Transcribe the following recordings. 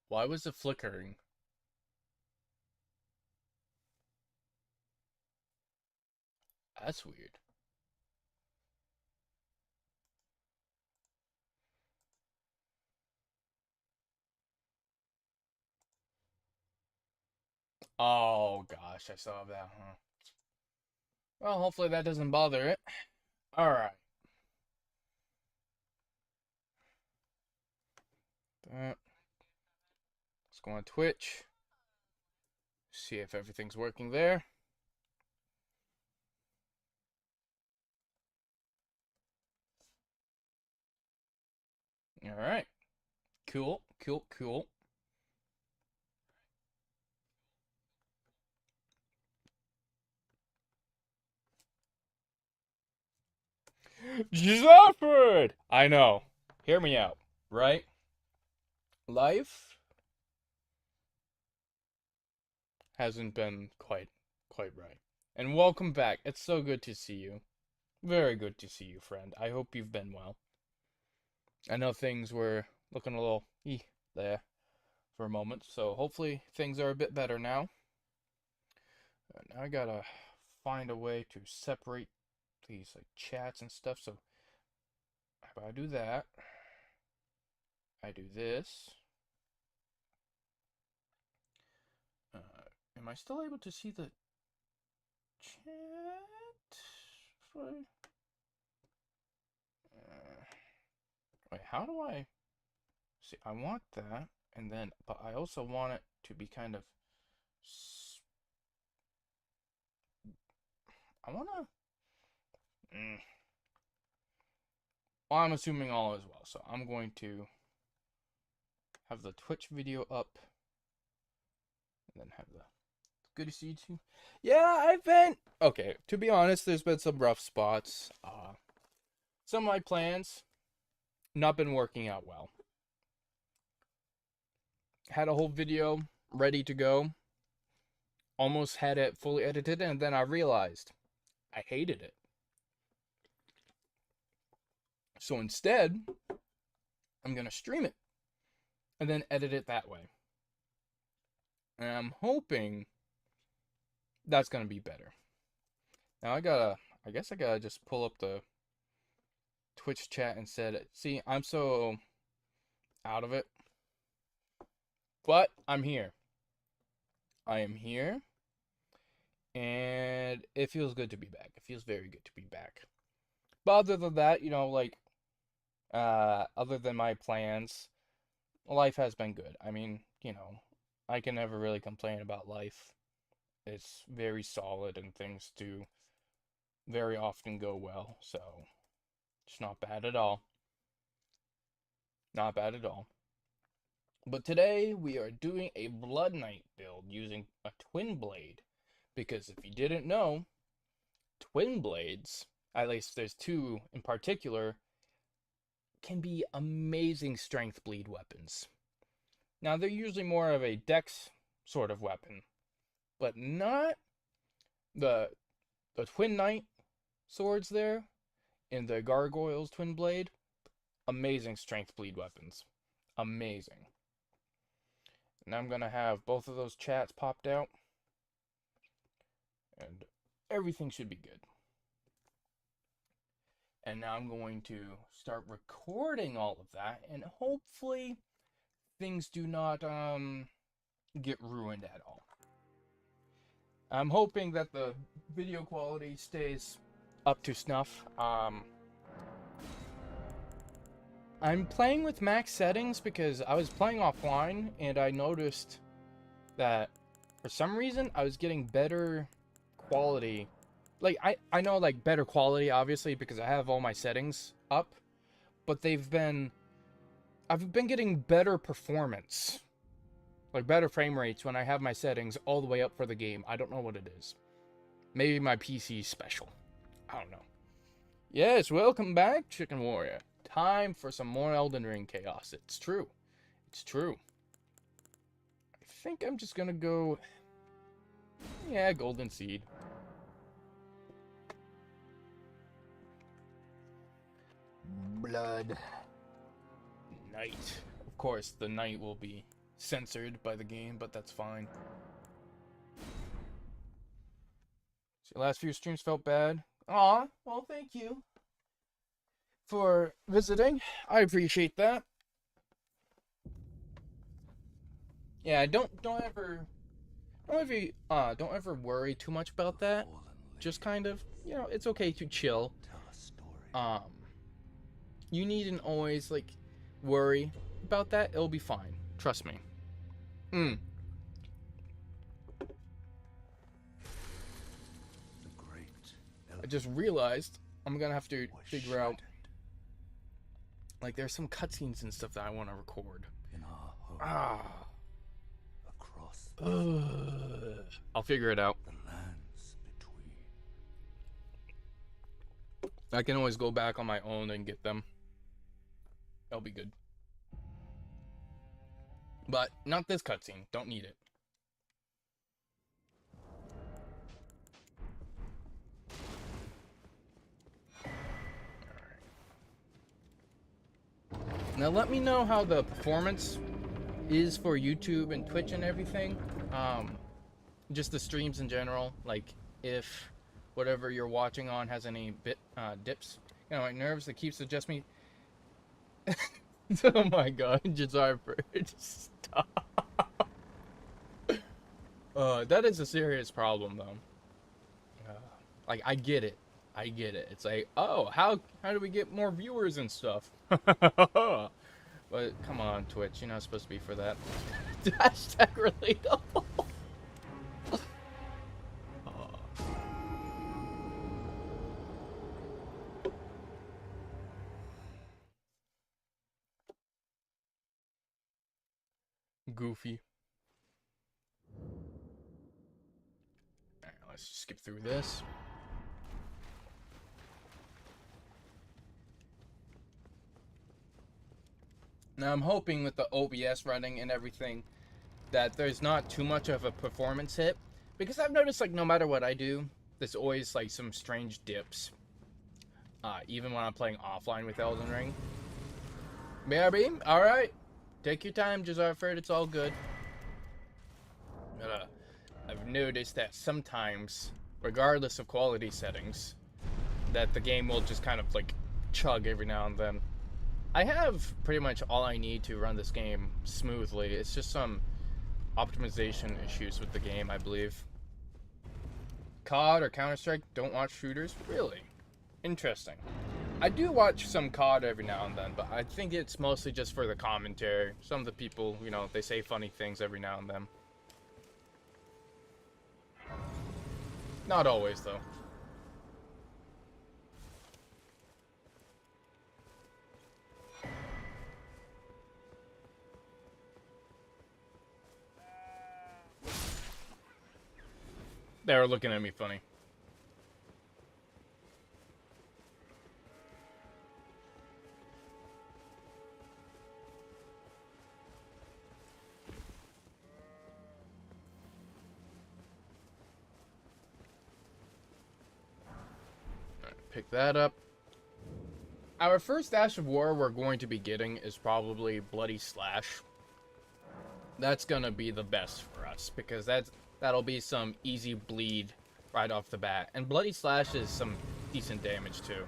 Why was it flickering? That's weird. Oh gosh, I saw that, huh? Well, hopefully that doesn't bother it. Alright. Let's go on Twitch. See if everything's working there. Alright. Cool, cool, cool. Zafford! I know. Hear me out, right? Life hasn't been quite right. And welcome back. It's so good to see you. Very good to see you, friend. I hope you've been well. I know things were looking a little there for a moment, so hopefully things are a bit better now. Now I gotta find a way to separate these like chats and stuff. So if I do that, I do this. Am I still able to see the chat? Wait, how do I see? I want that, and then, but I also want it to be kind of. I wanna. Mm, well, I'm assuming all is well, so I'm going to have the Twitch video up, and then have the. Good to see you too. Yeah, I've been okay. To be honest, there's been some rough spots. Some of my plans not been working out well. Had a whole video ready to go. Almost had it fully edited, and then I realized I hated it. So instead, I'm gonna stream it and then edit it that way. And I'm hoping that's gonna be better. Now I guess I gotta just pull up the Twitch chat and said, see, I'm so out of it. But I'm here. I am here. And it feels good to be back. It feels very good to be back. But other than that, other than my plans, life has been good. I mean, I can never really complain about life. It's very solid and things do very often go well. So it's not bad at all. Not bad at all. But today we are doing a Blood Knight build using a Twin Blade. Because if you didn't know, Twin Blades, at least there's two in particular, can be amazing strength bleed weapons. Now they're usually more of a dex sort of weapon, but not the Twin Knight swords there in the Gargoyle's Twin Blade. Amazing strength bleed weapons. Amazing. Now I'm gonna have both of those chats popped out, and everything should be good. And now I'm going to start recording all of that, and hopefully things do not get ruined at all. I'm hoping that the video quality stays up to snuff. I'm playing with max settings because I was playing offline and I noticed that for some reason I was getting better quality. Like I know like better quality obviously because I have all my settings up, but I've been getting better performance. Like better frame rates when I have my settings all the way up for the game. I don't know what it is. Maybe my PC is special. I don't know. Yes, welcome back, Chicken Warrior. Time for some more Elden Ring chaos. It's true. It's true. I think I'm just gonna go... Yeah, Golden Seed. Blood Knight. Of course, the knight will be censored by the game, but that's fine. So the last few streams felt bad. Aw, well, thank you for visiting. I appreciate that. Yeah, don't ever worry too much about that. Just kind of, you know, it's okay to chill. You needn't always like worry about that. It'll be fine. Trust me. I just realized I'm gonna have to figure out, like, there's some cutscenes and stuff that I want to record. I'll figure it out. I can always go back on my own and get them. That'll be good. But not this cutscene. Don't need it. Now let me know how the performance is for YouTube and Twitch and everything. Just the streams in general. Like, if whatever you're watching on has any dips. You know, my nerves that keeps adjusting me. Oh my god, Jazar, stop. That is a serious problem, though. Like, I get it. It's like, oh, how do we get more viewers and stuff? But come on, Twitch, you're not supposed to be for that. Hashtag relatable. Goofy. Alright, let's skip through this. Now I'm hoping with the OBS running and everything that there's not too much of a performance hit, because I've noticed, like, no matter what I do, there's always like some strange dips. Even when I'm playing offline with Elden Ring. BRB, alright. Take your time, Jazarford, it's all good. I've noticed that sometimes, regardless of quality settings, that the game will just kind of like chug every now and then. I have pretty much all I need to run this game smoothly. It's just some optimization issues with the game, I believe. COD or Counter-Strike don't watch shooters? Really? Interesting. I do watch some COD every now and then, but I think it's mostly just for the commentary. Some of the people, you know, they say funny things every now and then. Not always, though. They were looking at me funny. Alright, pick that up. Our first Ash of War we're going to be getting is probably Bloody Slash. That's gonna be the best for us, because that'll be some easy bleed right off the bat. And Bloody Slash is some decent damage too.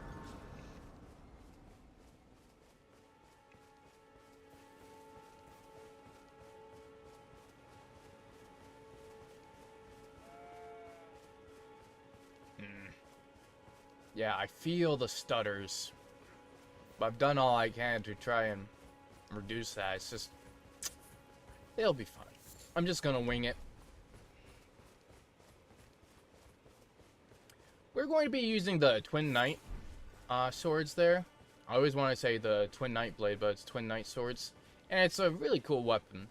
Yeah, I feel the stutters. But I've done all I can to try and reduce that. It's just, it'll be fine. I'm just gonna wing it. We're going to be using the Twin Knight swords there. I always want to say the Twin Knight blade, but it's Twin Knight swords. And it's a really cool weapon.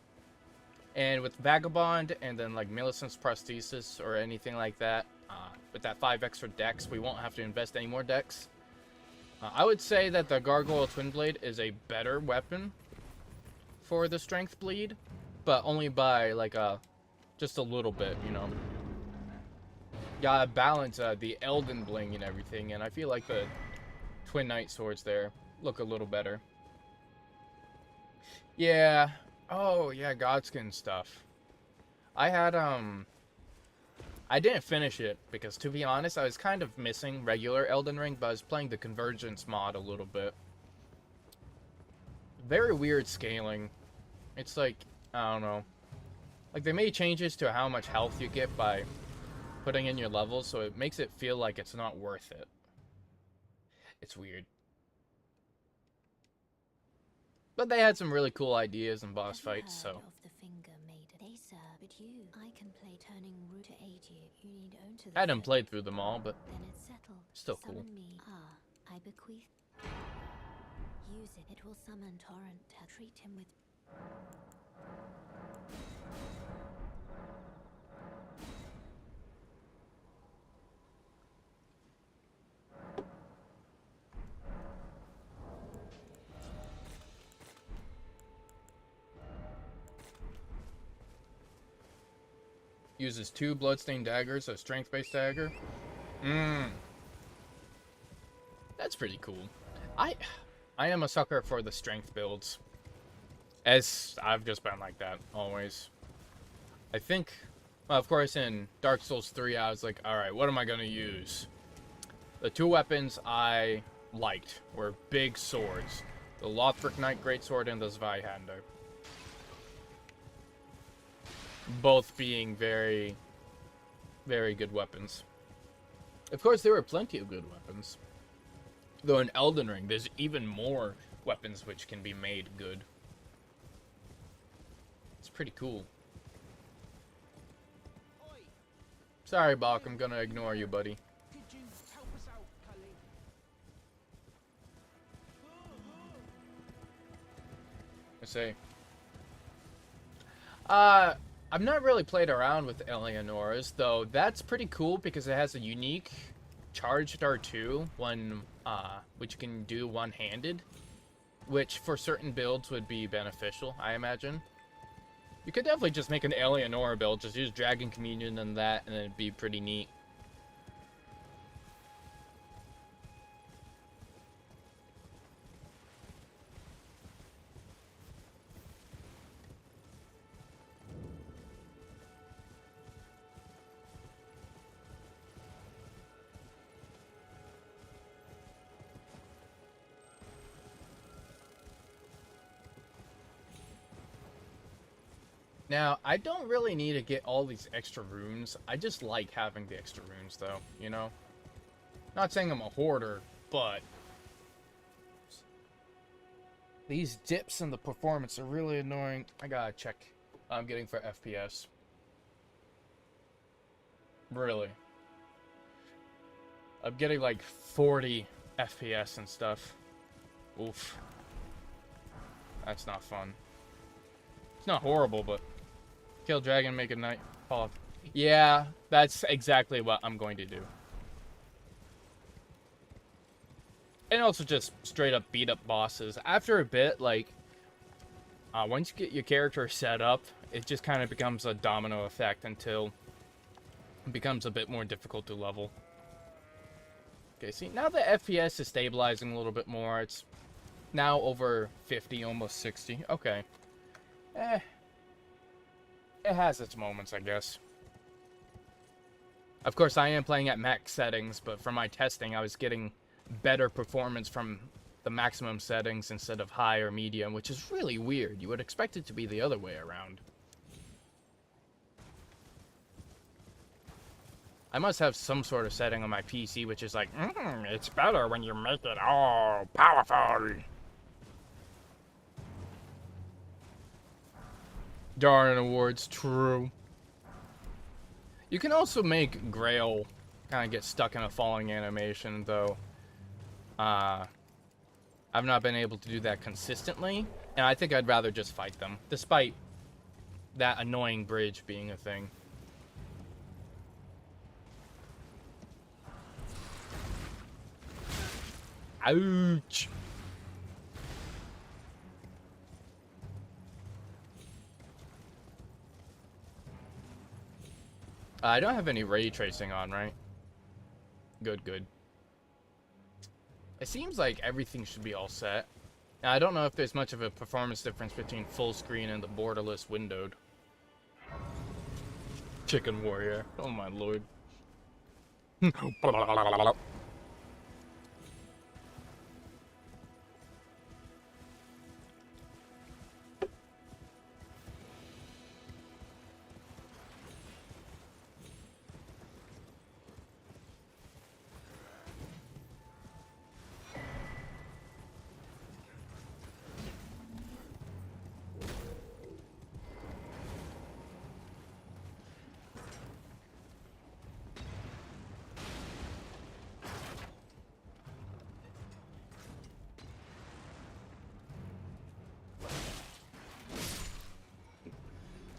And with Vagabond and then like Millicent's prosthesis or anything like that, with that 5 extra dex, we won't have to invest any more dex. I would say that the Gargoyle Twinblade is a better weapon for the strength bleed, but only by like just a little bit, you know. Gotta balance the Elden bling and everything, and I feel like the Twin Knight swords there look a little better. Yeah, Oh, yeah, Godskin stuff. I had, I didn't finish it because, to be honest, I was kind of missing regular Elden Ring, but I was playing the Convergence mod a little bit. Very weird scaling. It's like, I don't know. Like, they made changes to how much health you get by putting in your levels, so it makes it feel like it's not worth it. It's weird. But they had some really cool ideas in boss fights, so. Of the finger made they sir, but you, I can play turning root to aid you. You need own to the I hadn't played through them all, but then it's settled. still cool. Summon me. I bequeath. Use it. It will summon Torrent to treat him with. Uses 2 bloodstained daggers, a strength-based dagger. That's pretty cool. I am a sucker for the strength builds. As I've just been like that, always. I think, well, of course, in Dark Souls 3, I was like, alright, what am I gonna use? The 2 weapons I liked were big swords. The Lothric Knight Greatsword and the Zweihander. Both being very, very good weapons. Of course, there were plenty of good weapons. Though in Elden Ring, there's even more weapons which can be made good. It's pretty cool. Sorry, Bach, I'm gonna ignore you, buddy. Could you help us out, Cully? I say. I've not really played around with Eleonora's, though that's pretty cool because it has a unique charged R2, which you can do one-handed, which for certain builds would be beneficial, I imagine. You could definitely just make an Eleonora build, just use Dragon Communion and that, and it'd be pretty neat. Now, I don't really need to get all these extra runes. I just like having the extra runes, though, you know? Not saying I'm a hoarder, but these dips in the performance are really annoying. I gotta check what I'm getting for FPS. Really. I'm getting like 40 FPS and stuff. Oof. That's not fun. It's not horrible, but kill dragon, make a night fall. Yeah, that's exactly what I'm going to do. And also just straight up beat up bosses. After a bit, like, once you get your character set up, it just kind of becomes a domino effect until it becomes a bit more difficult to level. Okay, see, now the FPS is stabilizing a little bit more. It's now over 50, almost 60. Okay. It has its moments, I guess. Of course, I am playing at max settings, but for my testing, I was getting better performance from the maximum settings instead of high or medium, which is really weird. You would expect it to be the other way around. I must have some sort of setting on my PC which is like, it's better when you make it all powerful. Darn awards, true. You can also make Grail kind of get stuck in a falling animation, though. I've not been able to do that consistently, and I think I'd rather just fight them, despite that annoying bridge being a thing. Ouch! I don't have any ray tracing on, right? Good, good. It seems like everything should be all set. Now, I don't know if there's much of a performance difference between full screen and the borderless windowed. Chicken warrior. Oh my lord.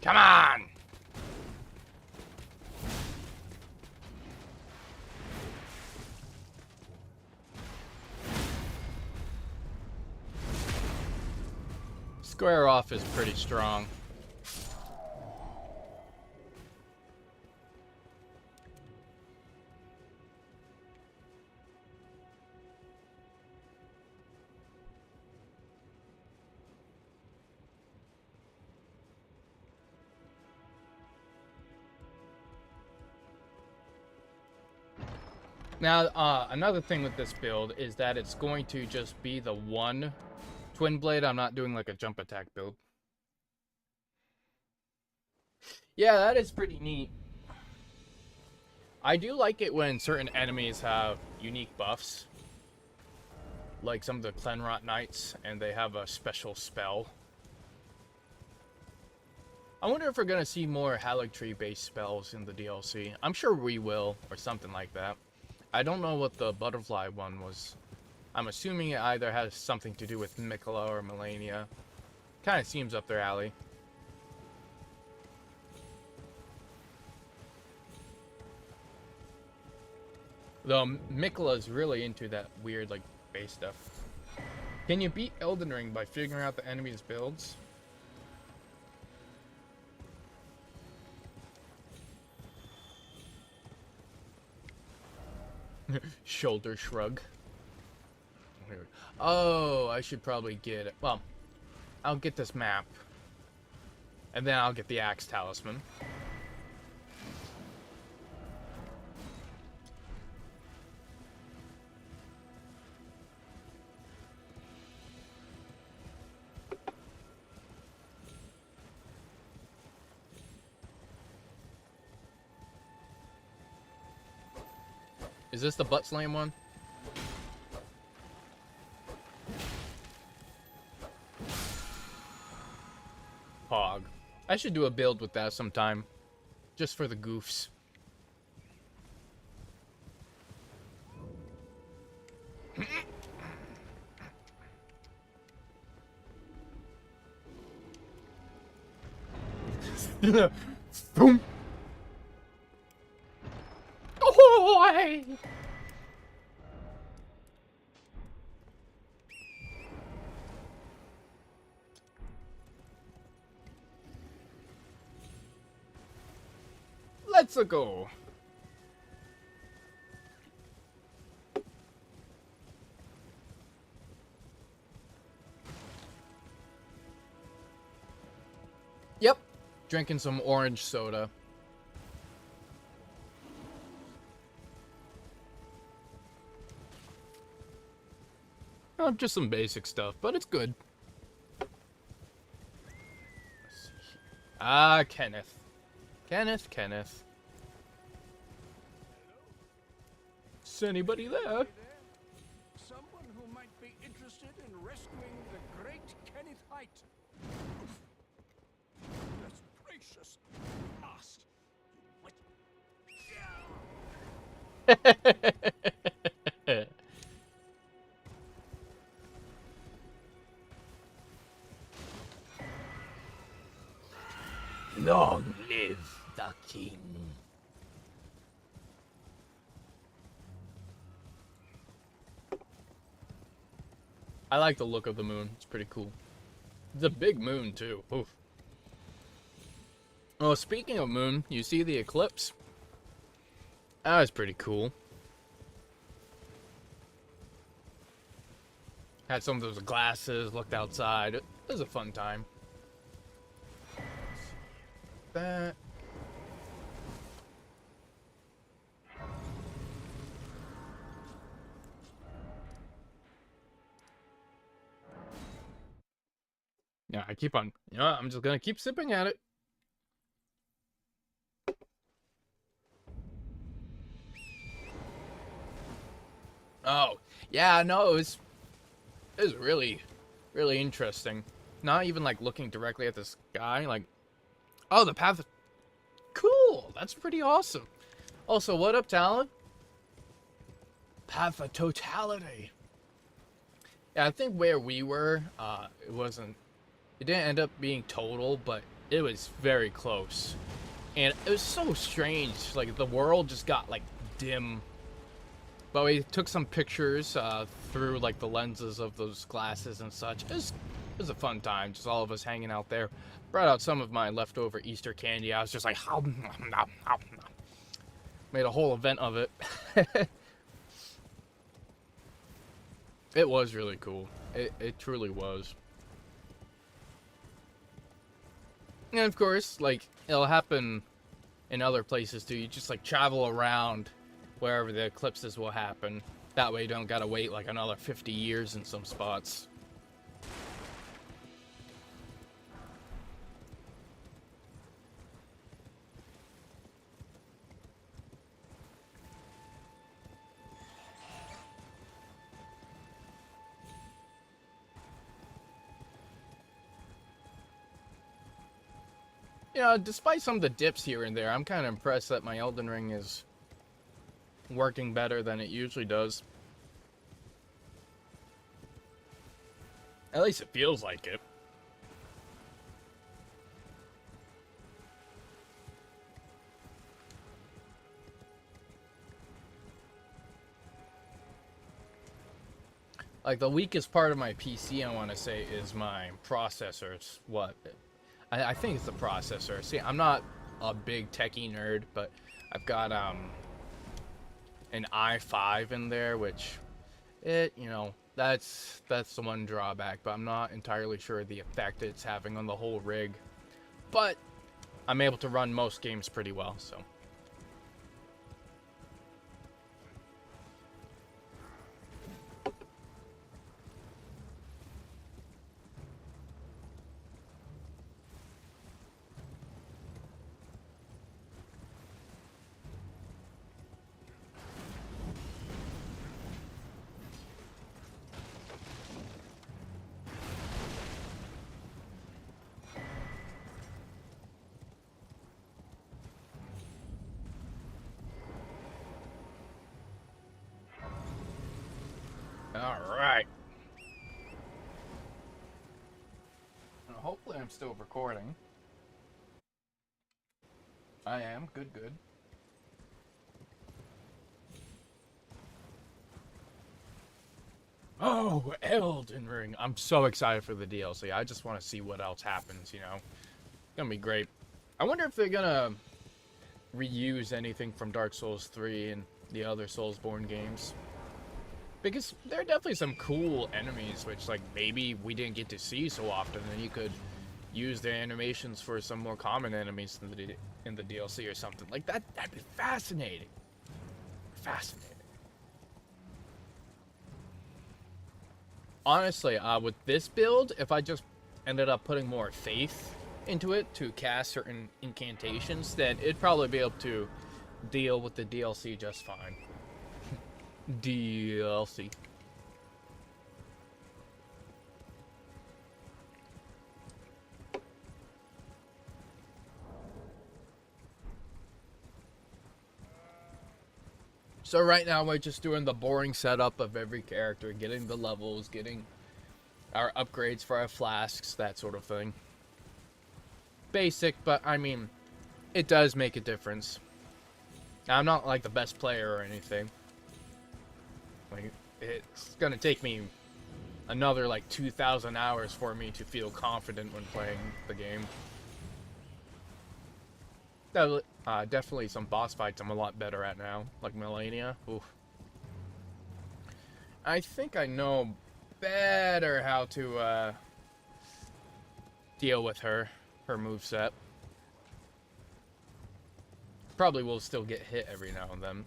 Come on! Square off is pretty strong. Now, another thing with this build is that it's going to just be the one twin blade. I'm not doing like a jump attack build. Yeah, that is pretty neat. I do like it when certain enemies have unique buffs. Like some of the Clenrot Knights, and they have a special spell. I wonder if we're going to see more Haligtree based spells in the DLC. I'm sure we will, or something like that. I don't know what the butterfly one was. I'm assuming it either has something to do with Mikola or Melania. Kind of seems up their alley. Though Mikola's really into that weird, like, base stuff. Can you beat Elden Ring by figuring out the enemy's builds? Shoulder shrug. Oh, I should probably get it. Well, I'll get this map. And then I'll get the Axe Talisman. Is this the butt slam one? Hog. I should do a build with that sometime. Just for the goofs. Boom. Oh, let's go. Yep. Drinking some orange soda. Just some basic stuff, but it's good. Ah, Kenneth. Kenneth. Is anybody there? Someone who might be interested in rescuing the great Kenneth Height. That's precious. Lost. Long live the king. I like the look of the moon. It's pretty cool. It's a big moon, too. Oof. Oh, speaking of moon, you see the eclipse? That was pretty cool. Had some of those glasses, looked outside. It was a fun time. That. Yeah, I keep on. You know what? I'm just gonna keep sipping at it. Oh, yeah, no, it was really, really interesting. Not even like looking directly at the sky, like, oh, the path. Cool, that's pretty awesome. Also, what up, Talon? Path of totality. Yeah, I think where we were, it didn't end up being total, but it was very close. And it was so strange, like the world just got like dim. But we took some pictures through like the lenses of those glasses and such. It was a fun time, just all of us hanging out there. Brought out some of my leftover Easter candy. I was just like, made a whole event of it. It was really cool. It truly was. And of course, like, it'll happen in other places too. You just like travel around wherever the eclipses will happen. That way you don't gotta wait like another 50 years in some spots. You know, despite some of the dips here and there, I'm kind of impressed that my Elden Ring is working better than it usually does. At least it feels like it. Like, the weakest part of my PC, I want to say, is my processors. I think it's the processor. See, I'm not a big techie nerd, but I've got an i5 in there, which you know, that's the one drawback, but I'm not entirely sure the effect it's having on the whole rig. But I'm able to run most games pretty well, so. Alright. Hopefully I'm still recording. I am. Good, good. Oh, Elden Ring. I'm so excited for the DLC. I just want to see what else happens, you know. It's gonna be great. I wonder if they're gonna reuse anything from Dark Souls 3 and the other Soulsborne games. Because there are definitely some cool enemies, which, like, maybe we didn't get to see so often, and you could use their animations for some more common enemies in the DLC or something. Like, that'd be fascinating. Fascinating. Honestly, with this build, if I just ended up putting more faith into it to cast certain incantations, then it'd probably be able to deal with the DLC just fine. DLC. So right now we're just doing the boring setup of every character, getting the levels, getting our upgrades for our flasks, that sort of thing. Basic, but I mean, it does make a difference. I'm not like the best player or anything. Like, it's gonna take me another like 2,000 hours for me to feel confident when playing the game. Definitely some boss fights I'm a lot better at now, like Melania. Oof. I think I know better how to deal with her moveset. Probably will still get hit every now and then,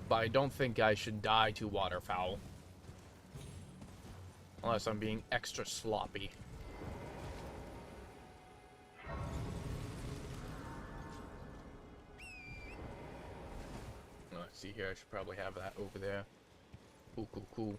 but I don't think I should die to waterfowl. Unless I'm being extra sloppy. Let's see here, I should probably have that over there. Cool, cool, cool.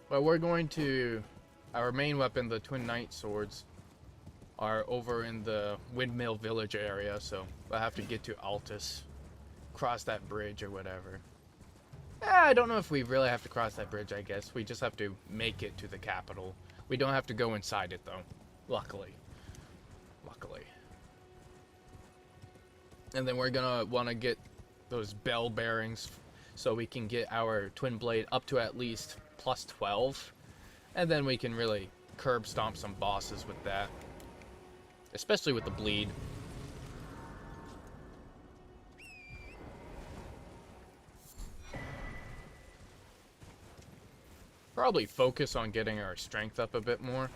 Well, we're going to... Our main weapon, the Twin Knight Swords, are over in the Windmill Village area, so we'll have to get to Altus. Cross that bridge or whatever. I don't know if we really have to cross that bridge, I guess. We just have to make it to the capital. We don't have to go inside it, though. Luckily. Luckily. And then we're gonna want to get those bell bearings so we can get our Twin Blade up to at least plus 12. And then we can really curb stomp some bosses with that. Especially with the bleed. Probably focus on getting our strength up a bit more.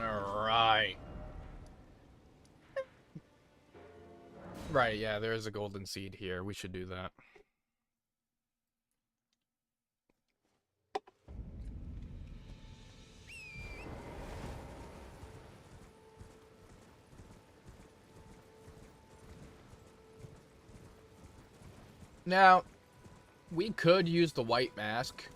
Alright. Right, yeah, there is a golden seed here. We should do that. Now, we could use the white mask,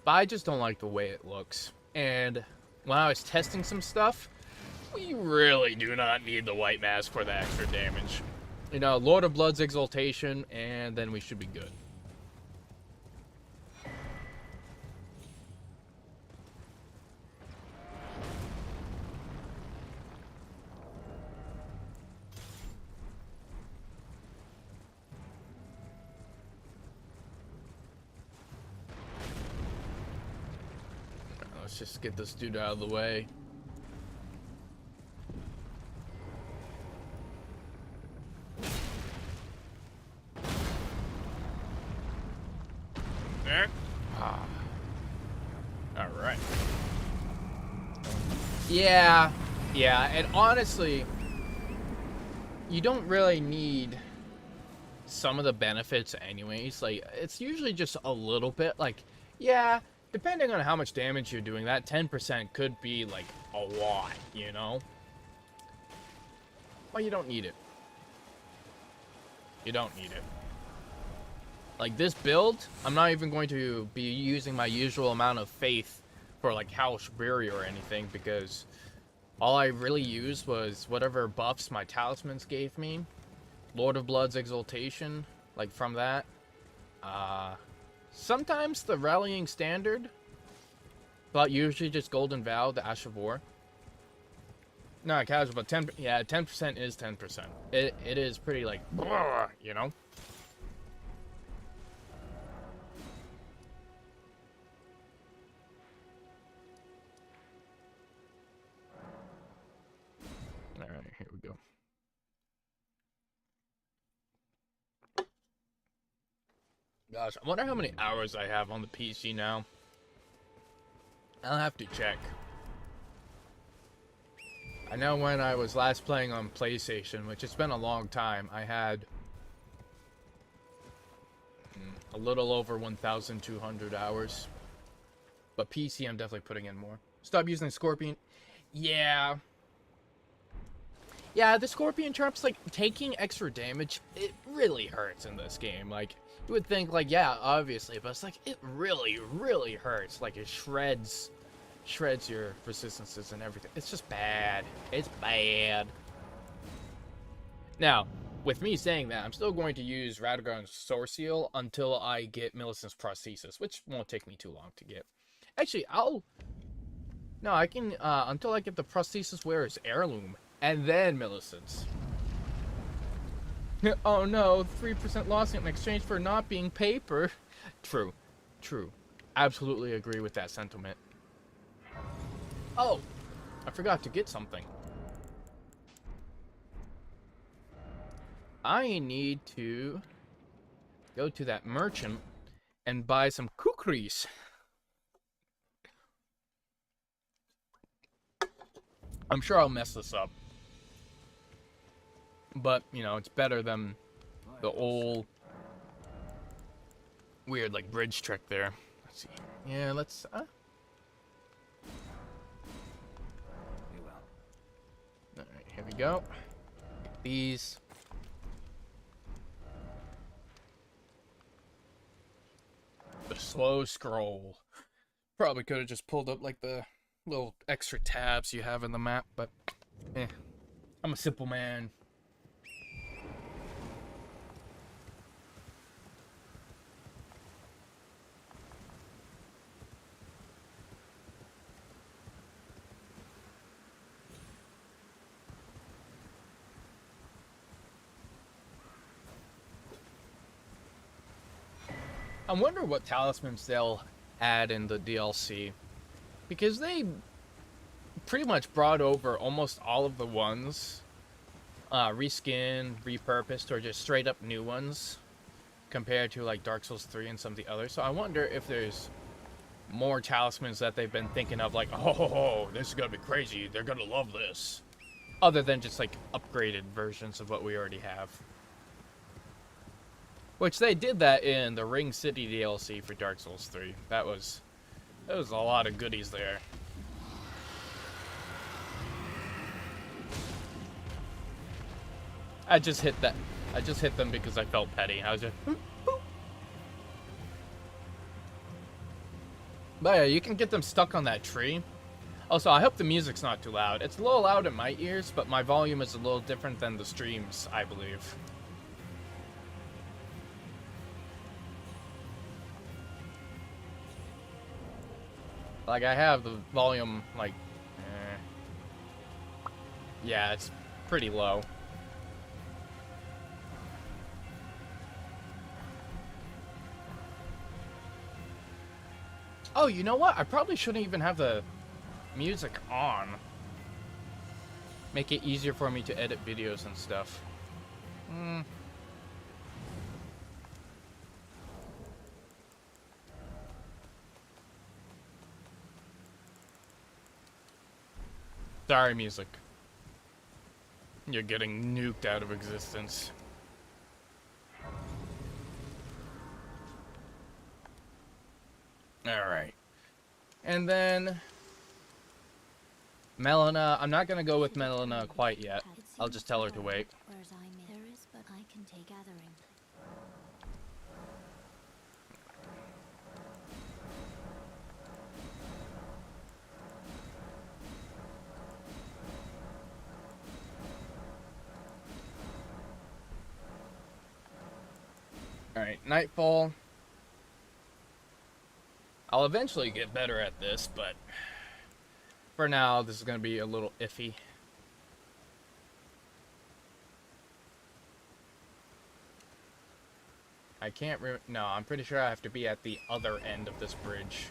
but I just don't like the way it looks. And when I was testing some stuff, we really do not need the white mask for the extra damage. You know, Lord of Blood's Exaltation, and then we should be good. Let's just get this dude out of the way. There. Alright. Yeah, and honestly, you don't really need some of the benefits anyways. Like, it's usually just a little bit. Like, yeah, depending on how much damage you're doing, that 10% could be, like, a lot, you know? Well, you don't need it. You don't need it. Like, this build, I'm not even going to be using my usual amount of faith for, like, House Brewery or anything, because all I really used was whatever buffs my talismans gave me. Lord of Blood's Exaltation, like, from that. Sometimes the Rallying Standard, but usually just Golden Vow, the Ash of War. No, casual, but 10%, yeah, 10% is 10%. It is pretty, like, you know? Alright, here we go. Gosh, I wonder how many hours I have on the PC now. I'll have to check. I know when I was last playing on PlayStation, which it's been a long time, I had a little over 1,200 hours. But PC, I'm definitely putting in more. Stop using Scorpion. Yeah. Yeah, the Scorpion traps, like, taking extra damage, it really hurts in this game. Like, you would think, like, yeah, obviously, but it's like, it really, really hurts. Like, it shreds your resistances and everything. It's just bad. It's bad. Now, with me saying that, I'm still going to use Radagon's Sourceal until I get Millicent's Prosthesis, which won't take me too long to get. Actually, no, I can, until I get the Prosthesis Wearer's Heirloom, and then Millicent's. Oh no, 3% loss in exchange for not being paper. True. True. Absolutely agree with that sentiment. Oh, I forgot to get something. I need to go to that merchant and buy some kukris. I'm sure I'll mess this up. But, you know, it's better than the old weird, like, bridge trick there. Let's see. Yeah, let's, Alright, here we go. Get these. The slow scroll. Probably could have just pulled up, like, the little extra tabs you have in the map, but, I'm a simple man. I wonder what talismans they'll add in the DLC, because they pretty much brought over almost all of the ones, reskinned, repurposed, or just straight up new ones, compared to like Dark Souls 3 and some of the others. So I wonder if there's more talismans that they've been thinking of, like, oh, this is gonna be crazy, they're gonna love this, other than just like upgraded versions of what we already have. Which they did that in the Ring City DLC for Dark Souls 3. That was a lot of goodies there. I just hit them because I felt petty. I was just boop, boop. But yeah, you can get them stuck on that tree. Also, I hope the music's not too loud. It's a little loud in my ears, but my volume is a little different than the streams, I believe. Like, I have the volume, like, yeah, it's pretty low. Oh, you know what? I probably shouldn't even have the music on. Make it easier for me to edit videos and stuff. Sorry, music. You're getting nuked out of existence. Alright. And then Melina. I'm not gonna go with Melina quite yet. I'll just tell her to wait. Alright, Nightfall. I'll eventually get better at this, but for now, this is going to be a little iffy. I can't no, I'm pretty sure I have to be at the other end of this bridge.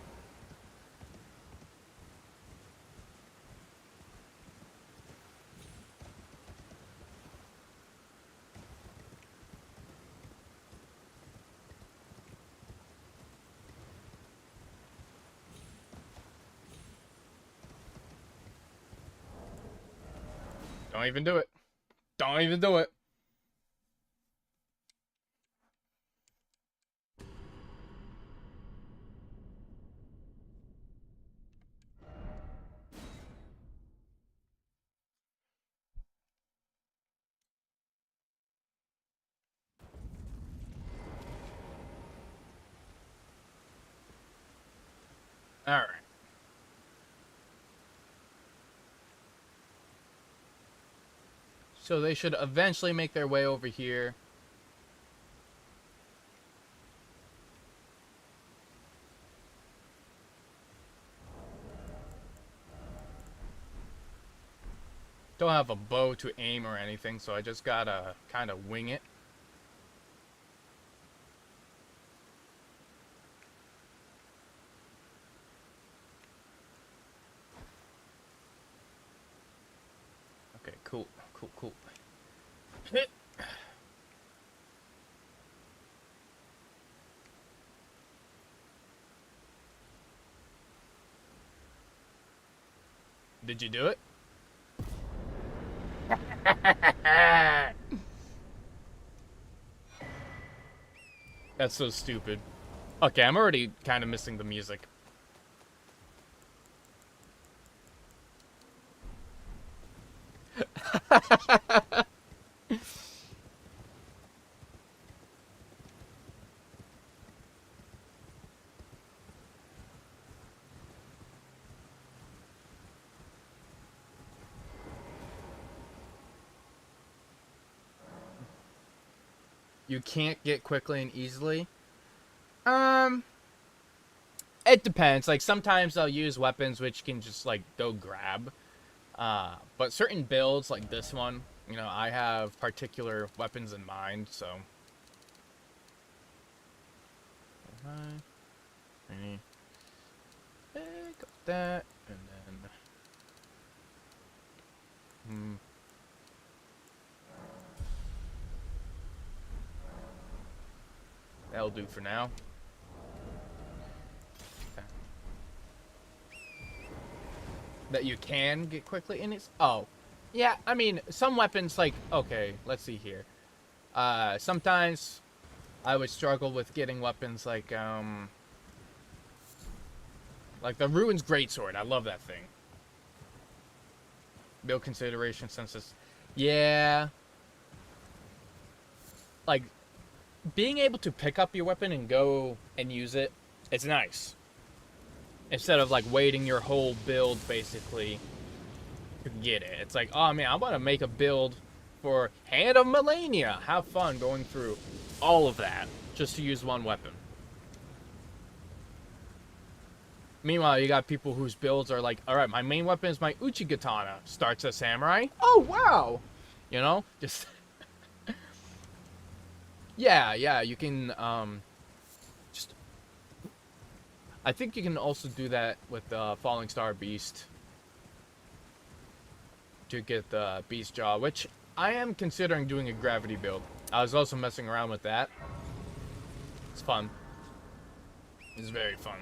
Don't even do it. Don't even do it. Alright. So they should eventually make their way over here. Don't have a bow to aim or anything, so I just gotta kind of wing it. Okay, cool. Hit. Did you do it? That's so stupid. Okay, I'm already kind of missing the music. You can't get quickly and easily. It depends. Like, sometimes I'll use weapons which can just, like, go grab. But certain builds, like this one, you know, I have particular weapons in mind, so. Pick up that, and then. That'll do for now. That you can get quickly, and it's... Oh. Yeah, I mean, some weapons, like... Okay, let's see here. Sometimes I would struggle with getting weapons like the Ruin's Greatsword. I love that thing. Build consideration since it's... Yeah. Like... Being able to pick up your weapon and go and use it, it's nice. Instead of, like, waiting your whole build, basically, to get it. It's like, oh, man, I want to make a build for Hand of Melania. Have fun going through all of that just to use one weapon. Meanwhile, you got people whose builds are like, alright, my main weapon is my Uchigatana. Starts as samurai. Oh, wow! You know? Just... Yeah, you can, just... I think you can also do that with Falling Star Beast. To get the Beast Jaw, which I am considering doing a gravity build. I was also messing around with that. It's fun. It's very fun.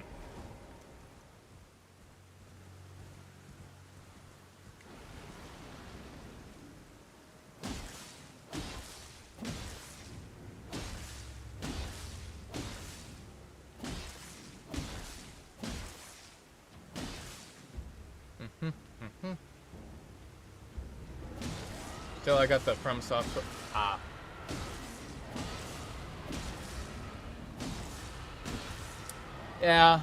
Still, I got the FromSoft. Ah. Yeah.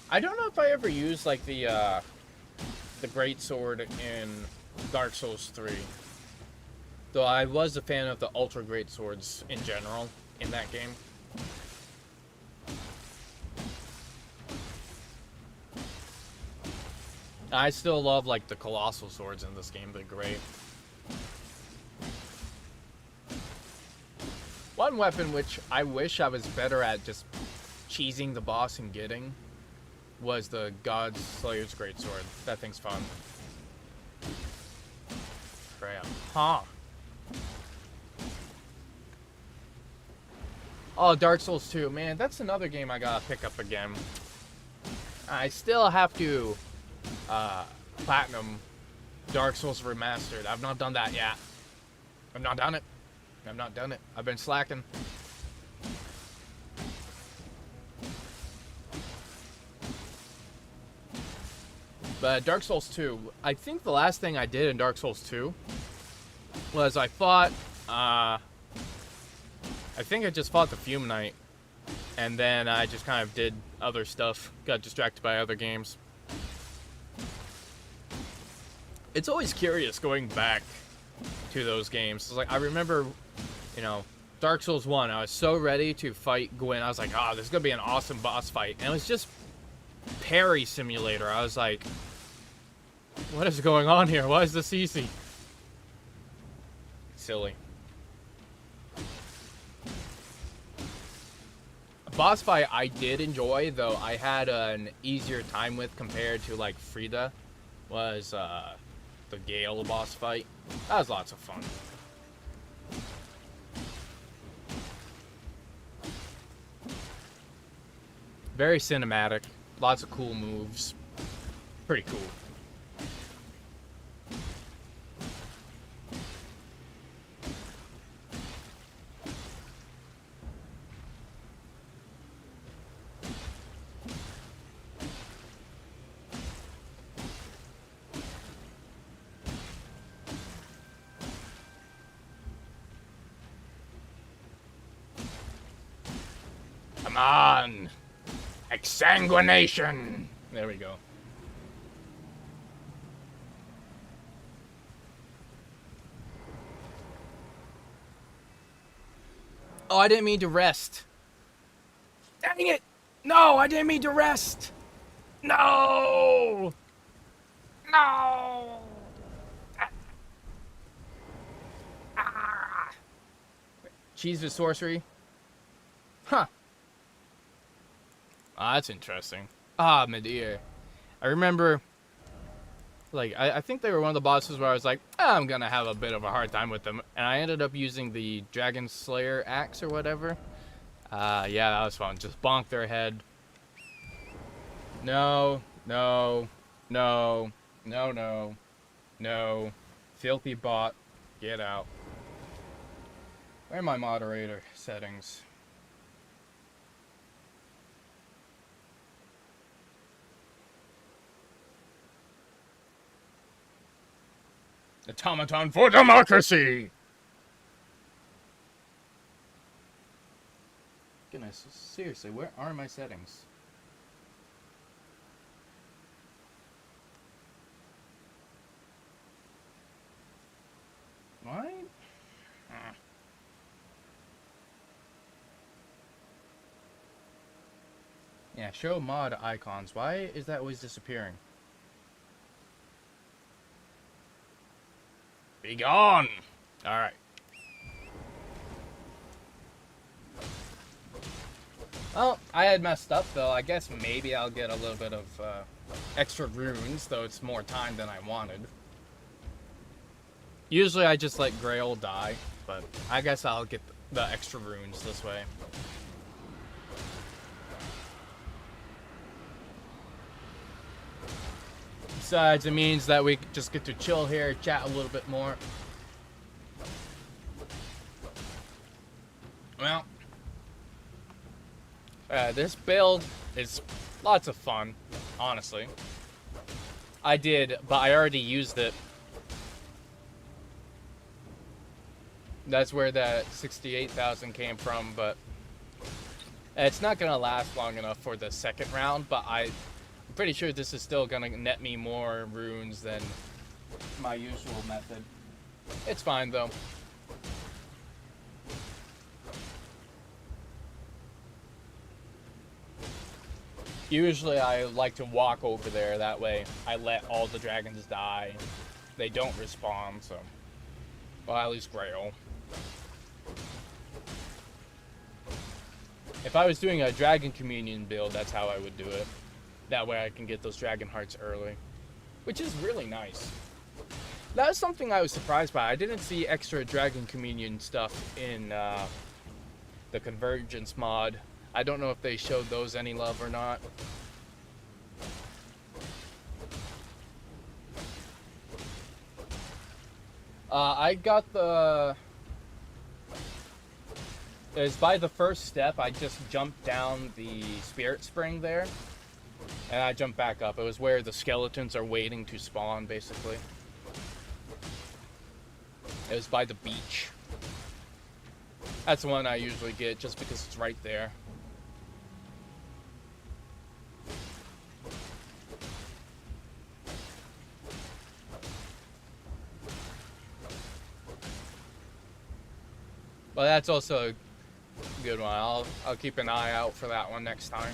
I don't know if I ever used, like, the Great Sword in Dark Souls 3. Though I was a fan of the Ultra Great Swords in general in that game. I still love, like, the Colossal Swords in this game. They're great. One weapon which I wish I was better at just cheesing the boss and getting was the God Slayer's Greatsword. That thing's fun. Freya. Huh. Oh, Dark Souls 2. Man, that's another game I gotta pick up again. I still have to Platinum Dark Souls Remastered. I've not done that yet. I've not done it. I've not done it. I've been slacking. But Dark Souls 2, I think the last thing I did in Dark Souls 2 was I fought, I think I just fought the Fume Knight. And then I just kind of did other stuff, got distracted by other games. It's always curious going back to those games. It's like, I remember, you know, Dark Souls 1, I was so ready to fight Gwyn. I was like, oh, this is going to be an awesome boss fight. And it was just parry simulator. I was like, what is going on here? Why is this easy? Silly. A boss fight I did enjoy, though I had an easier time with compared to, like, Frida, was the Gale boss fight. That was lots of fun. Very cinematic. Lots of cool moves. Pretty cool. Come on! Exsanguination! There we go. Oh, I didn't mean to rest. Dang it! No, I didn't mean to rest! No! No! Ah. Cheese with sorcery? Huh. Ah, that's interesting. Ah, Midir. I remember, like, I think they were one of the bosses where I was like, I'm gonna have a bit of a hard time with them. And I ended up using the Dragon Slayer axe or whatever. Yeah, that was fun. Just bonk their head. No, no, no, no, no, no. Filthy bot. Get out. Where are my moderator settings? Automaton for democracy! Goodness, seriously, where are my settings? What? Yeah, show mod icons. Why is that always disappearing? Be gone! Alright. Well, I had messed up, though. I guess maybe I'll get a little bit of extra runes, though it's more time than I wanted. Usually I just let Grail die, but I guess I'll get the extra runes this way. Besides, it means that we just get to chill here, chat a little bit more. Well, this build is lots of fun, honestly. I did, but I already used it. That's where that 68,000 came from, but it's not going to last long enough for the second round, but I'm pretty sure this is still going to net me more runes than my usual method. It's fine, though. Usually I like to walk over there, that way I let all the dragons die. They don't respawn, so... Well, at least Grail. If I was doing a Dragon Communion build, that's how I would do it. That way I can get those Dragon Hearts early. Which is really nice. That was something I was surprised by. I didn't see extra Dragon Communion stuff in the Convergence mod. I don't know if they showed those any love or not. I got the... It was by the first step. I just jumped down the spirit spring there. And I jumped back up. It was where the skeletons are waiting to spawn, basically. It was by the beach. That's the one I usually get, just because it's right there. But that's also a good one. I'll keep an eye out for that one next time.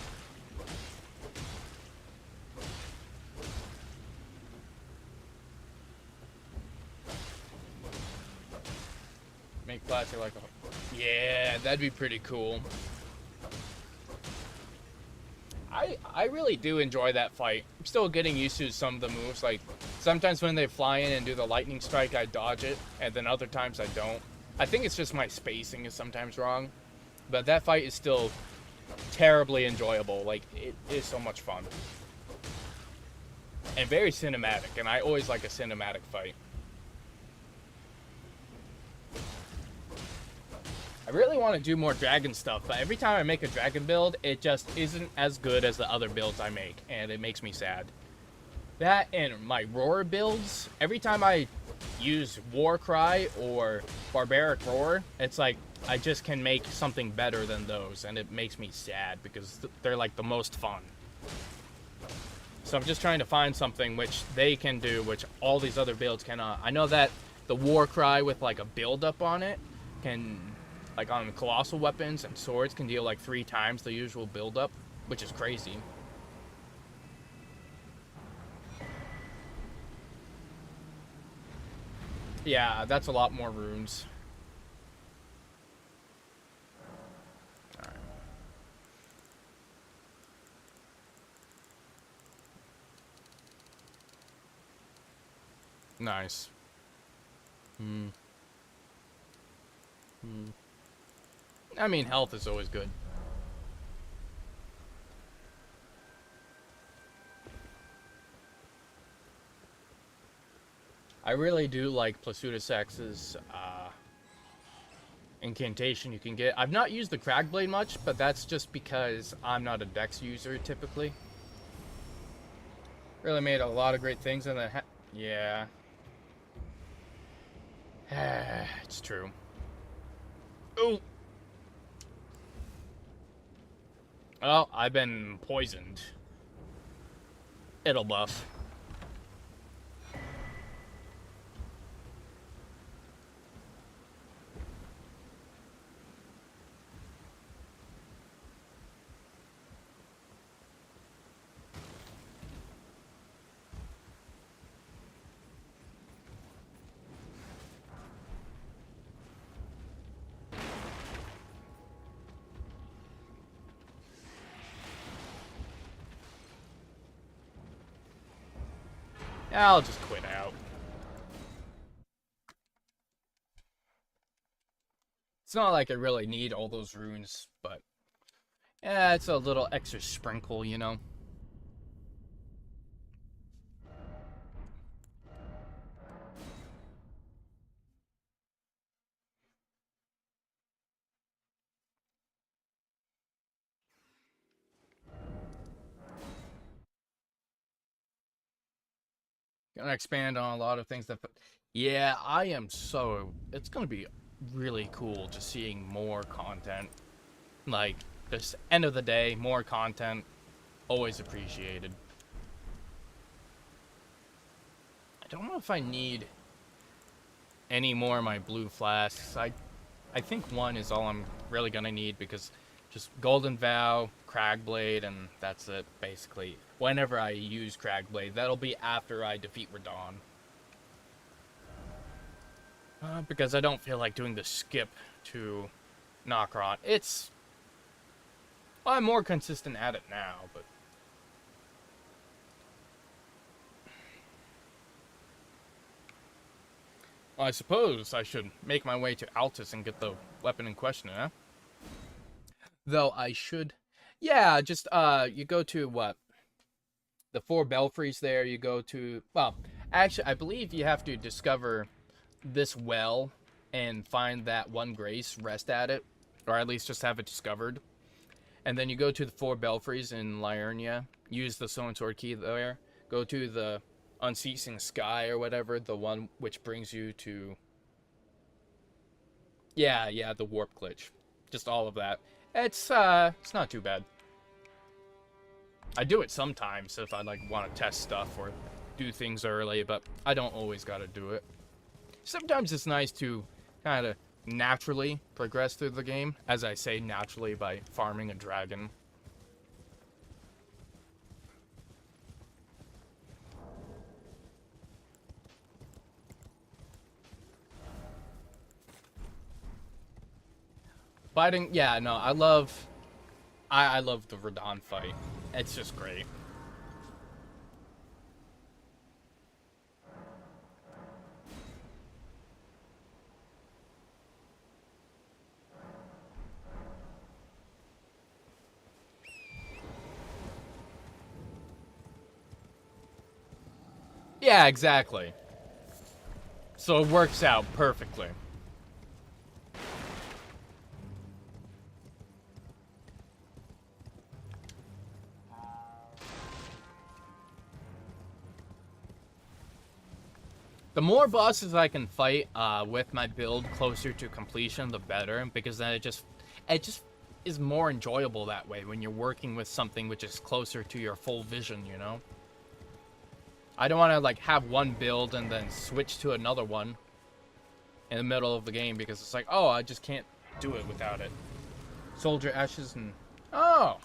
Make plastic like a... Yeah, that'd be pretty cool. I really do enjoy that fight. I'm still getting used to some of the moves. Like, sometimes when they fly in and do the lightning strike, I dodge it. And then other times I don't. I think it's just my spacing is sometimes wrong. But that fight is still terribly enjoyable. Like, it is so much fun. And very cinematic. And I always like a cinematic fight. I really want to do more dragon stuff, but every time I make a dragon build, it just isn't as good as the other builds I make, and it makes me sad. That and my roar builds, every time I use Warcry or Barbaric Roar, it's like I just can make something better than those, and it makes me sad because they're like the most fun. So I'm just trying to find something which they can do, which all these other builds cannot. I know that the Warcry with like a build-up on it can... Like on colossal weapons and swords can deal like 3 times the usual build-up, which is crazy. Yeah, that's a lot more runes. All right. Nice. I mean, health is always good. I really do like Plasutus X's incantation you can get. I've not used the Cragblade much, but that's just because I'm not a Dex user typically. Really made a lot of great things in the... Yeah. It's true. Ooh! Well, I've been poisoned. It'll buff. I'll just quit out. It's not like I really need all those runes, but... Yeah, it's a little extra sprinkle, you know? Gonna expand on a lot of things that... Yeah, I am so... It's gonna be really cool just seeing more content. Like, this end of the day, more content. Always appreciated. I don't know if I need any more of my blue flasks. I think one is all I'm really gonna need because just Golden Vow, Cragblade, and that's it, basically. Whenever I use Cragblade, that'll be after I defeat Radon. Because I don't feel like doing the skip to Nokron. It's... Well, I'm more consistent at it now, but... Well, I suppose I should make my way to Altus and get the weapon in question, huh? Though I should... Yeah, just, you go to, what? The 4 belfries there, you go to... Well, actually, I believe you have to discover this well and find that one grace, rest at it, or at least just have it discovered. And then you go to the 4 belfries in Liurnia, use the Stone Sword key there, go to the Unceasing Sky or whatever, the one which brings you to... Yeah, the warp glitch. Just all of that. It's not too bad. I do it sometimes if I like want to test stuff or do things early, but I don't always gotta do it. Sometimes it's nice to kind of naturally progress through the game, as I say naturally by farming a dragon. Fighting, yeah, no, I love the Radahn fight. It's just great. Yeah, exactly. So it works out perfectly. The more bosses I can fight with my build closer to completion, the better, because then it just is more enjoyable that way when you're working with something which is closer to your full vision, you know? I don't want to like have one build and then switch to another one in the middle of the game because it's like, oh, I just can't do it without it. Soldier Ashes and... Oh!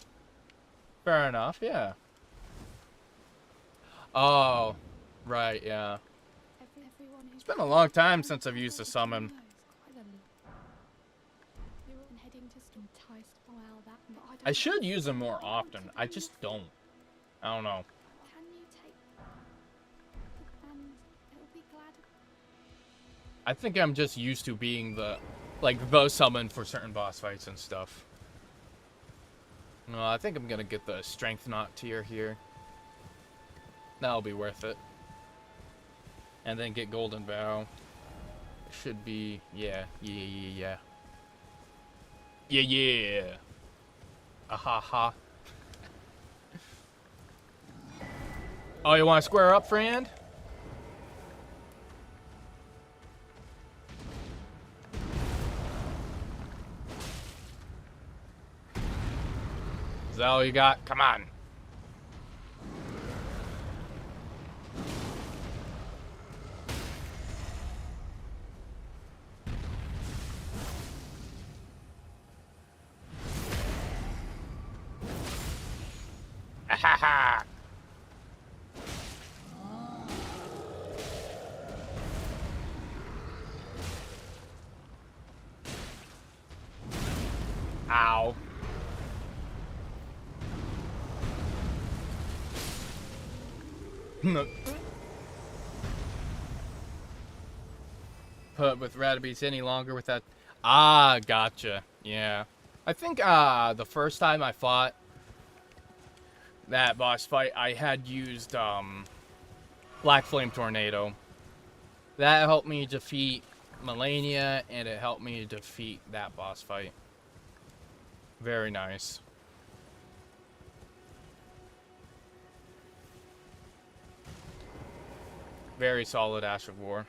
Fair enough, yeah. Oh, right, yeah. It's been a long time since I've used a summon. I should use them more often. I just don't. I don't know. I think I'm just used to being the summon for certain boss fights and stuff. No, I think I'm gonna get the Strength Knot tier here. That'll be worth it. And then get Golden Vow. Should be, yeah. Yeah. Ahaha. Oh, you want to square up, friend? Is that all you got? Come on. Ahaha. Ow. Put with Radabeast any longer with that. Ah, gotcha. Yeah. I think the first time I fought that boss fight, I had used Black Flame Tornado. That helped me defeat Melania, and it helped me defeat that boss fight. Very nice. Very solid Ash of War.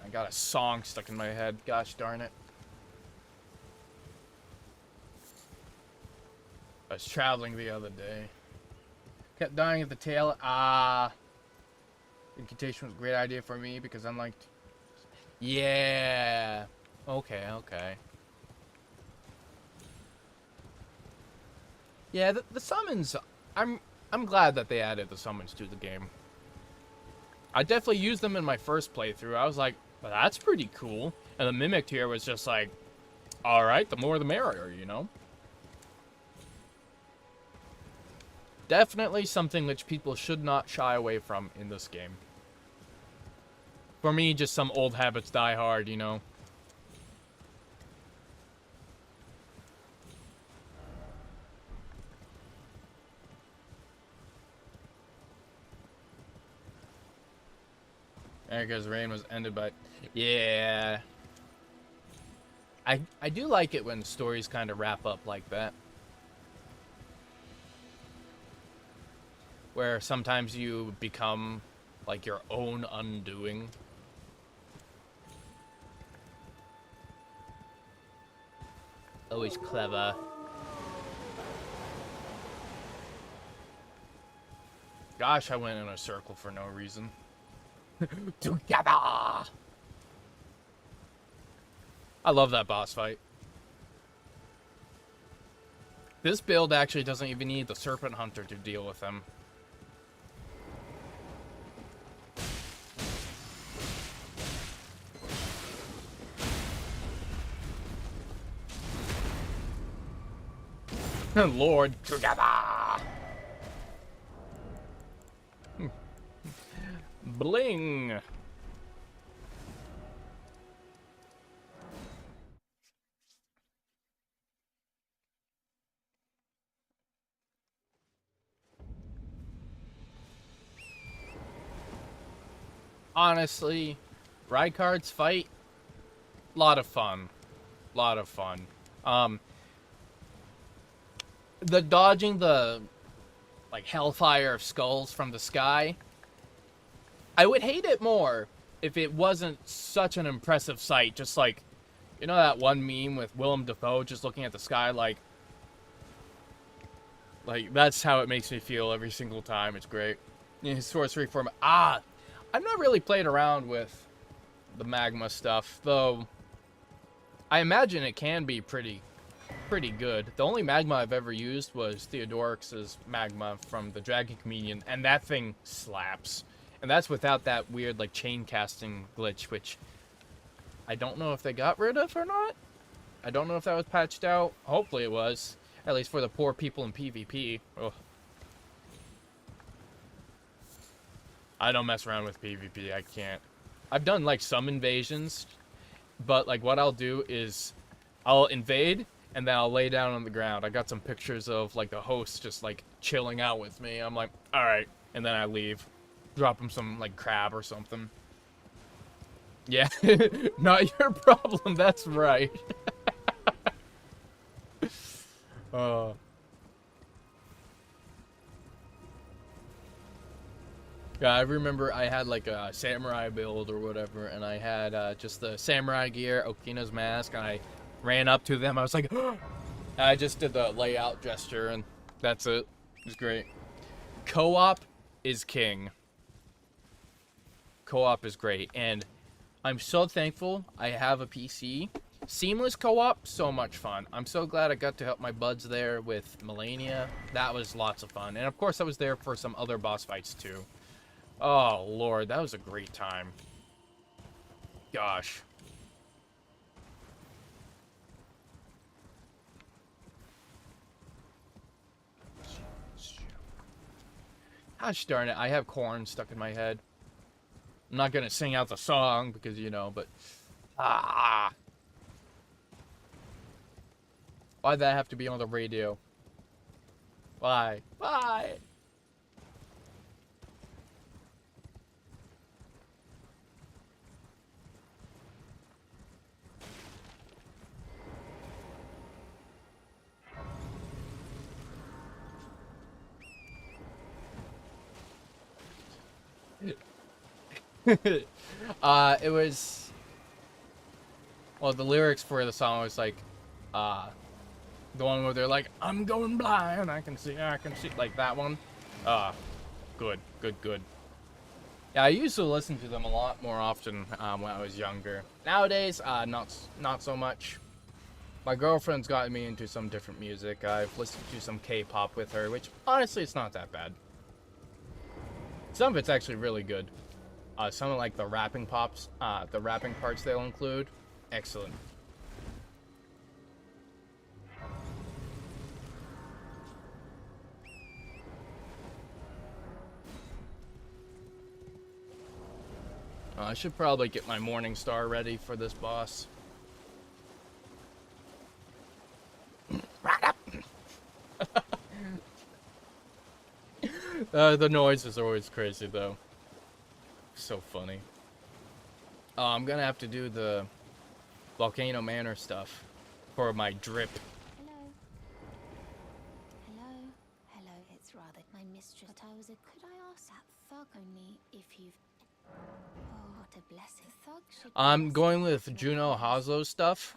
I got a song stuck in my head. Gosh darn it. I was traveling the other day. Kept dying at the tail. Incantation was a great idea for me because I'm like... Yeah. Okay. Yeah, the summons... I'm glad that they added the summons to the game. I definitely used them in my first playthrough. I was like, well, that's pretty cool. And the Mimic tier was just like, alright, the more the merrier, you know? definitely something which people should not shy away from in this game. For me, just some old habits die hard, you know? Erica's reign was ended by... Yeah. I do like it when stories kind of wrap up like that. Where sometimes you become, like, your own undoing. Always clever. Gosh, I went in a circle for no reason. Together! I love that boss fight. This build actually doesn't even need the Serpent Hunter to deal with him. Lord, together! Bling! Honestly, Rykard's fight, lot of fun. Lot of fun. The dodging the, like, hellfire of skulls from the sky, I would hate it more if it wasn't such an impressive sight. Just like, you know that one meme with Willem Dafoe just looking at the sky like, that's how it makes me feel every single time. It's great. His sorcery form. I've not really played around with the magma stuff, though I imagine it can be pretty good. The only magma I've ever used was Theodorix's magma from the Dragon Comedian, and that thing slaps. And that's without that weird, like, chain casting glitch, which I don't know if they got rid of or not. I don't know if that was patched out. Hopefully it was. At least for the poor people in PvP. Ugh. I don't mess around with PvP. I can't. I've done, like, some invasions, but, like, what I'll do is I'll invade, and then I'll lay down on the ground. I got some pictures of, like, the host just, like, chilling out with me. I'm like, alright. And then I leave. Drop him some, like, crab or something. Yeah. Not your problem. That's right. Yeah, I remember I had, like, a samurai build or whatever, and I had just the samurai gear, Okina's mask, and I ran up to them. I was like, I just did the layout gesture, and that's it. It was great. Co-op is king. Co-op is great, and I'm so thankful I have a PC. Seamless co-op, so much fun. I'm so glad I got to help my buds there with Melania. That was lots of fun. And of course I was there for some other boss fights too. Oh lord, that was a great time. Gosh. Gosh darn it, I have corn stuck in my head. I'm not gonna sing out the song because, you know, but... Why'd that have to be on the radio? Why? Why? It was... Well, the lyrics for the song was like, the one where they're like, I'm going blind, I can see, like that one. Good. Yeah, I used to listen to them a lot more often when I was younger. Nowadays, not so much. My girlfriend's gotten me into some different music. I've listened to some K-pop with her, which honestly, it's not that bad. Some of it's actually really good. Some of like the rapping parts they'll include, excellent. I should probably get my Morning Star ready for this boss. The noise is always crazy, though. So funny. I'm gonna have to do the Volcano Manor stuff for my drip. Hello. Hello. Hello. It's rather my mistress. But I was a. Could I ask that thug only if you've? Oh, what a blessing. The thug should. I'm going with Juno Haslo stuff.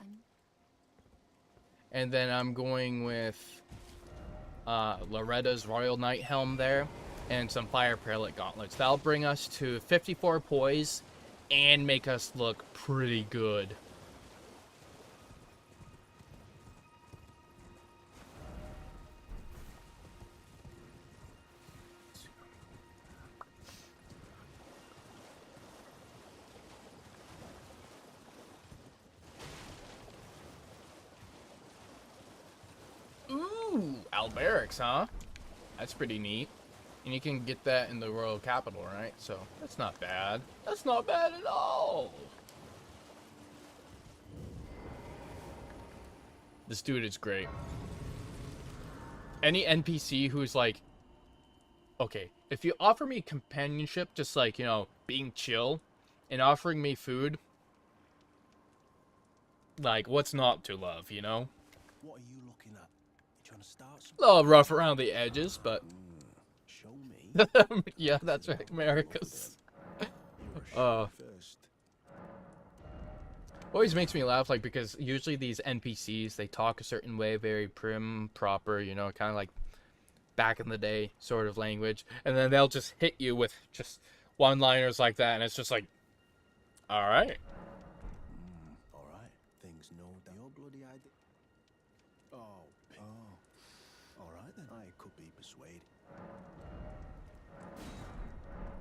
And then I'm going with Loretta's Royal Knight Helm there. And some Fire Prelate Gauntlets. That'll bring us to 54 poise and make us look pretty good. Ooh, Alberics, huh? That's pretty neat. And you can get that in the Royal Capital, right? So, that's not bad. That's not bad at all. This dude is great. Any NPC who's like... Okay, if you offer me companionship, just like, you know, being chill, and offering me food... Like, what's not to love, you know? What are you looking at? You trying to start something? A little rough around the edges, but... Show me. Yeah, that's right, Americas. First. Always makes me laugh, like, because usually these NPCs, they talk a certain way, very prim, proper, you know, kind of like back in the day sort of language, and then they'll just hit you with just one-liners like that, and it's just like, alright. Alright. Things no doubt. Your bloody idea. Alright then. I could be persuaded.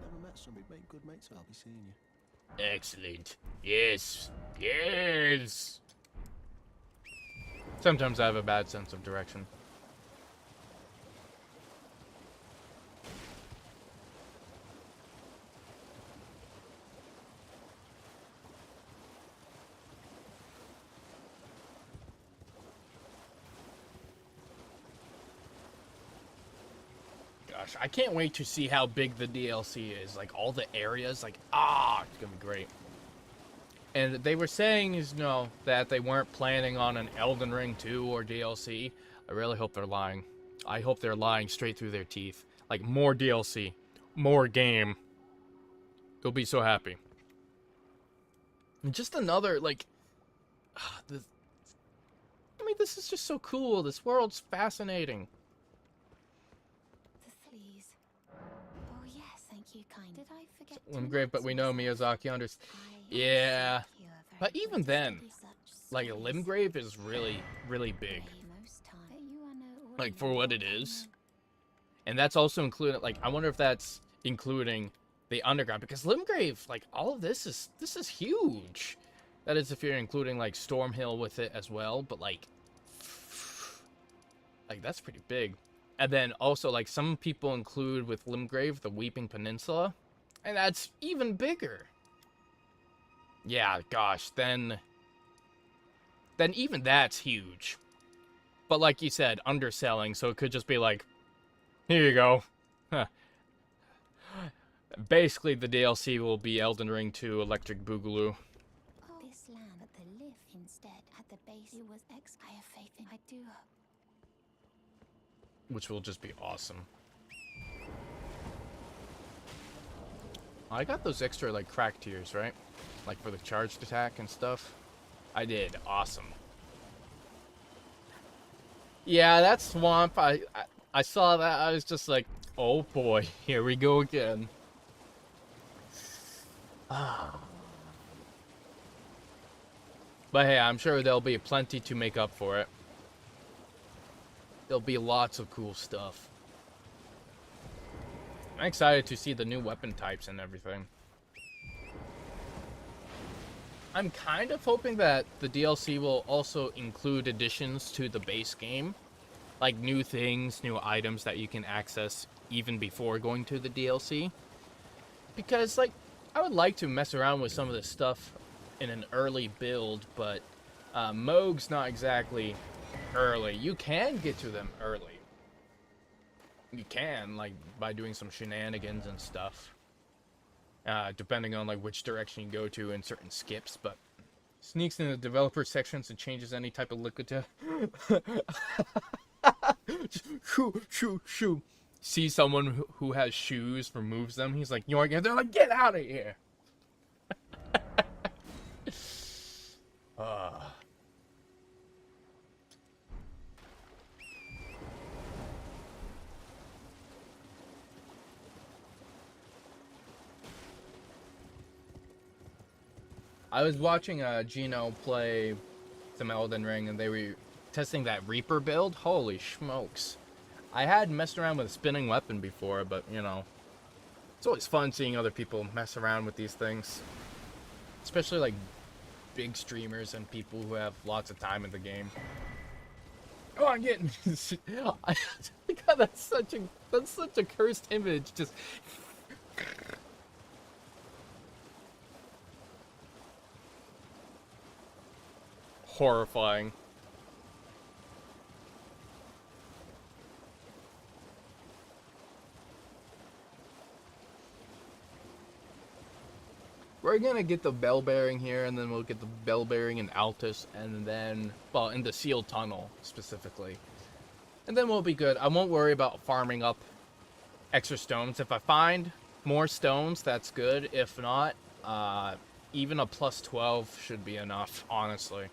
Never met somebody make good mates, so I'll be seeing you. Excellent. Yes. Yes. Sometimes I have a bad sense of direction. Gosh, I can't wait to see how big the DLC is. Like, all the areas, like, it's gonna be great. And they were saying, you know, that they weren't planning on an Elden Ring 2 or DLC. I really hope they're lying. I hope they're lying straight through their teeth. Like, more DLC. More game. They'll be so happy. And just another, like... I mean, this is just so cool. This world's fascinating. Please. Oh yes, thank you, kind. Did I forget? Limgrave, but we know Miyazaki understands. Yeah. But even then, like, Limgrave is really, really big. Like, for what it is. And that's also included, like, I wonder if that's including the underground. Because Limgrave, like, all of this is huge. That is if you're including, like, Stormhill with it as well. But, like, that's pretty big. And then also, like, some people include with Limgrave the Weeping Peninsula. And that's even bigger. Yeah, gosh, then even that's huge. But like you said, underselling, so it could just be like, here you go. Huh. Basically, the DLC will be Elden Ring 2 Electric Boogaloo. Oh, this land at the lift instead, at the base, it was I have faith in. I do. Which will just be awesome. I got those extra, like, crack tiers, right? Like, for the charged attack and stuff. I did. Awesome. Yeah, that swamp, I saw that. I was just like, oh boy, here we go again. But hey, I'm sure there'll be plenty to make up for it. There'll be lots of cool stuff. I'm excited to see the new weapon types and everything. I'm kind of hoping that the DLC will also include additions to the base game. Like new things, new items that you can access even before going to the DLC. Because, like, I would like to mess around with some of this stuff in an early build, but Moog's not exactly early. You can get to them early. You can, like, by doing some shenanigans and stuff. Depending on, like, which direction you go to in certain skips, but sneaks in the developer sections and changes any type of liquid to... Shoo, shoo, shoo. See someone who has shoes, removes them, he's like, yoink, and they're like, get out of here! I was watching Gino play some Elden Ring, and they were testing that Reaper build. Holy smokes. I had messed around with a spinning weapon before, but, you know, it's always fun seeing other people mess around with these things. Especially, like, big streamers and people who have lots of time in the game. Oh, I'm getting... God, that's such a cursed image. Just... horrifying. We're gonna get the bell bearing here, and then we'll get the bell bearing in Altus, and then, well, in the sealed tunnel specifically. And then we'll be good. I won't worry about farming up extra stones. If I find more stones, that's good. If not, even a plus 12 should be enough, honestly.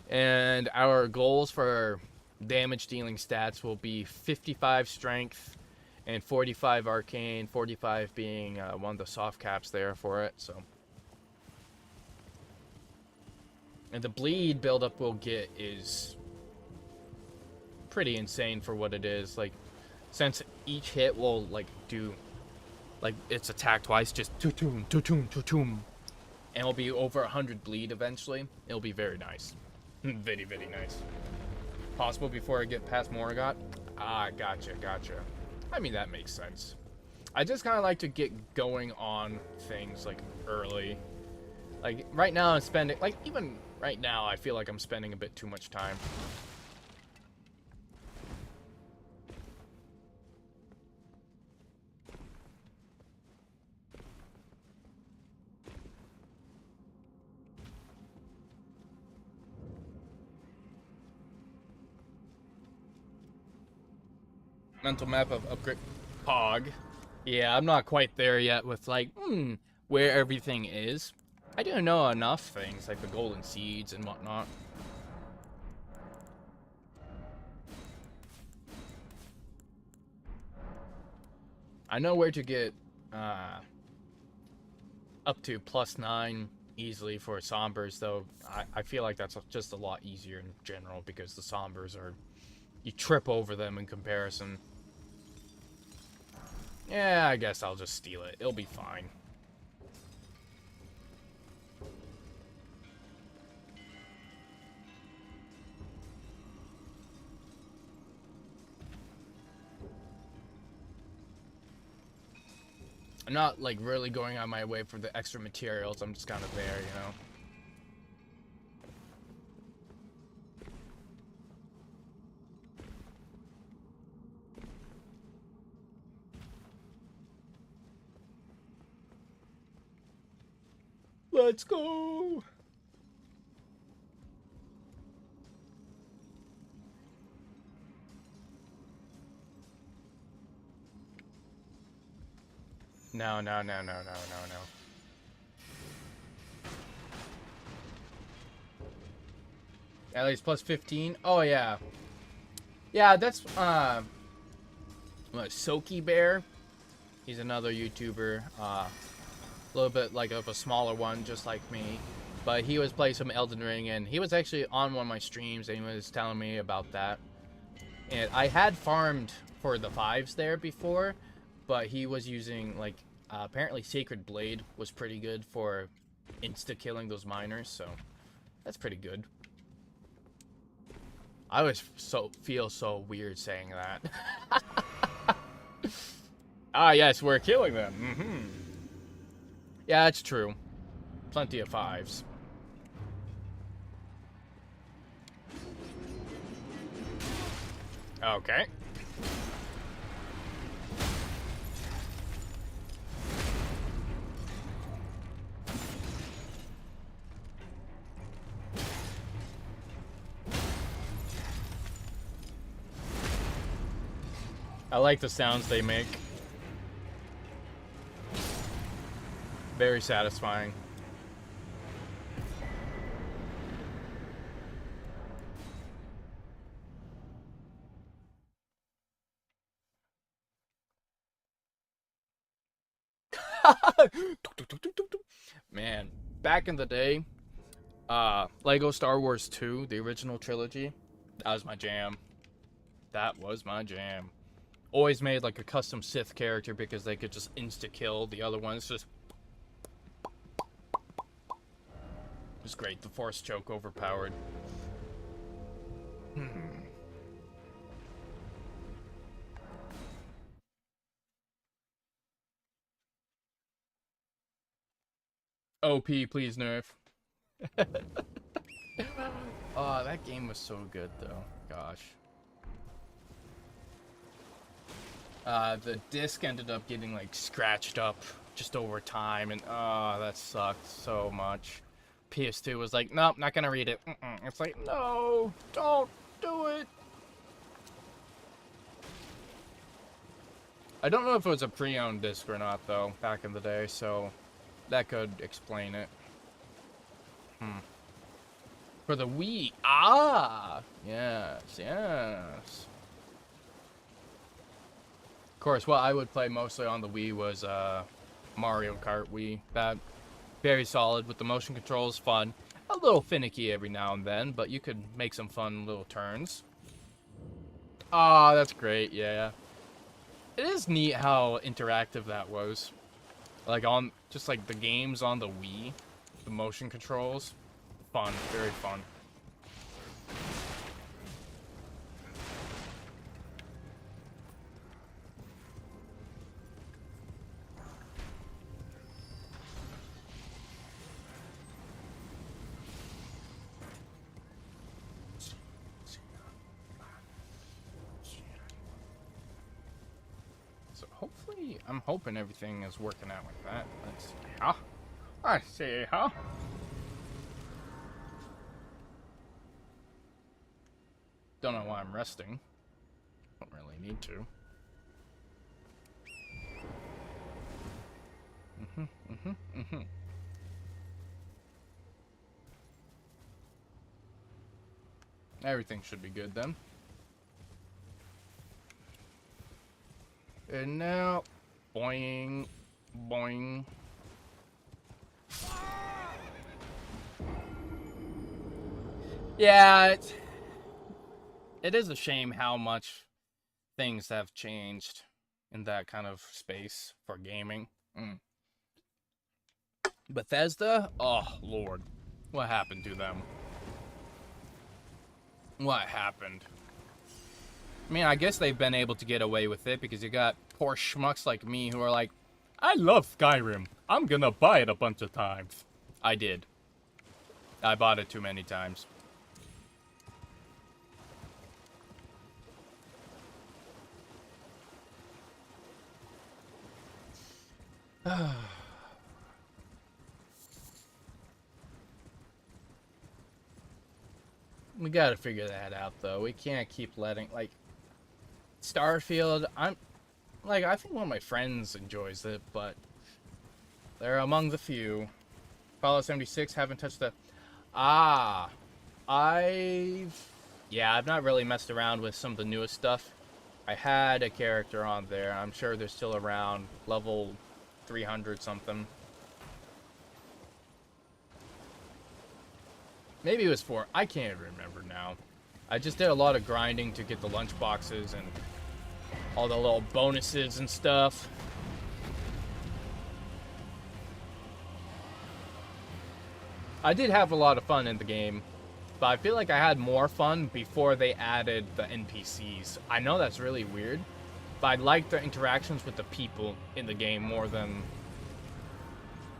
And our goals for damage dealing stats will be 55 strength and 45 arcane, 45 being one of the soft caps there for it. So, and the bleed buildup we'll get is pretty insane for what it is. Like, since each hit will like do, like, its attack twice, just to-toom, to-toom, to-toom, and it'll be over 100 bleed eventually. It'll be very nice. Very, very nice. Possible before I get past Morrigot? Ah, gotcha. I mean, that makes sense. I just kind of like to get going on things, like, early. Like, right now I'm spending... Like, even right now, I feel like I'm spending a bit too much time. Mental map of upgrade Pog. Yeah, I'm not quite there yet with, like, where everything is. I do know enough things, like the golden seeds and whatnot. I know where to get up to +9 easily for Sombers, though I feel like that's just a lot easier in general because the Sombers are... You trip over them in comparison. Yeah, I guess I'll just steal it. It'll be fine. I'm not, like, really going on my way for the extra materials. I'm just kind of there, you know? Let's go! No. At least plus 15? Oh, yeah. Yeah, that's, what, Soki Bear? He's another YouTuber, a little bit like of a smaller one, just like me. But he was playing some Elden Ring, and he was actually on one of my streams, and he was telling me about that. And I had farmed for the 5s there before, but he was using, like, apparently Sacred Blade was pretty good for insta-killing those miners, so that's pretty good. I always feel so weird saying that. Ah, yes, we're killing them. Mm-hmm. Yeah, it's true. Plenty of 5s. Okay. I like the sounds they make. Very satisfying. Man, back in the day, Lego Star Wars 2, the original trilogy, that was my jam. That was my jam. Always made like a custom Sith character because they could just insta-kill the other ones. Just it was great. The Force choke overpowered. OP, please nerf. Oh, that game was so good though. Gosh. The disc ended up getting like scratched up just over time, and oh, that sucked so much. PS2 was like, nope, not gonna read it. It's like, no, don't do it. I don't know if it was a pre-owned disc or not though, back in the day, so that could explain it. For the Wii, yes, yes. Of course, what I would play mostly on the Wii was Mario Kart Wii. That very solid with the motion controls, fun. A little finicky every now and then, but you could make some fun little turns. Ah, that's great, yeah. It is neat how interactive that was. Like on, just like the games on the Wii, the motion controls, fun, very fun. So hopefully, I'm hoping everything is working out like that. Let's see, huh? I see, huh? Don't know why I'm resting. Don't really need to. Everything should be good then. And now, boing, boing. Yeah, it is a shame how much things have changed in that kind of space for gaming. Bethesda? Oh, Lord. What happened to them? What happened? I mean, I guess they've been able to get away with it because you got poor schmucks like me who are like, I love Skyrim. I'm gonna buy it a bunch of times. I did. I bought it too many times. We gotta figure that out, though. We can't keep letting, like, Starfield, I think one of my friends enjoys it, but they're among the few. Fallout 76, haven't touched the... Yeah, I've not really messed around with some of the newest stuff. I had a character on there. I'm sure they're still around, level 300 something. Maybe it was 4. I can't remember now. I just did a lot of grinding to get the lunch boxes and all the little bonuses and stuff. I did have a lot of fun in the game, but I feel like I had more fun before they added the NPCs. I know that's really weird, But I like the interactions with the people in the game more than,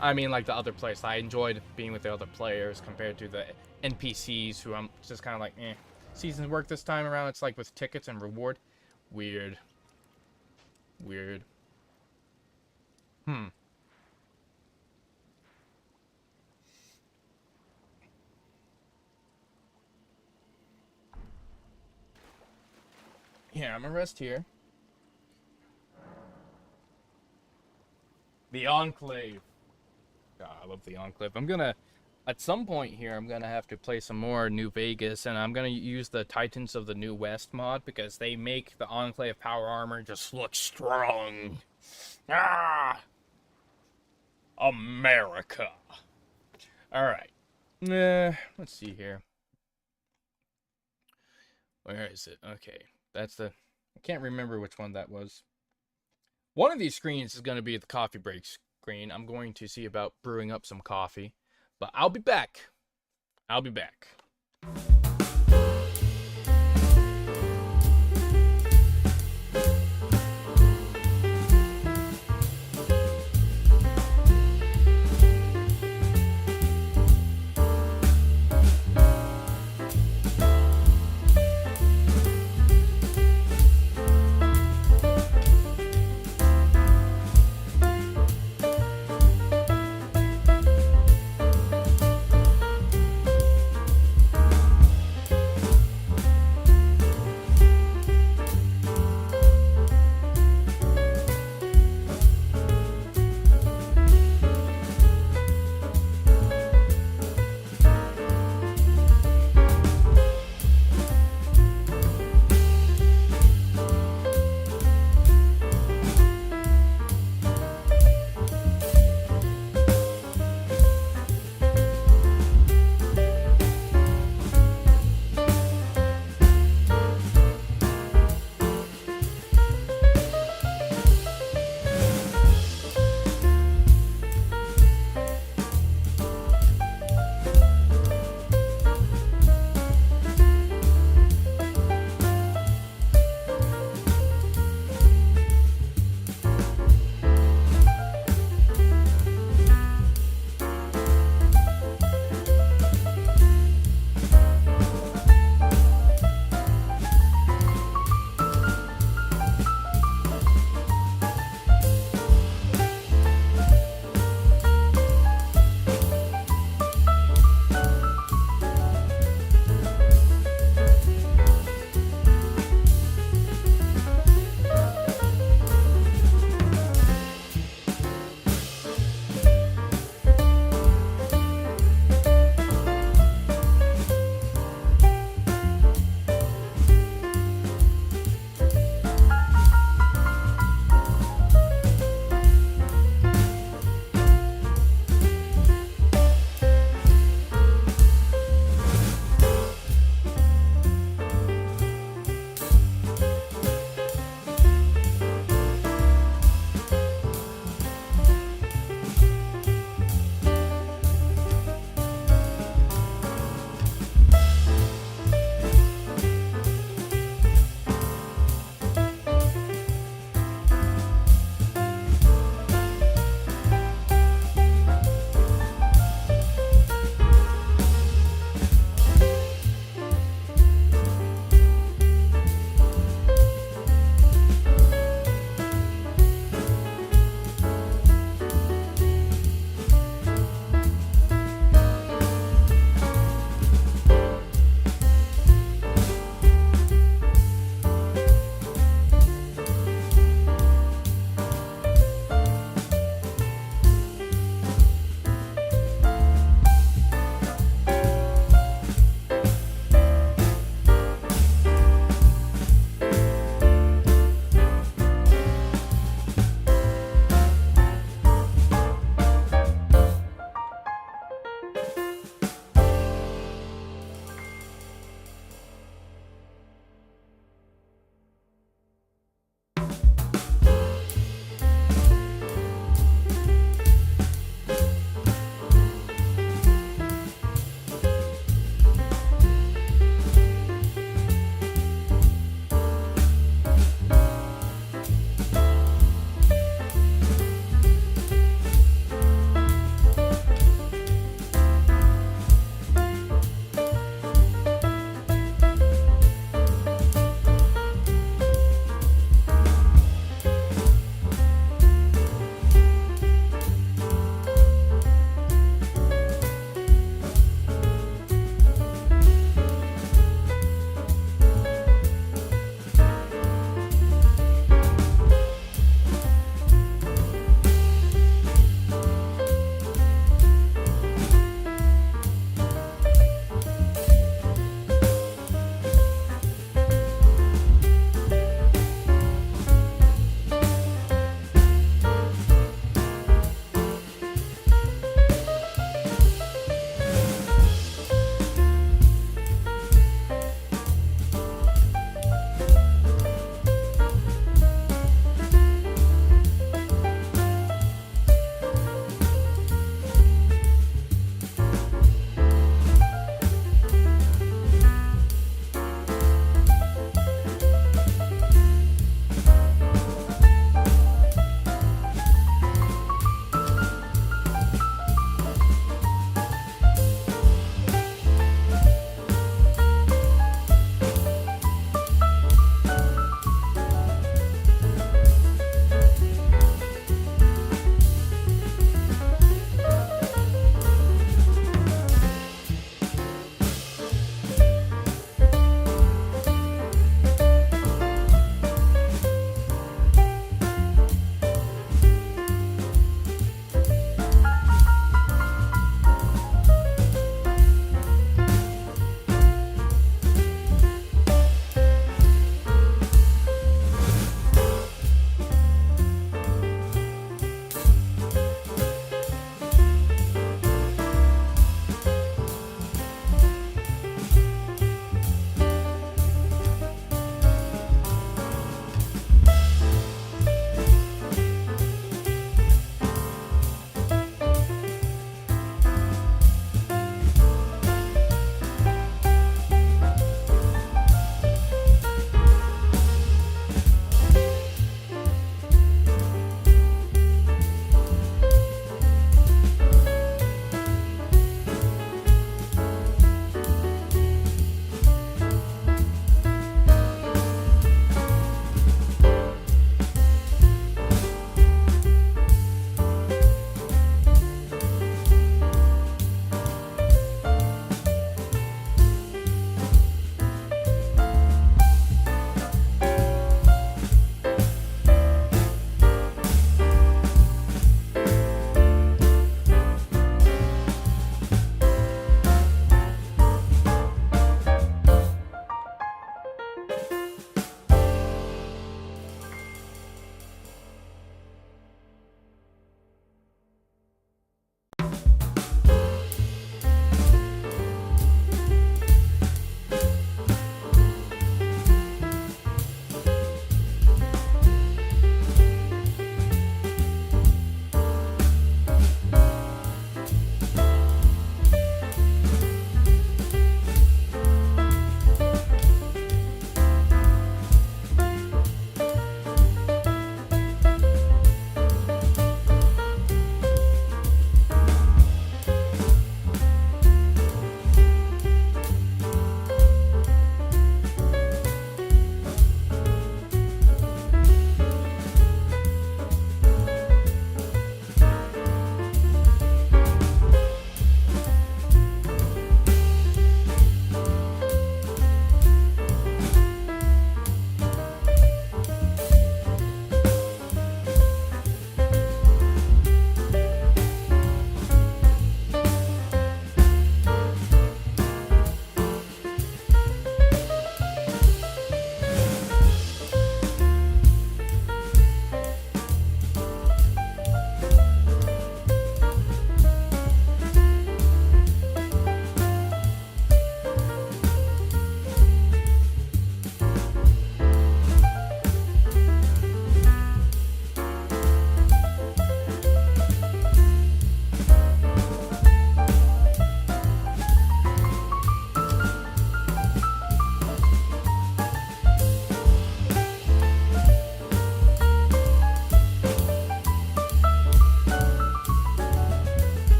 I mean, like the other players. I enjoyed being with the other players compared to the NPCs who I'm just kind of like, eh. Seasons work this time around, it's like with tickets and reward. Weird. Weird. Yeah, I'm gonna rest here. The Enclave. God, I love the Enclave. I'm gonna, at some point here, I'm gonna have to play some more New Vegas, and I'm gonna use the Titans of the New West mod because they make the Enclave power armor just look strong. Ah, America. All right. Let's see here. Where is it? Okay, that's the. I can't remember which one that was. One of these screens is going to be the coffee break screen. I'm going to see about brewing up some coffee. But I'll be back. I'll be back.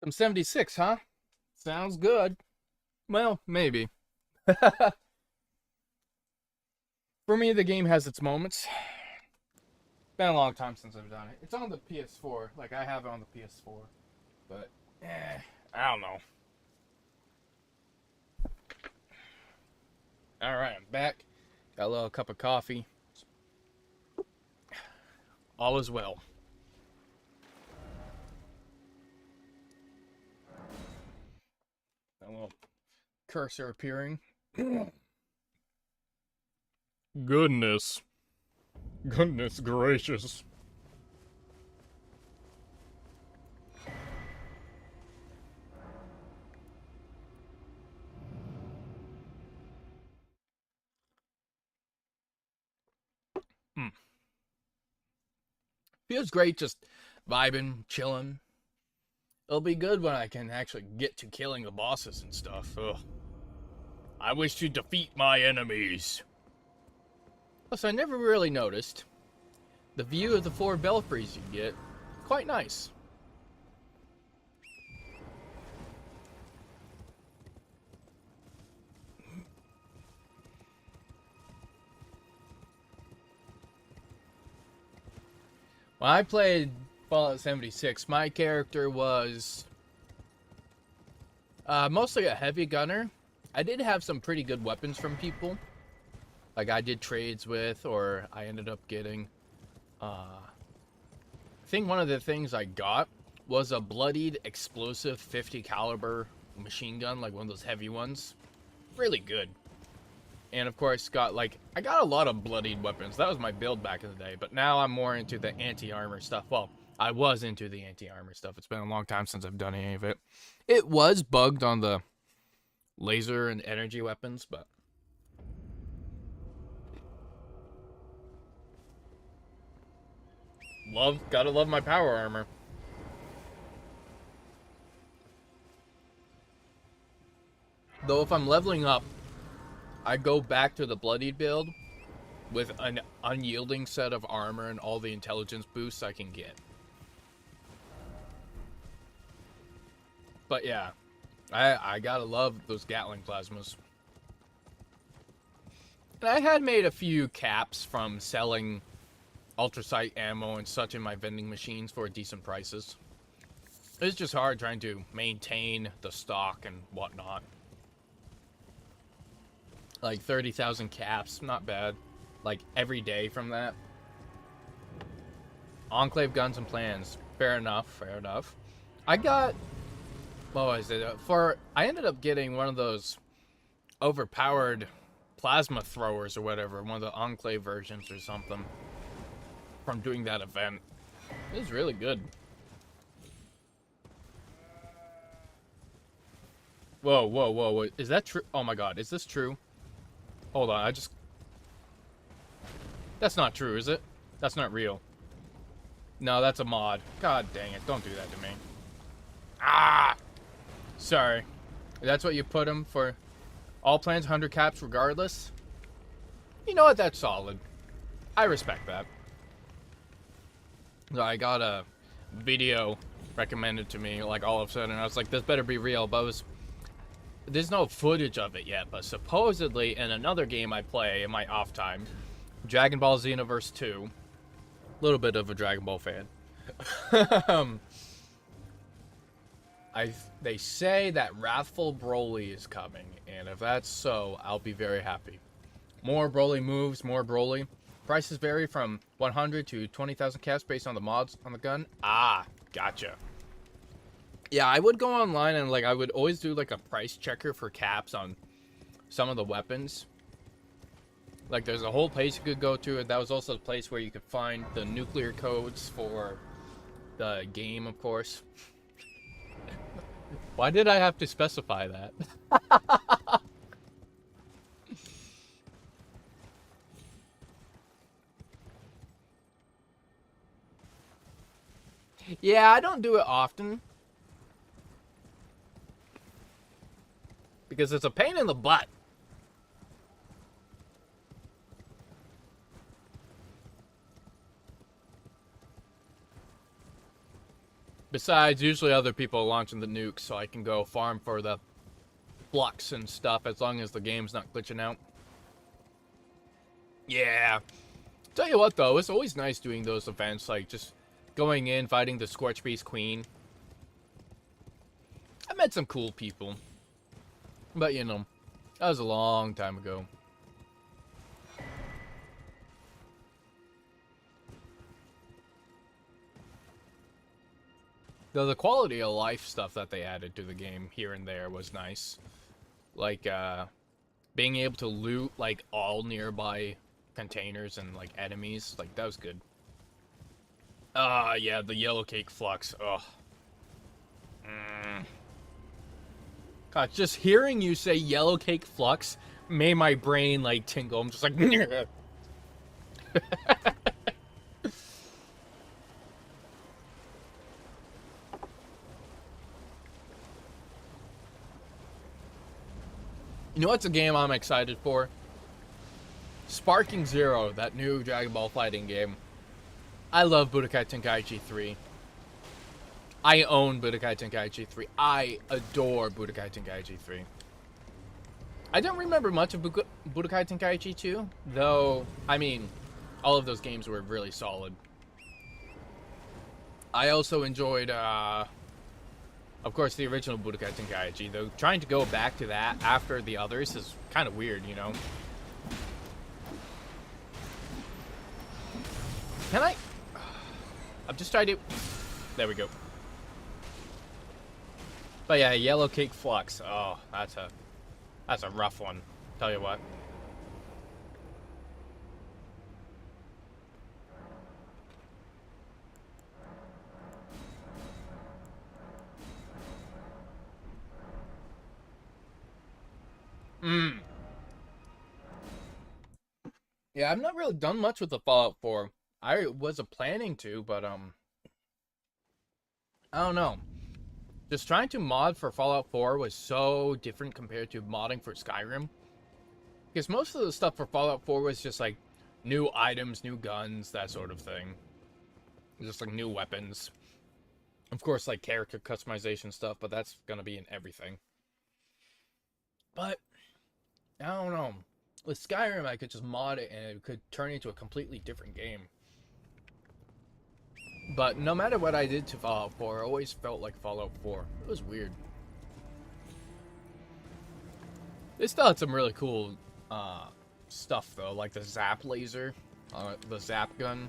Some 76, huh? Sounds good. Well, maybe. For me, the game has its moments. Been a long time since I've done it. It's on the PS4. Like, I have it on the PS4. But, I don't know. Alright, I'm back. Got a little cup of coffee. All is well. A little cursor appearing. Goodness. Goodness gracious. Feels great just vibing, chilling. It'll be good when I can actually get to killing the bosses and stuff. Ugh. I wish to defeat my enemies. Plus, I never really noticed. The view of the 4 belfries you get, quite nice. When I played Fallout 76, my character was mostly a heavy gunner. I did have some pretty good weapons from people. Like I did trades with, or I ended up getting. I think one of the things I got was a bloodied explosive 50 caliber machine gun, like one of those heavy ones. Really good. And of course I got a lot of bloodied weapons. That was my build back in the day, but now I'm more into the anti-armor stuff. Well, I was into the anti-armor stuff. It's been a long time since I've done any of it. It was bugged on the laser and energy weapons, but gotta love my power armor. Though if I'm leveling up, I go back to the bloodied build with an unyielding set of armor and all the intelligence boosts I can get. But yeah, I gotta love those Gatling plasmas. And I had made a few caps from selling ultrasight ammo and such in my vending machines for decent prices. It's just hard trying to maintain the stock and whatnot. Like 30,000 caps, not bad. Like every day from that. Enclave guns and plans, fair enough, fair enough. I got, what was it? I ended up getting one of those overpowered plasma throwers or whatever, one of the Enclave versions or something, from doing that event. It was really good. Whoa, whoa, whoa, whoa. Is that true? Oh my god, is this true? Hold on, That's not true, is it? That's not real. No, that's a mod. God dang it, don't do that to me. Ah! Sorry. That's what you put them for? All plans, 100 caps regardless? You know what, that's solid. I respect that. So I got a video recommended to me, like, all of a sudden. I was like, this better be real, but there's no footage of it yet, but supposedly in another game I play in my off time, Dragon Ball Xenoverse 2, a little bit of a Dragon Ball fan, they say that Wrathful Broly is coming, and if that's so, I'll be very happy. More Broly moves, more Broly. Prices vary from 100 to 20,000 caps based on the mods on the gun. Ah, gotcha. Yeah, I would go online and I would always do a price checker for caps on some of the weapons. Like there's a whole place you could go to, and that was also the place where you could find the nuclear codes for the game, of course. Why did I have to specify that? Yeah, I don't do it often. Because it's a pain in the butt. Besides, usually other people are launching the nukes, so I can go farm for the flux and stuff as long as the game's not glitching out. Yeah. Tell you what, though, it's always nice doing those events, like just going in, fighting the Scorch Beast Queen. I met some cool people. But, you know, that was a long time ago. Though the quality of life stuff that they added to the game here and there was nice. Like, being able to loot, like, all nearby containers and, like, enemies. Like, that was good. Yeah, the yellow cake flux. Ugh. God, just hearing you say yellow cake flux made my brain, like, tingle. I'm just like... You know what's a game I'm excited for? Sparking Zero, that new Dragon Ball fighting game. I love Budokai Tenkaichi 3. I own Budokai Tenkaichi 3. I adore Budokai Tenkaichi 3. I don't remember much of Budokai Tenkaichi 2, though, I mean, all of those games were really solid. I also enjoyed, of course, the original Budokai Tenkaichi, though trying to go back to that after the others is kind of weird, you know? Can I? I'm just trying to... There we go. But yeah, yellow cake flux. Oh, that's a rough one. Tell you what. Yeah, I've not really done much with the Fallout 4. I was planning to, but I don't know. Just trying to mod for Fallout 4 was so different compared to modding for Skyrim. Because most of the stuff for Fallout 4 was just like new items, new guns, that sort of thing. Just like new weapons. Of course, like character customization stuff, but that's gonna be in everything. But, I don't know. With Skyrim, I could just mod it and it could turn into a completely different game. But no matter what I did to Fallout 4, I always felt like Fallout 4. It was weird. They still had some really cool stuff, though, like the zap laser, the zap gun.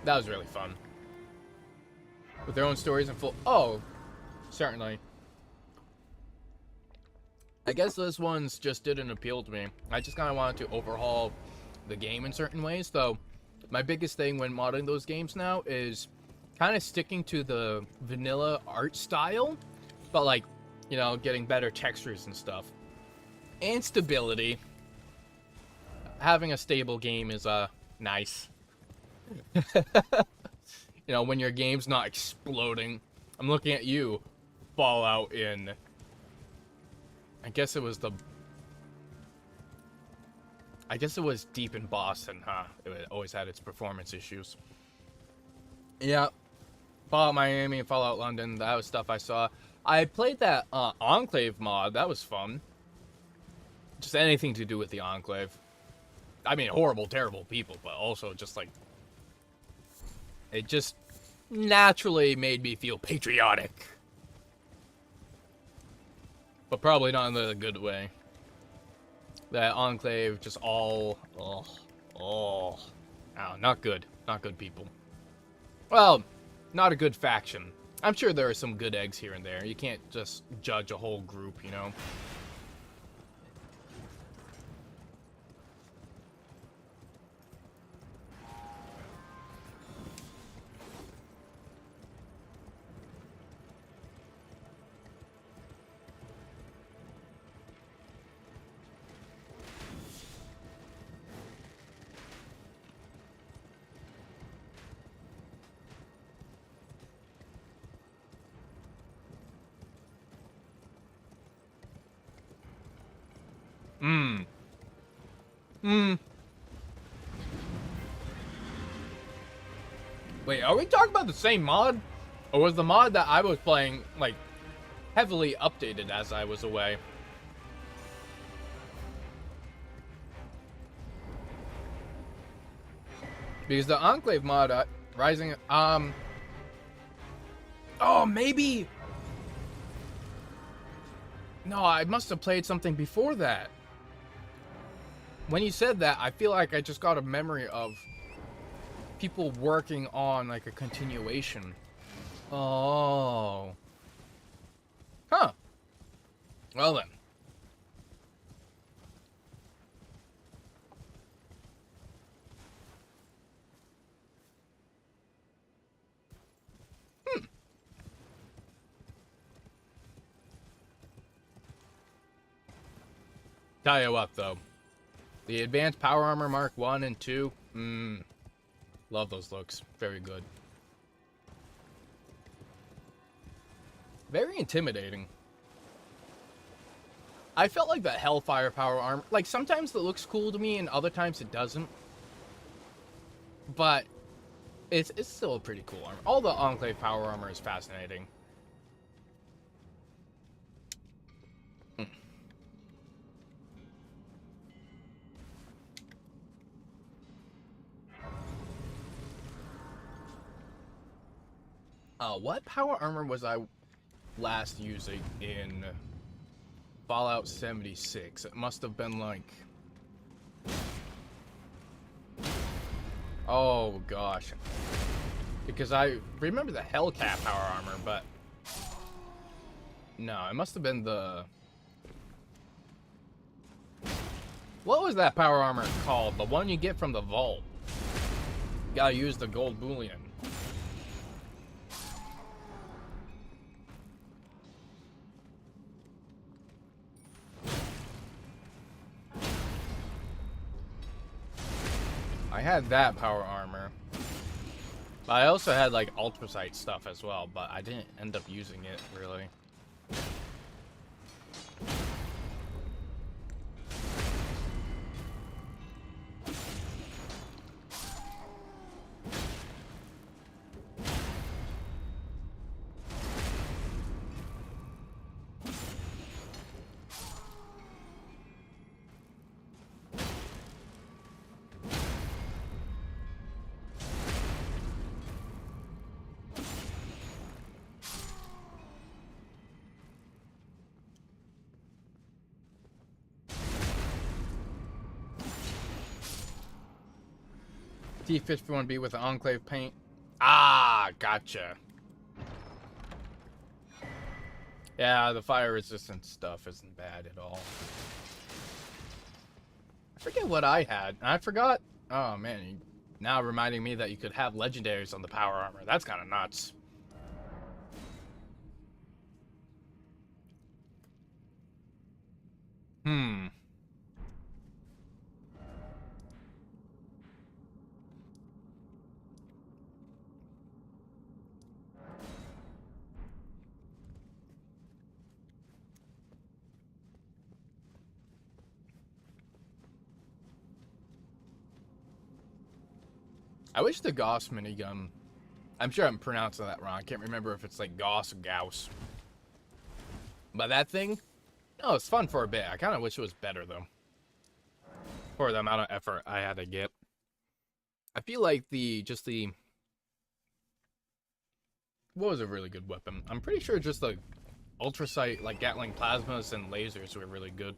That was really fun. With their own stories and full... Oh, certainly. I guess this one's just didn't appeal to me. I just kind of wanted to overhaul the game in certain ways, though. My biggest thing when modding those games now is kind of sticking to the vanilla art style, but like, you know, getting better textures and stuff. And stability. Having a stable game is, nice. You know, when your game's not exploding. I'm looking at you, Fallout in... I guess it was deep in Boston, huh? It always had its performance issues. Yeah. Fallout Miami and Fallout London, that was stuff I saw. I played that Enclave mod. That was fun. Just anything to do with the Enclave. I mean, horrible, terrible people, but also just like... It just naturally made me feel patriotic. But probably not in a good way. That Enclave just all... Oh, not good. Not good people. Well, not a good faction. I'm sure there are some good eggs here and there. You can't just judge a whole group, you know? Wait, are we talking about the same mod? Or was the mod that I was playing, like, heavily updated as I was away? Because the Enclave mod, Rising, oh, maybe... No, I must have played something before that. When you said that, I feel like I just got a memory of people working on, like, a continuation. Oh. Huh. Well then. Tell you what, though. The Advanced Power Armor Mark 1 and 2, love those looks. Very good. Very intimidating. I felt like the Hellfire Power Armor, like, sometimes it looks cool to me and other times it doesn't. But it's still a pretty cool armor. All the Enclave Power Armor is fascinating. What power armor was I last using in Fallout 76? It must have been like... Oh, gosh. Because I remember the Hellcat power armor, but... No, it must have been the... What was that power armor called? The one you get from the vault. You gotta use the gold bullion. I had that power armor. But I also had like ultrasight stuff as well, but I didn't end up using it really. T51B with the Enclave paint. Ah, gotcha. Yeah, the fire resistant stuff isn't bad at all. I forget what I had. I forgot. Oh man, you now reminding me that you could have legendaries on the power armor. That's kind of nuts. I wish the Gauss minigun... I'm sure I'm pronouncing that wrong. I can't remember if it's like Gauss or Gauss. But that thing... No, it's fun for a bit. I kind of wish it was better, though. For the amount of effort I had to get. I feel like what was a really good weapon? I'm pretty sure just the ultrasight, like Gatling plasmas and lasers were really good.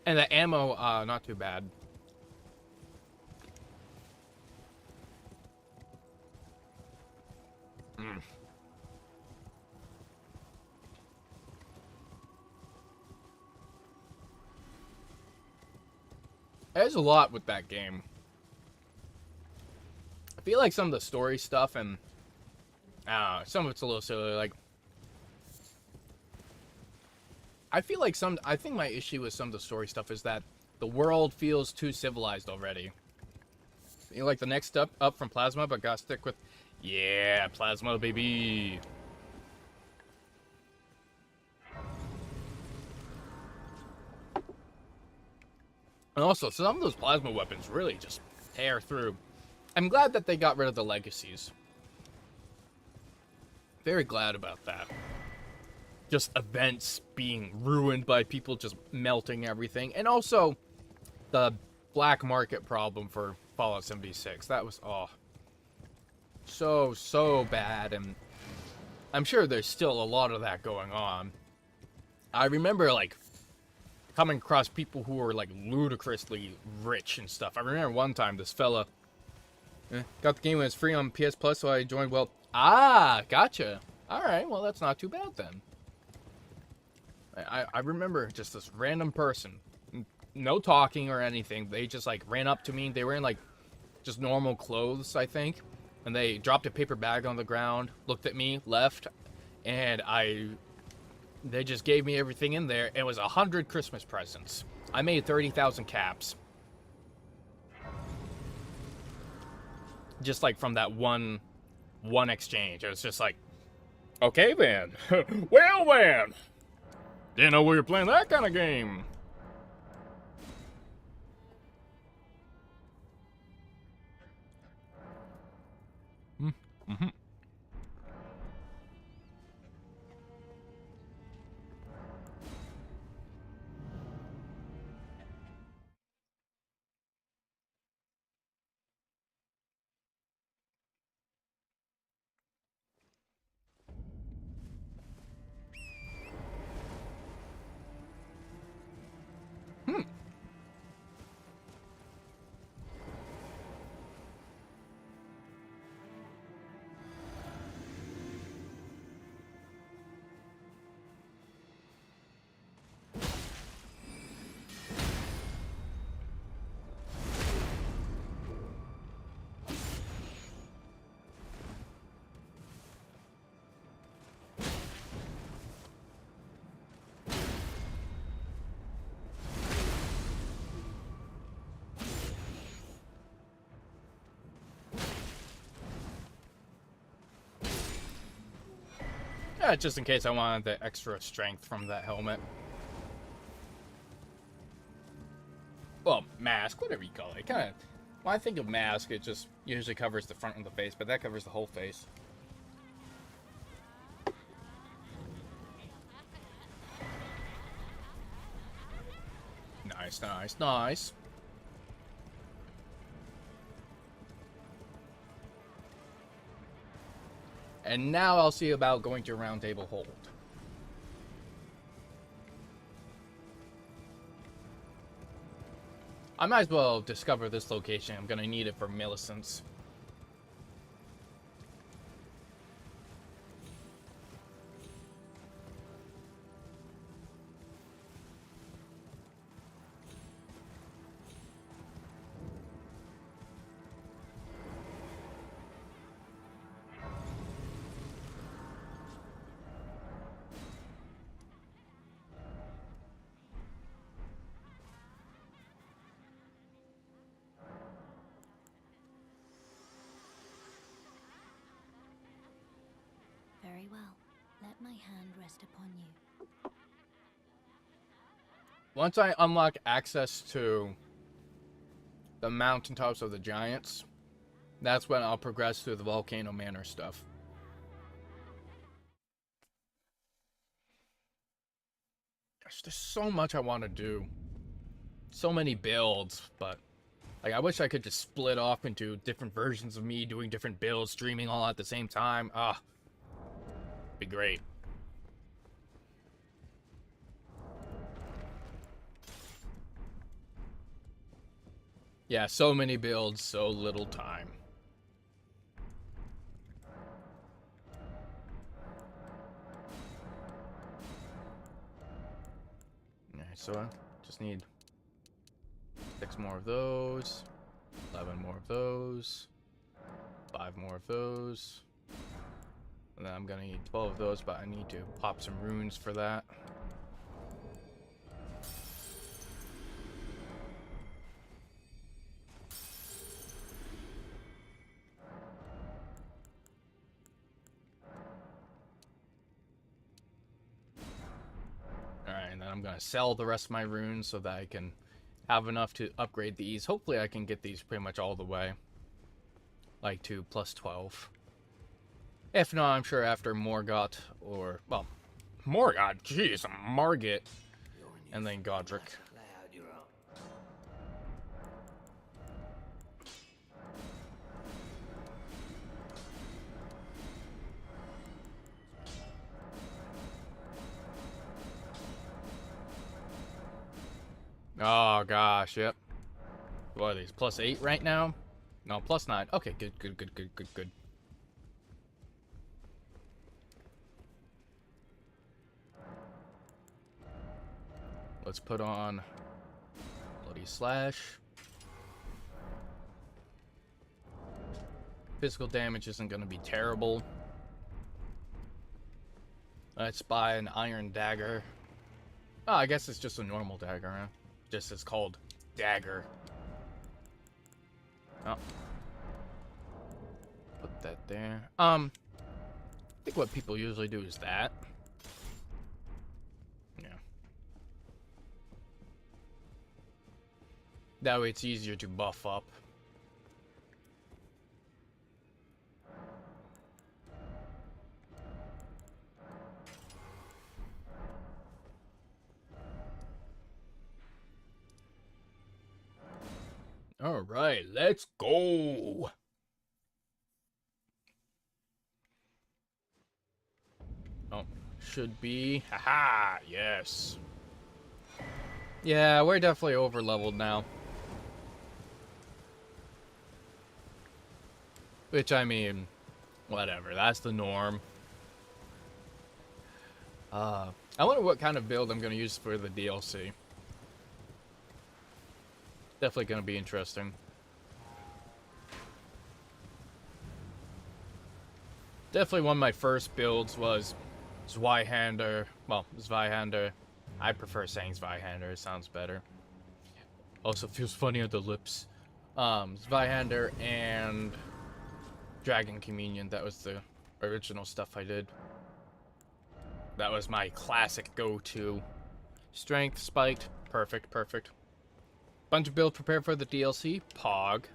And the ammo, not too bad. There's a lot with that game. I feel like some of the story stuff and some of it's a little silly. Like, I feel like I think my issue with some of the story stuff is that the world feels too civilized already. You know, like the next step up from Plasma, but gotta stick with, yeah, Plasma, baby. And also, some of those plasma weapons really just tear through. I'm glad that they got rid of the legacies. Very glad about that. Just events being ruined by people just melting everything. And also, the black market problem for Fallout 76. That was, oh, so bad. And I'm sure there's still a lot of that going on. I remember, like, coming across people who were, like, ludicrously rich and stuff. I remember one time this fella got the game when it's free on PS Plus, so I joined. Well, gotcha. Alright, well, that's not too bad then. I remember just this random person, no talking or anything. They just, like, ran up to me. They were in, like, just normal clothes, I think. And they dropped a paper bag on the ground, looked at me, left, and they just gave me everything in there. It was 100 Christmas presents. I made 30,000 caps. Just, like, from that one exchange. It was just like, okay, then. Well, then. Didn't know we were playing that kind of game. Mm-hmm. Yeah, just in case I wanted the extra strength from that helmet. Well, mask, whatever you call it. Kind of, when I think of mask, it just usually covers the front of the face, but that covers the whole face. Nice, nice, nice. And now I'll see about going to Round Table Hold. I might as well discover this location. I'm gonna need it for Millicent's. Very well. Let my hand rest upon you. Once I unlock access to the mountaintops of the giants, that's when I'll progress through the Volcano Manor stuff. Gosh, there's so much I want to do. So many builds, but like I wish I could just split off into different versions of me doing different builds, streaming all at the same time. Be great. Yeah, so many builds, so little time. Alright, so I just need 6 more of those, 11 more of those, 5 more of those. And then I'm gonna need 12 of those, but I need to pop some runes for that. Alright, and then I'm gonna sell the rest of my runes so that I can have enough to upgrade these. Hopefully I can get these pretty much all the way. Like to plus 12. If not, I'm sure after Morgoth or, well, Morgoth, jeez, Margit, and then Godric. Oh gosh, yep. What are these? +8 right now? No, +9. Okay, good. Let's put on Bloody Slash. Physical damage isn't going to be terrible. Let's buy an Iron Dagger. Oh, I guess it's just a normal dagger, huh? Just it's called Dagger. Oh. Put that there. I think what people usually do is that. Yeah. That way it's easier to buff up. All right, let's go. Oh, should be. Haha, yes. Yeah, we're definitely over leveled now. Which, I mean, whatever, that's the norm. I wonder what kind of build I'm going to use for the DLC. Definitely going to be interesting. Definitely one of my first builds was Zweihander. Well, Zweihander. I prefer saying Zweihander, it sounds better. Also feels funny on the lips. Zweihander and Dragon Communion, that was the original stuff I did. That was my classic go-to. Strength, spiked, perfect. Bunch of builds prepared for the DLC. Pog.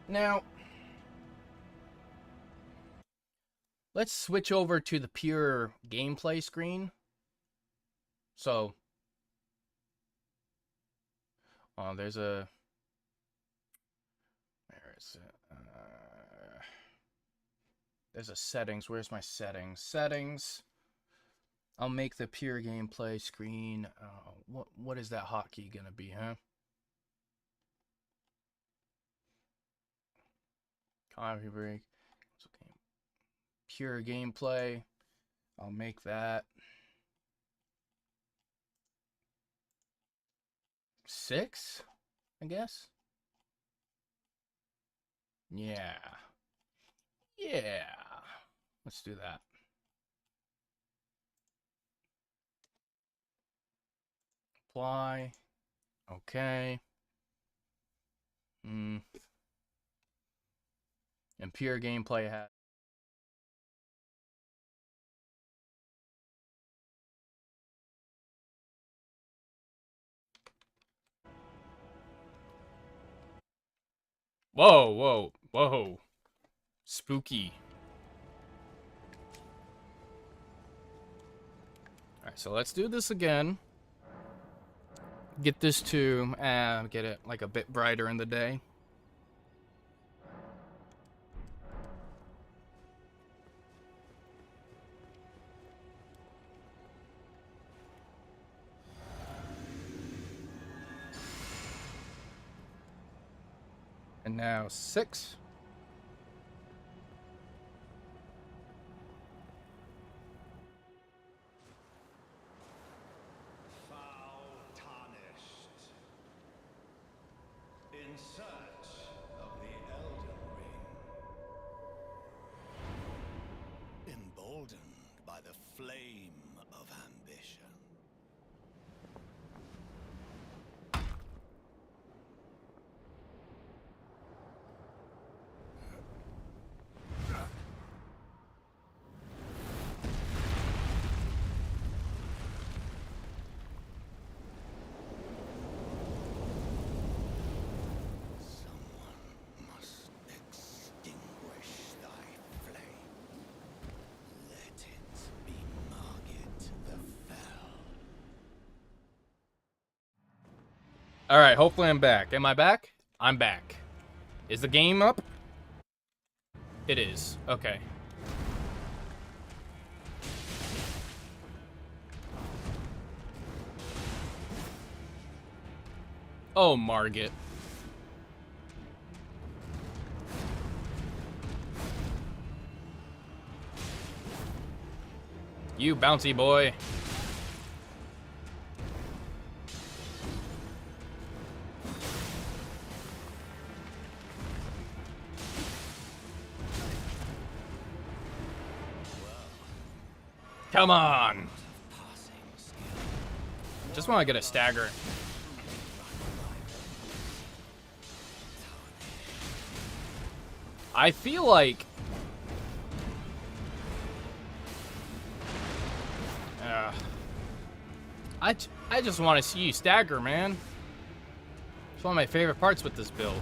Now, let's switch over to the pure gameplay screen. So, there's a... Where is it? There's a settings. Where's my settings? Settings. I'll make the pure gameplay screen. What is that hotkey gonna be, huh? Coffee break. Okay. Pure gameplay. I'll make that 6, I guess. Yeah. Let's do that. Apply. Okay. And pure gameplay has... Whoa. Spooky. Alright, so let's do this again. Get this to, get it like a bit brighter in the day. And now 6. Foul tarnished. In search of the Elden Ring. Emboldened by the flame of ambition. Alright, hopefully I'm back. Am I back? I'm back. Is the game up? It is. Okay. Oh, Margit. You bouncy boy. Come on. Just want to get a stagger. I feel like I just want to see you stagger, man. It's one of my favorite parts with this build.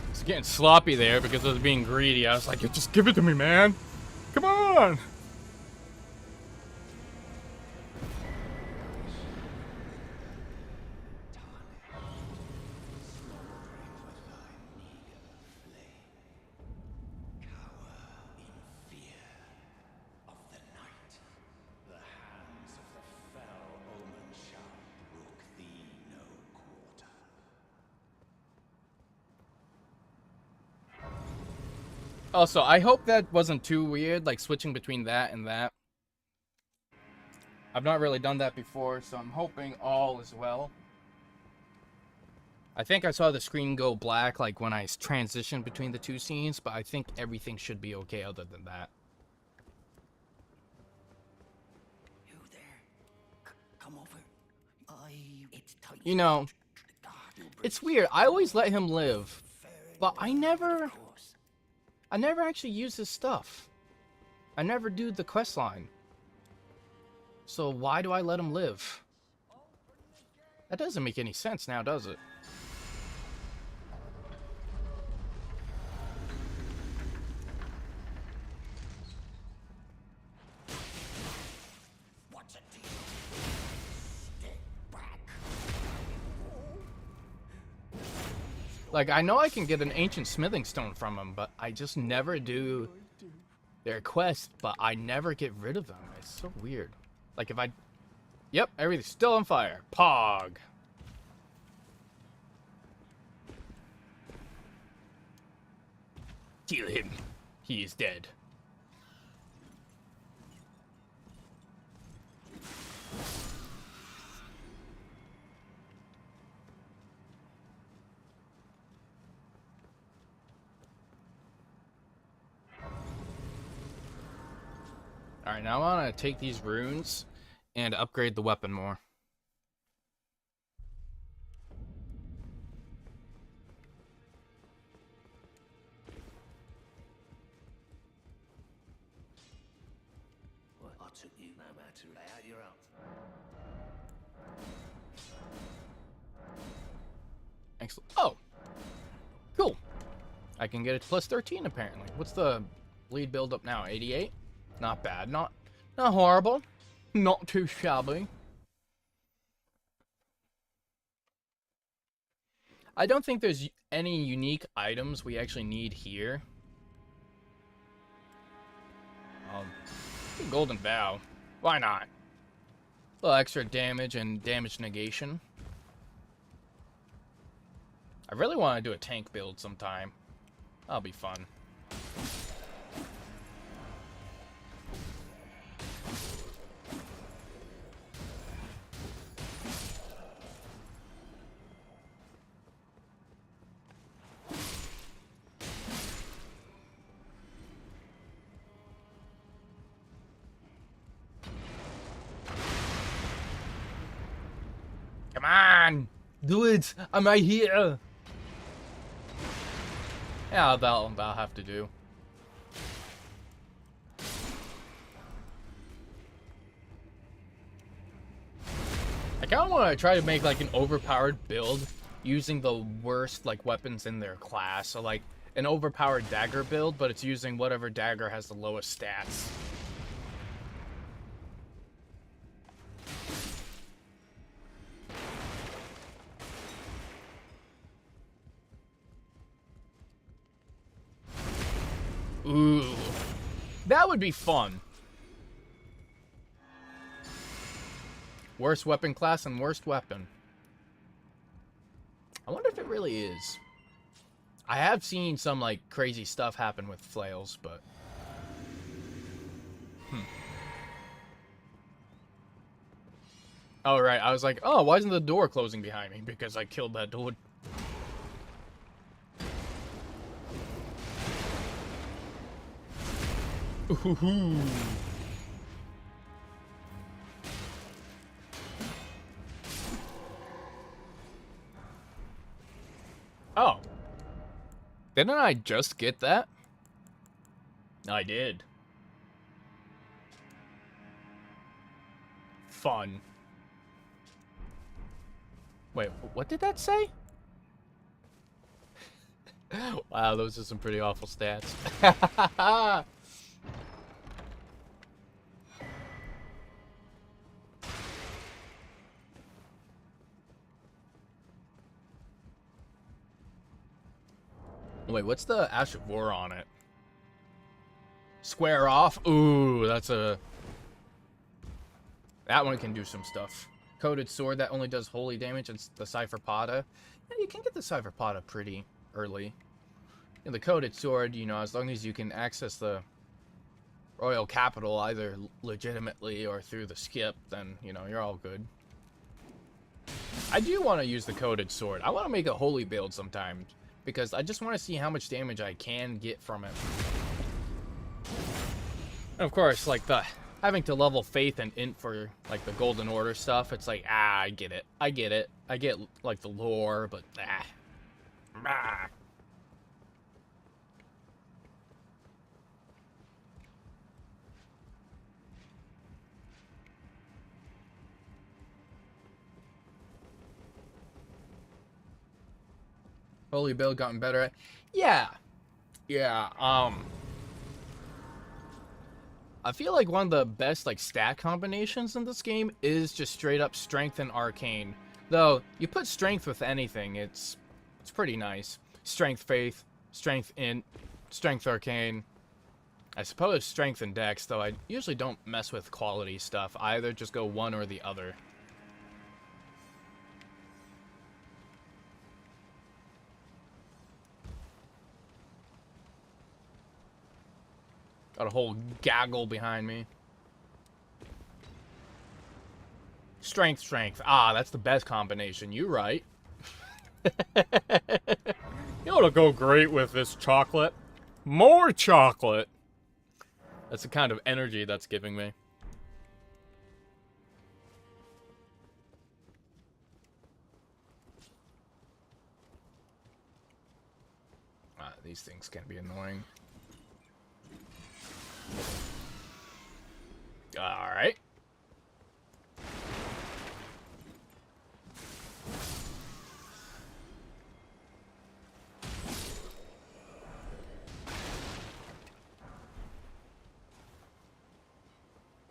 It's getting sloppy there because I was being greedy. I was like, just give it to me, man. Come on. Also, I hope that wasn't too weird, like switching between that and that. I've not really done that before, so I'm hoping all is well. I think I saw the screen go black like when I transitioned between the two scenes, but I think everything should be okay other than that. You there? Come over. You know, it's weird. I always let him live, but I never actually use his stuff. I never do the quest line. So why do I let him live? That doesn't make any sense now, does it? What's a deal? Stay back. Like, I know I can get an ancient smithing stone from him, but I just never do their quest, but I never get rid of them. It's so weird. Like, if I... Yep, everything's still on fire. Pog. Kill him. He is dead. Alright, now I want to take these runes and upgrade the weapon more. What? I took you no matter. Lay out your arms. Excellent. Oh! Cool. I can get it to plus 13 apparently. What's the bleed build up now? 88? Not bad. Not horrible. Not too shabby. I don't think there's any unique items we actually need here. Golden Vow. Why not? A little extra damage and damage negation. I really want to do a tank build sometime. That'll be fun. Come on! Do it! I'm right here! Yeah, that'll have to do. I kind of want to try to make like an overpowered build using the worst like weapons in their class. So like an overpowered dagger build, but it's using whatever dagger has the lowest stats. Ooh, that would be fun. Worst weapon class and worst weapon. I wonder if it really is. I have seen some like crazy stuff happen with flails, but oh right, I was like, oh, why isn't the door closing behind me? Because I killed that dude. Ooh. Oh. Didn't I just get that? I did. Fun. Wait, what did that say? Wow, those are some pretty awful stats. Wait, what's the Ash of War on it? Square off? Ooh, that's a... That one can do some stuff. Coated sword, that only does holy damage, and the Cypherpada. Yeah, you can get the Cypherpada pretty early. And the coated sword, you know, as long as you can access the royal capital either legitimately or through the skip, then, you know, you're all good. I do want to use the coated sword. I want to make a holy build sometime, because I just want to see how much damage I can get from it. And of course, like the having to level faith and int for like the Golden Order stuff, it's like, I get it. I get it. I get like the lore, but ah. Holy build gotten better at? Yeah. I feel like one of the best like stat combinations in this game is just straight up strength and arcane. Though you put strength with anything, it's pretty nice. Strength faith, strength int, strength arcane. I suppose strength and dex, though I usually don't mess with quality stuff either, just go one or the other. Got a whole gaggle behind me. Strength, strength. Ah, that's the best combination. You right. You know what'll go great with this chocolate? More chocolate. That's the kind of energy that's giving me. Ah, these things can be annoying. Alright.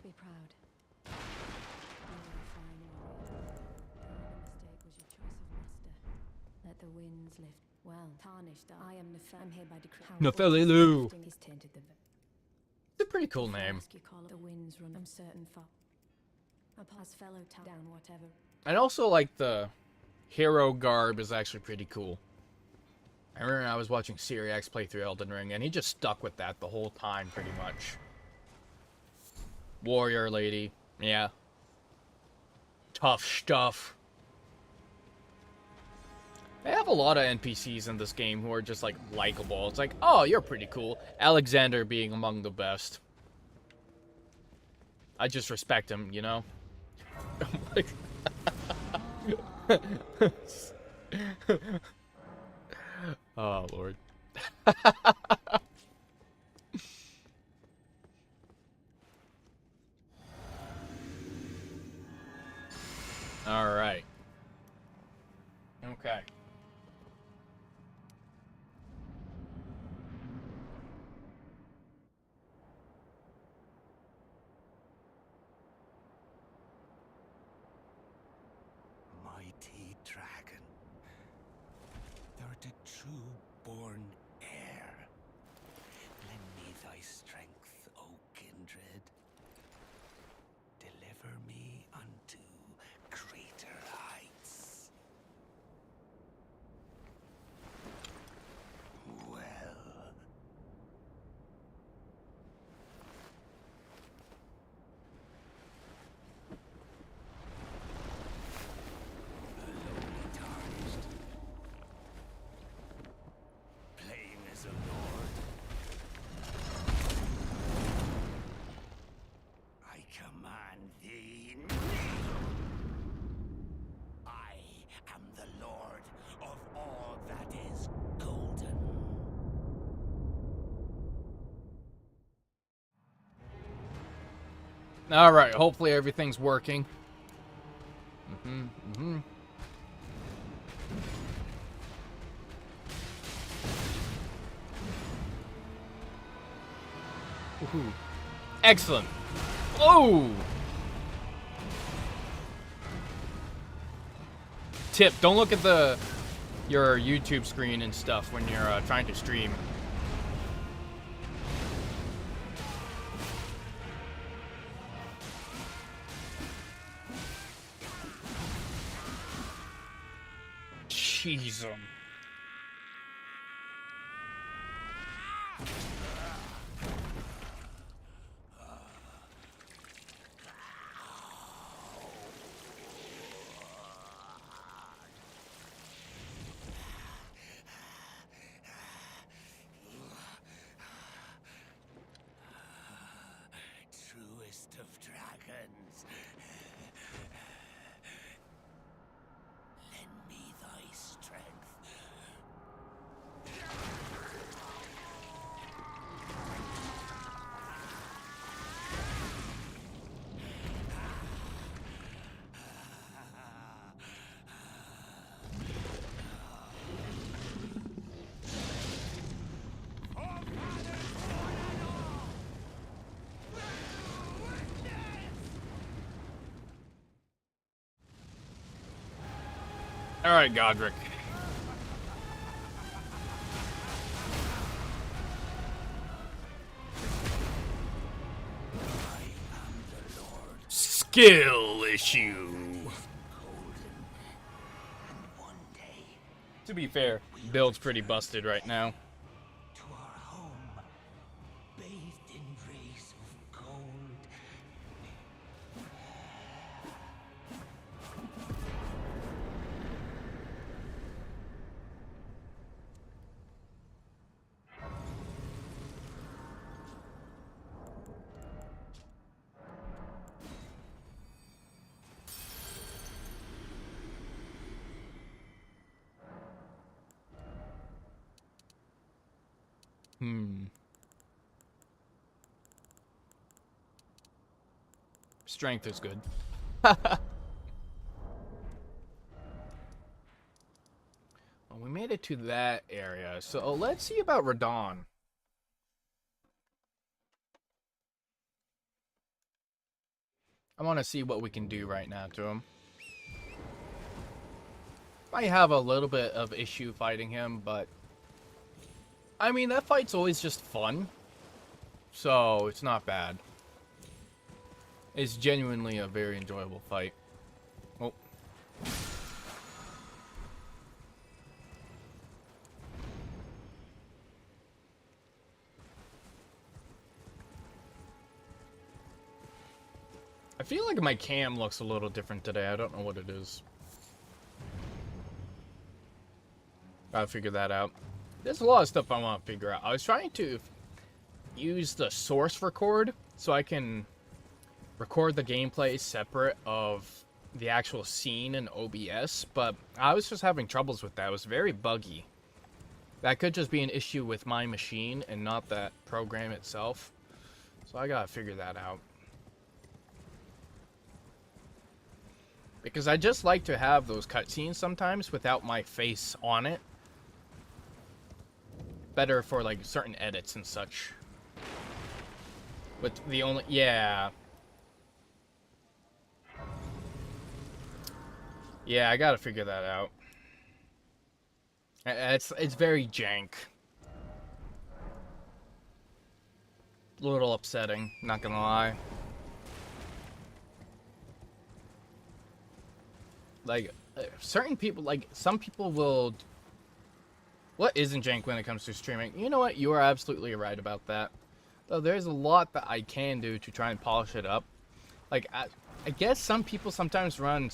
Be proud. You are a fine warrior. The only mistake was your choice of master. Let the winds lift. Well, tarnished. I am I'm here by decree. Nefelilu. He's tainted the. It's a pretty cool name. You call it the winds run. I'm certain for. I'll pass fellow down whatever. And also, like, the hero garb is actually pretty cool. I remember I was watching Syriax play through Elden Ring, and he just stuck with that the whole time, pretty much. Warrior lady. Yeah. Tough stuff. They have a lot of NPCs in this game who are just, like, likable. It's like, oh, you're pretty cool. Alexander being among the best. I just respect him, you know? Oh, Lord. Alright. Okay. Mighty dragon, thou the true-born heir. Lend me thy strength, O kindred. Deliver me unto greater heights. Well. Alone tarnished, playing as a lord. I command thee, kneel! I am the lord of all that is golden. Alright, hopefully everything's working. Woohoo. Excellent. Oh! Tip, don't look at your YouTube screen and stuff when you're trying to stream. Jeez. Truest of dragons. Lend me thy strength. Alright, Godric. Skill issue. To be fair, build's pretty busted right now. To our home, bathed in rays of gold. Strength is good. Well, we made it to that area, so let's see about Radon. I want to see what we can do right now to him. Might have a little bit of issue fighting him, but I mean, that fight's always just fun, so it's not bad. It's genuinely a very enjoyable fight. Oh. I feel like my cam looks a little different today. I don't know what it is. Gotta figure that out. There's a lot of stuff I want to figure out. I was trying to use the source record so I can record the gameplay separate of the actual scene in OBS, but I was just having troubles with that. It was very buggy. That could just be an issue with my machine and not that program itself. So I gotta figure that out. Because I just like to have those cutscenes sometimes without my face on it. Better for like certain edits and such. But the only, yeah. Yeah, I gotta figure that out. It's very jank. A little upsetting, not gonna lie. Like, certain people, like, some people will... What isn't jank when it comes to streaming? You know what? You are absolutely right about that. Though there's a lot that I can do to try and polish it up. Like, I guess some people sometimes run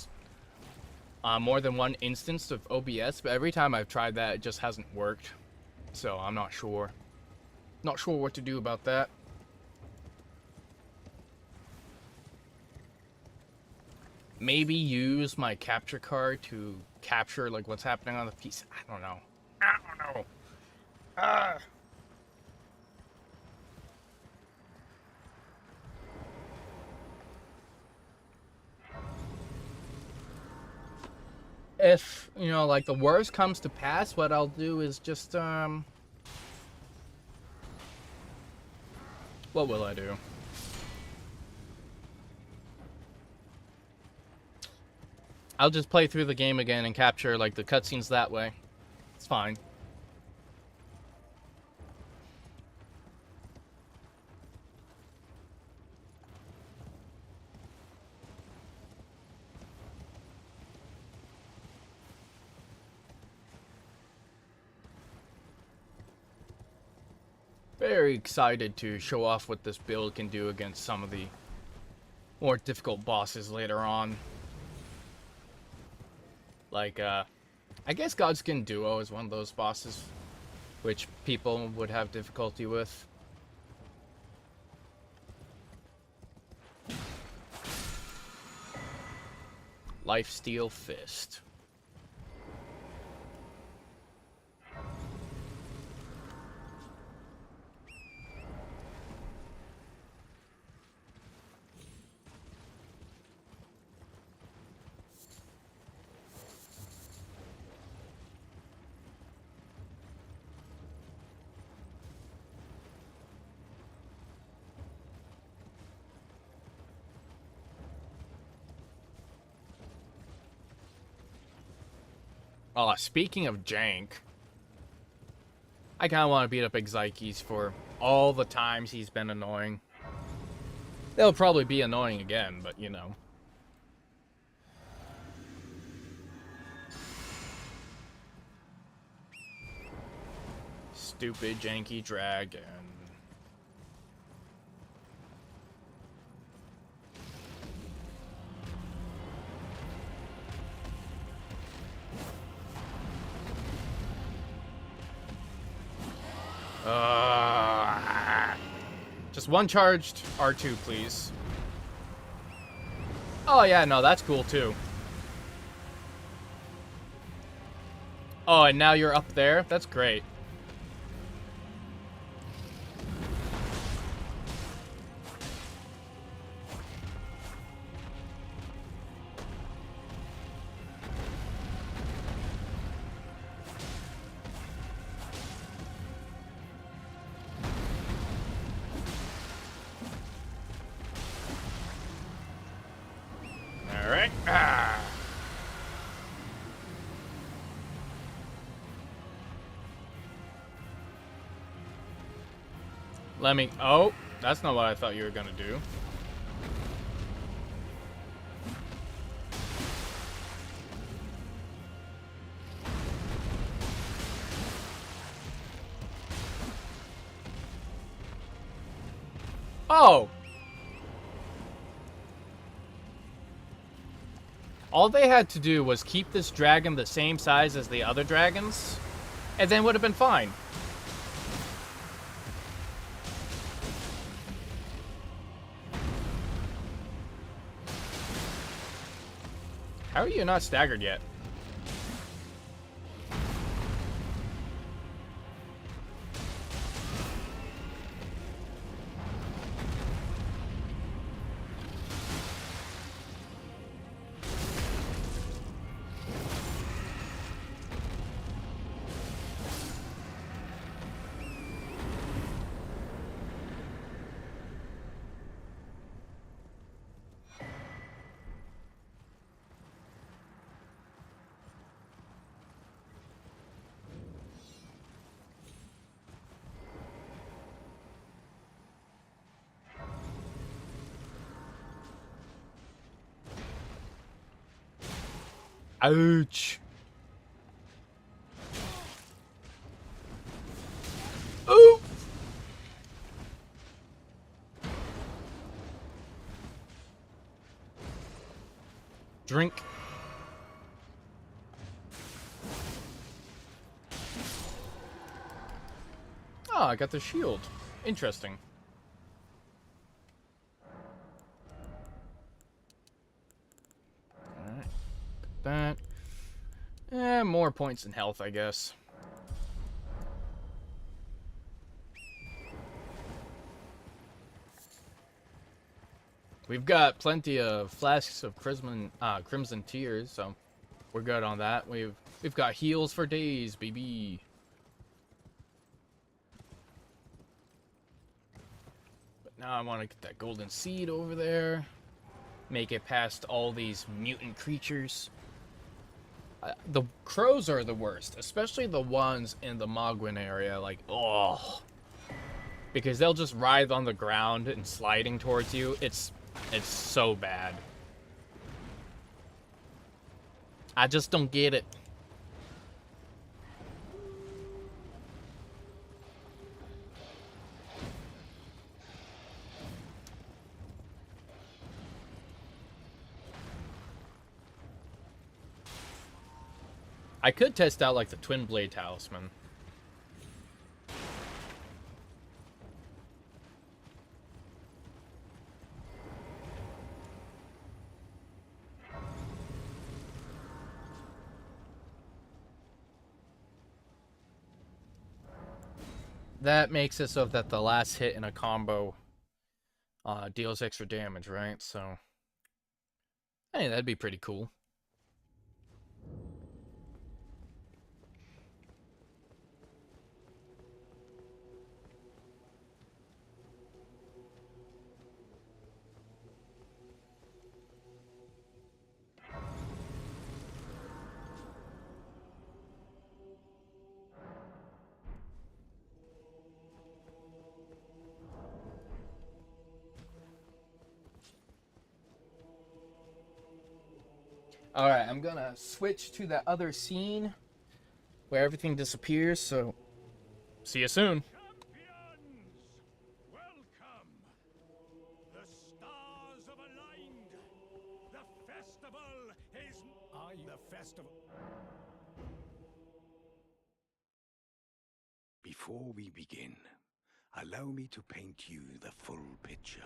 more than one instance of OBS, but every time I've tried that, it just hasn't worked. So, I'm not sure. Not sure what to do about that. Maybe use my capture card to capture, like, what's happening on the PC. I don't know. I don't know. If, you know, like, the worst comes to pass, what I'll do is just, what will I do? I'll just play through the game again and capture, like, the cutscenes that way. It's fine. Very excited to show off what this build can do against some of the more difficult bosses later on. Like, I guess Godskin Duo is one of those bosses which people would have difficulty with. Lifesteal Fist. Oh, speaking of jank, I kind of want to beat up Exikes for all the times he's been annoying. They'll probably be annoying again, but you know. Stupid janky dragon. Just one charged R2, please. Oh, yeah, no, that's cool, too. Oh, and now you're up there? That's great. Alright. Let me... Oh, that's not what I thought you were gonna do. Oh! All they had to do was keep this dragon the same size as the other dragons, and then would have been fine. How are you not staggered yet? Ouch. Ooh. Drink. Oh, I got the shield. Interesting. Alright. That. More points in health, I guess. We've got plenty of flasks of crimson tears, so we're good on that. We've got heals for days, baby. But now I want to get that golden seed over there. Make it past all these mutant creatures. The crows are the worst, especially the ones in the Mogwin area. Like, oh, because they'll just writhe on the ground and sliding towards you. It's so bad. I just don't get it. I could test out, like, the Twinblade Talisman. That makes it so that the last hit in a combo deals extra damage, right? So, hey, that'd be pretty cool. Alright, I'm gonna switch to that other scene where everything disappears, so see you soon. Champions! Welcome! The stars have aligned. The festival is... The festival... Before we begin, allow me to paint you the full picture.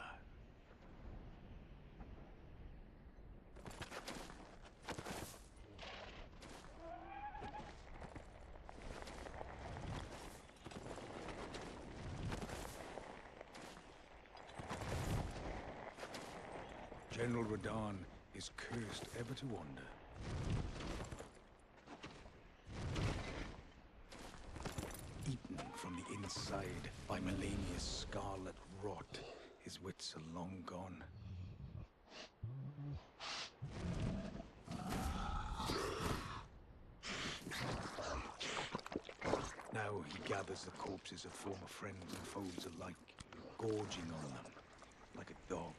General Radahn is cursed ever to wander. Eaten from the inside by Melania's scarlet rot, his wits are long gone. Now he gathers the corpses of former friends and foes alike, gorging on them like a dog.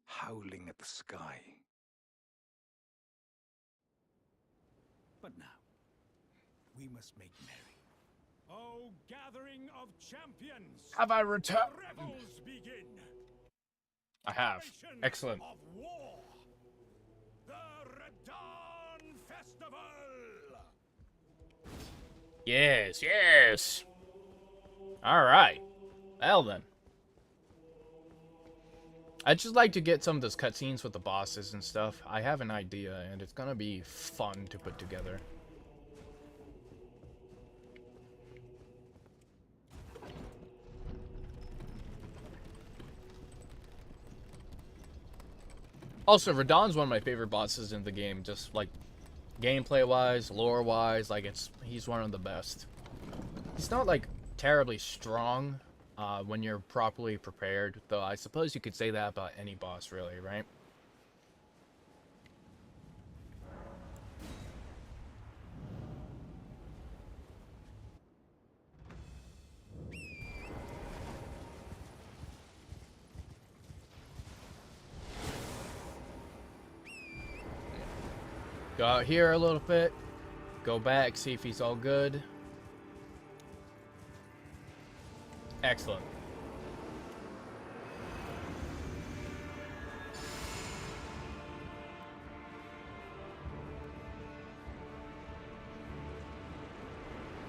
Howling at the sky. But now, we must make merry. Oh, gathering of champions! Have I returned? Revels begin! I have. Celebration Excellent. Of war! The Radahn Festival! Yes, yes. Alright. Well then. I'd just like to get some of those cutscenes with the bosses and stuff. I have an idea, and it's gonna be fun to put together. Also, Radahn's one of my favorite bosses in the game, just like gameplay-wise, lore-wise, like he's one of the best. He's not like terribly strong when you're properly prepared, though I suppose you could say that about any boss, really, right? Go out here a little bit. Go back, see if he's all good. Excellent.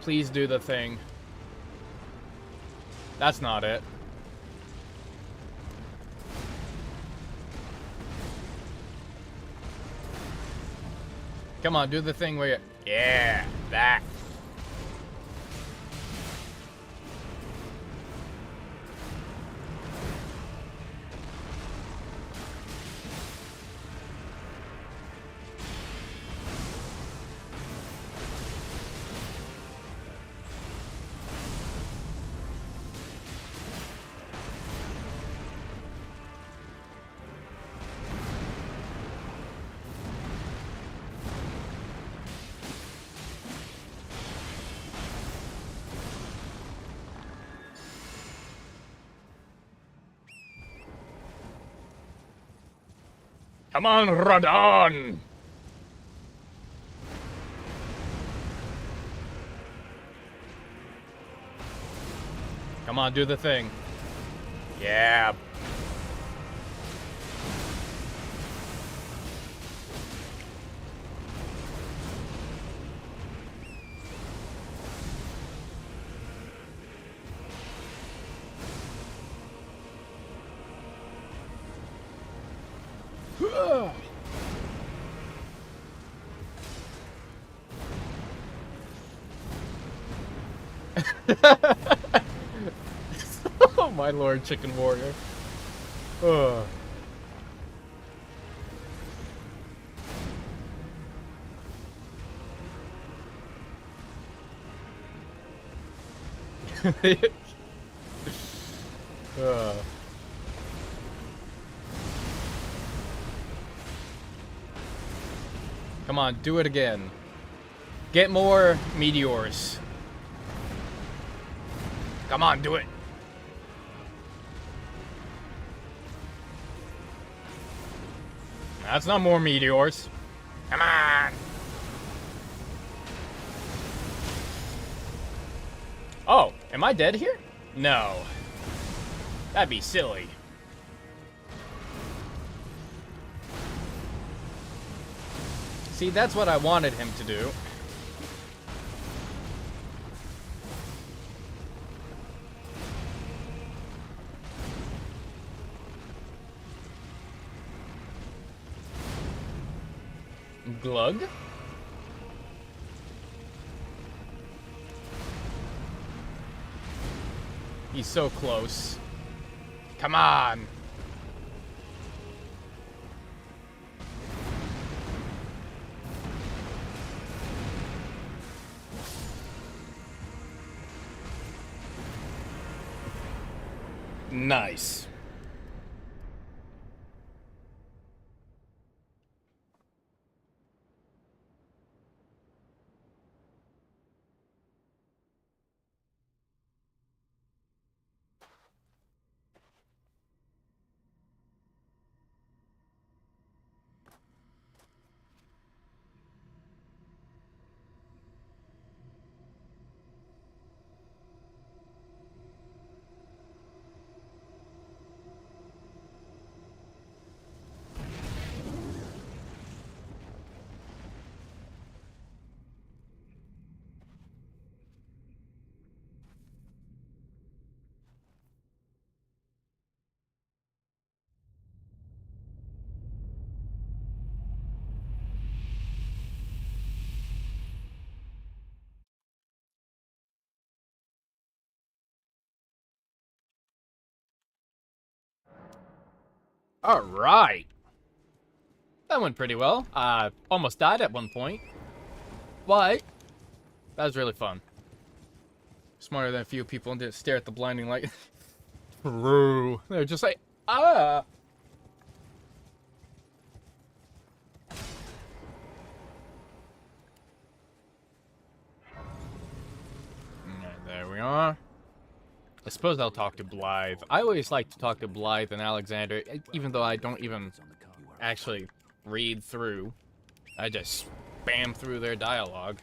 Please do the thing. That's not it. Come on, do the thing where you... Yeah, that. Come on, Radon! Come on, do the thing. Yeah. Oh my lord, chicken warrior. Ugh. Ugh. Come on, do it again. Get more meteors. Come on, do it. That's not more meteors. Come on. Oh, am I dead here? No. That'd be silly. See, that's what I wanted him to do. Glug? He's so close. Come on. Nice. Alright. That went pretty well. Almost died at one point. But that was really fun. Smarter than a few people and didn't stare at the blinding light. True. They're just like, ah. There we are. I suppose I'll talk to Blythe. I always like to talk to Blythe and Alexander, even though I don't even actually read through I just spam through their dialogue.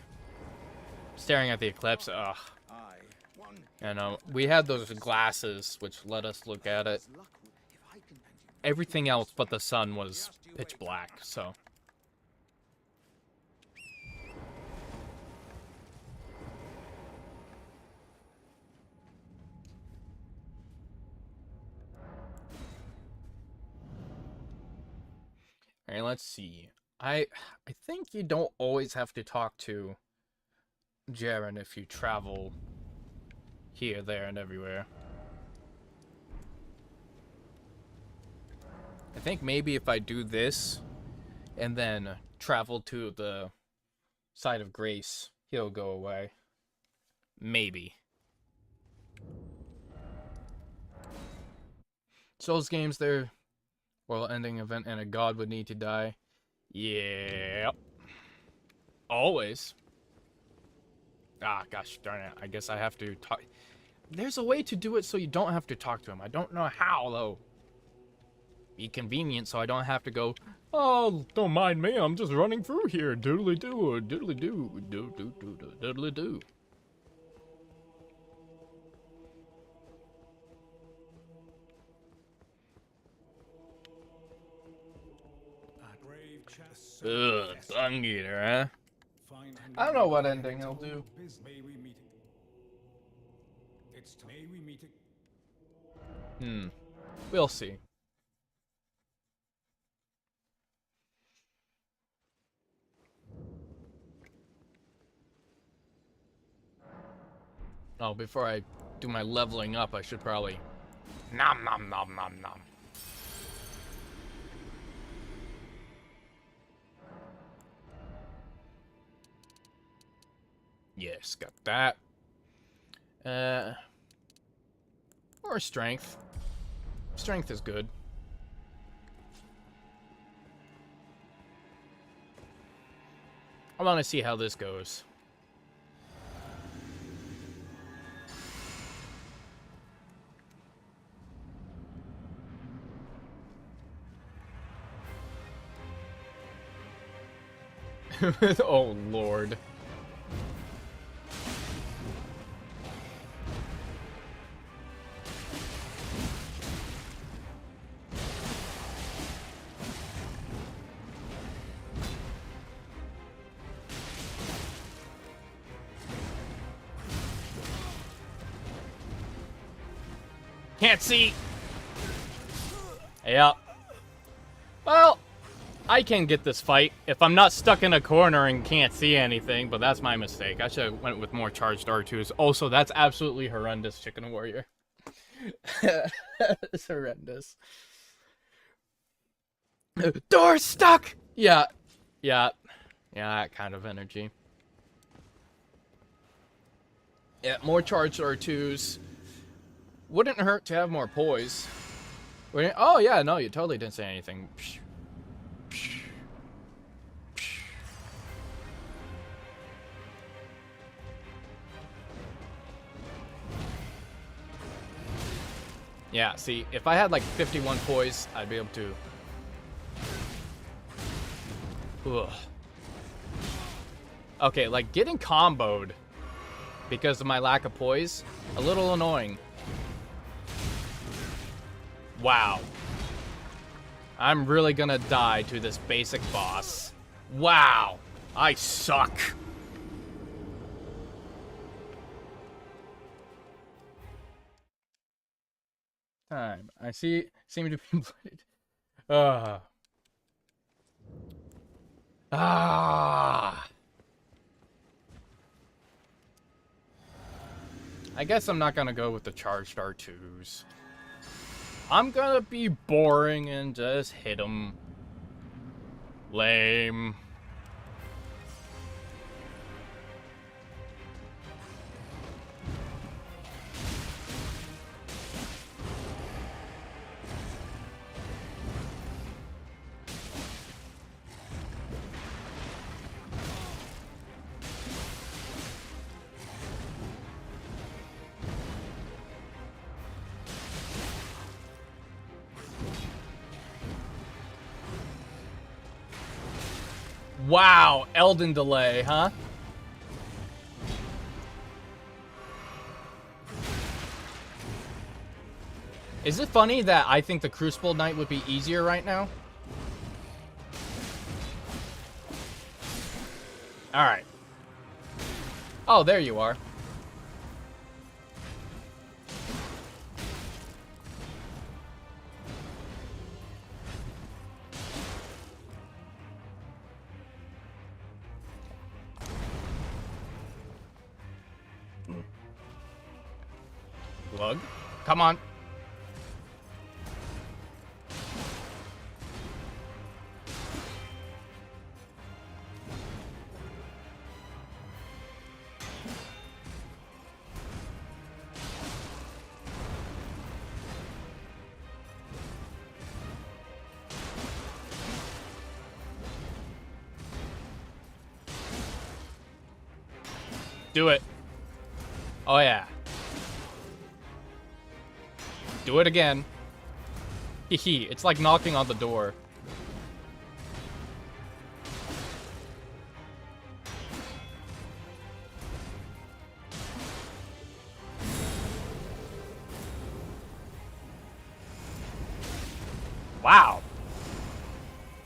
Staring at the eclipse, ugh. And we had those glasses which let us look at it. Everything else but the sun was pitch black, so. Alright, let's see. I think you don't always have to talk to Jaren if you travel here, there, and everywhere. I think maybe if I do this and then travel to the side of Grace, he'll go away. Maybe. Souls games, they're world-ending event and a god would need to die. Yeah. Always. Ah, gosh darn it. I guess I have to talk. There's a way to do it so you don't have to talk to him. I don't know how, though. Be convenient so I don't have to go, oh, don't mind me, I'm just running through here. Doodly-doo, doodly-doo, doo-doo-doo, doodly-doo. Ugh, Tongue Eater, huh? I don't know what ending he'll do. We'll see. Oh, before I do my leveling up, I should probably nom nom nom nom nom. Yes, got that. Or strength. Strength is good. I want to see how this goes. Oh, Lord. Can't see. Yep. Well, I can get this fight if I'm not stuck in a corner and can't see anything, but that's my mistake. I should have went with more charged R2s. Also, that's absolutely horrendous, Chicken Warrior. It's horrendous. Door stuck! Yeah. Yeah. Yeah, that kind of energy. Yeah, more charged R2s. Wouldn't hurt to have more poise. Oh, yeah, no, you totally didn't say anything. Yeah, see, if I had like 51 poise, I'd be able to. Ugh. Okay, like getting comboed because of my lack of poise, a little annoying. Wow. I'm really gonna die to this basic boss. Wow. I suck. Time. I seem to be blooded. I guess I'm not gonna go with the charged R2s. I'm gonna be boring and just hit him. Lame. Wow, Elden delay, huh? Is it funny that I think the Crucible Knight would be easier right now? Alright. Oh, there you are. Glug. Come on. Do it. Oh, yeah. Do it again. Hee. It's like knocking on the door. Wow.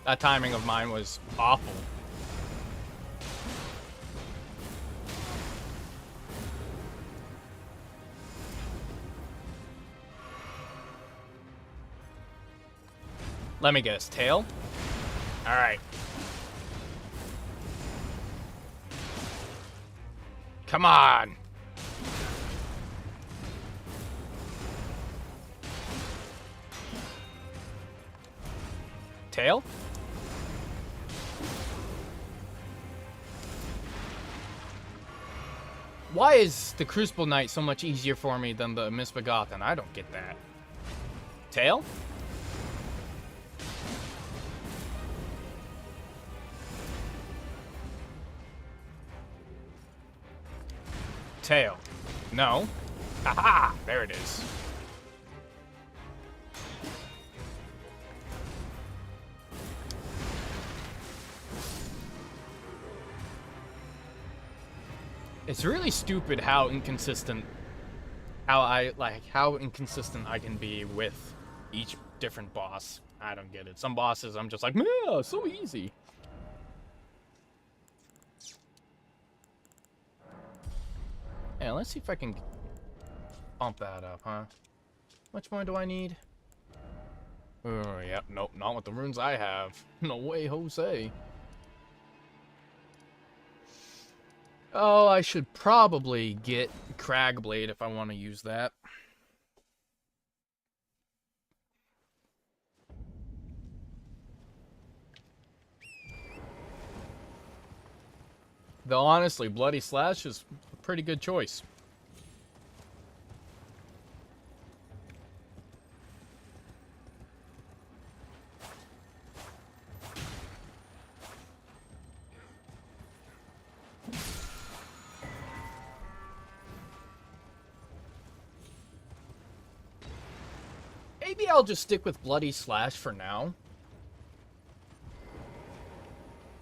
That timing of mine was awful. Let me guess. Tail? Alright. Come on! Tail? Why is the Crucible Knight so much easier for me than the Misbegotten? I don't get that. Tail? Tail. No. Haha! There it is. It's really stupid how inconsistent how inconsistent I can be with each different boss. I don't get it. Some bosses I'm just like, yeah, so easy. Yeah, let's see if I can bump that up, huh? How much more do I need? Oh, yep, nope, not with the runes I have. No way, Jose. Oh, I should probably get Cragblade if I want to use that. Though honestly, Bloody Slash is a pretty good choice. Maybe I'll just stick with Bloody Slash for now.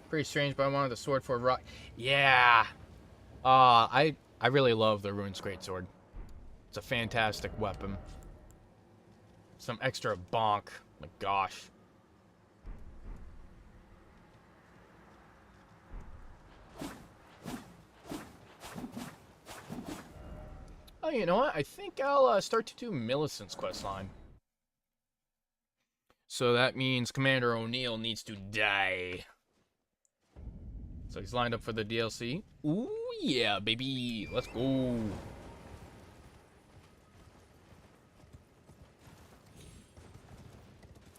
Pretty strange, but I wanted the sword for rock. Yeah. I really love the Rune's Greatsword. It's a fantastic weapon. Some extra bonk. My gosh. Oh, you know what? I think I'll start to do Millicent's questline. So that means Commander O'Neill needs to die. So he's lined up for the DLC. Ooh, yeah, baby. Let's go.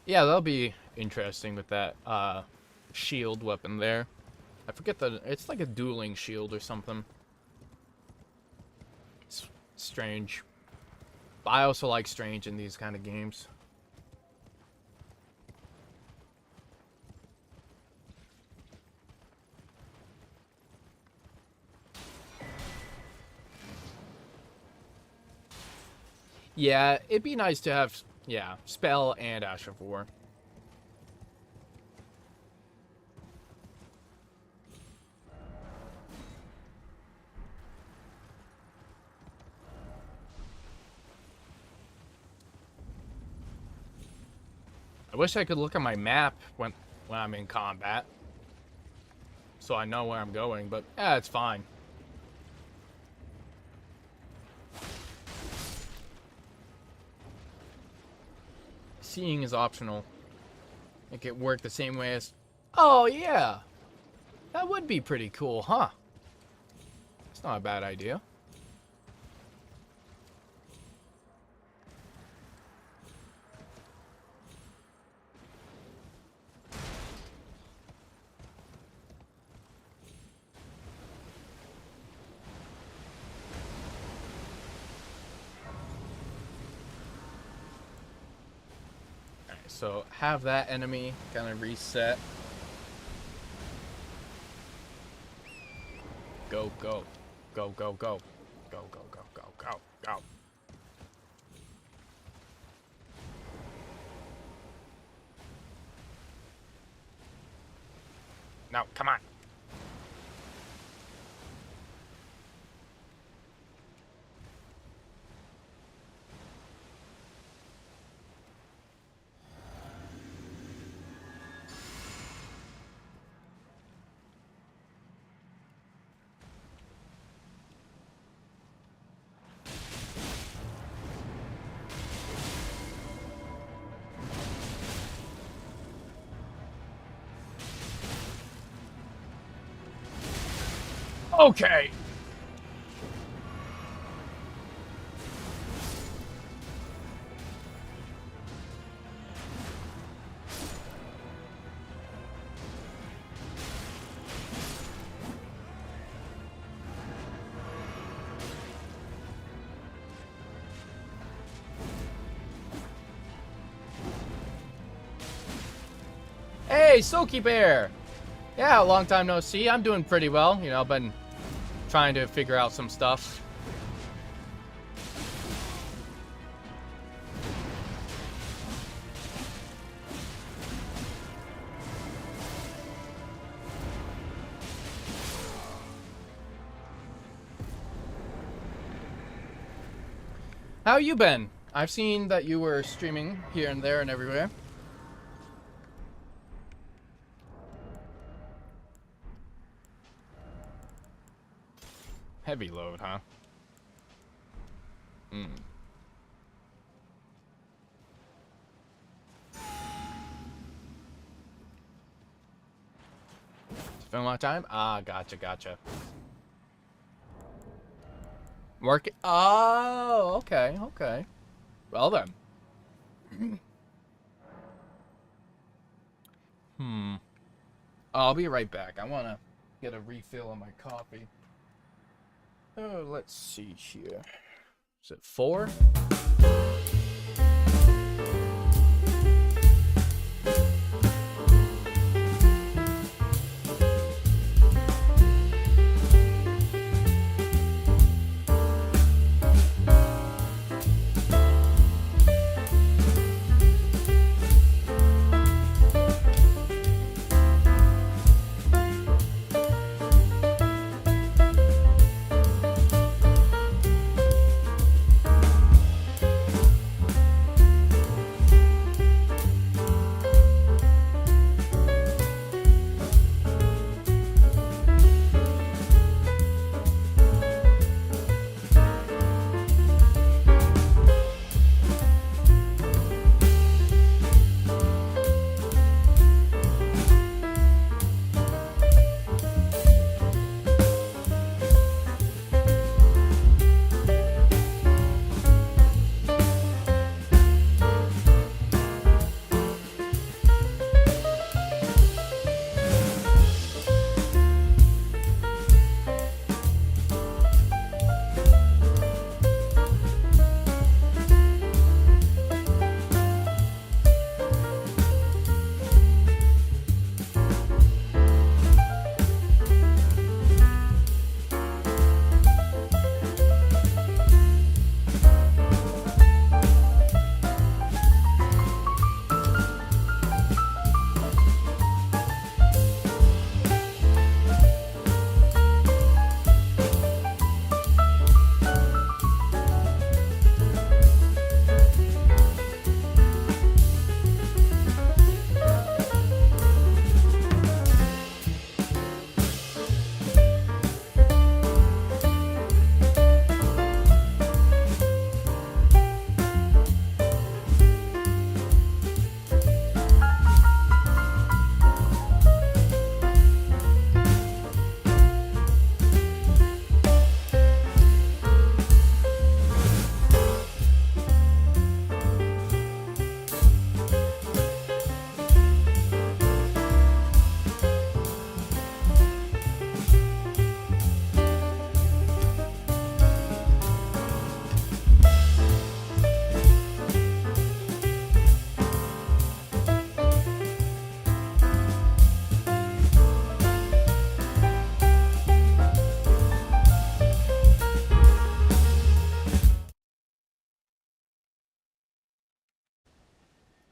Yeah, that'll be interesting with that shield weapon there. I forget that it's like a dueling shield or something. It's strange. But I also like strange in these kind of games. Yeah, it'd be nice to have, yeah, Spell and Ash of War. I wish I could look at my map when I'm in combat, so I know where I'm going, but yeah, it's fine. Seeing is optional. Make it work the same way as... Oh, yeah! That would be pretty cool, huh? It's not a bad idea. So have that enemy kind of reset. Go, go. Go, go, go. Go, go, go, go, go, go. No, come on. Okay. Hey, Soaky Bear! Yeah, a long time no see. I'm doing pretty well. You know, I've been trying to figure out some stuff. How you been? I've seen that you were streaming here and there and everywhere. Heavy load, huh? Hmm. Spend a lot of time? Ah, gotcha, gotcha. Work. Oh, okay, okay. Well then. I'll be right back. I want to get a refill on my coffee. Oh, let's see here. Is it 4?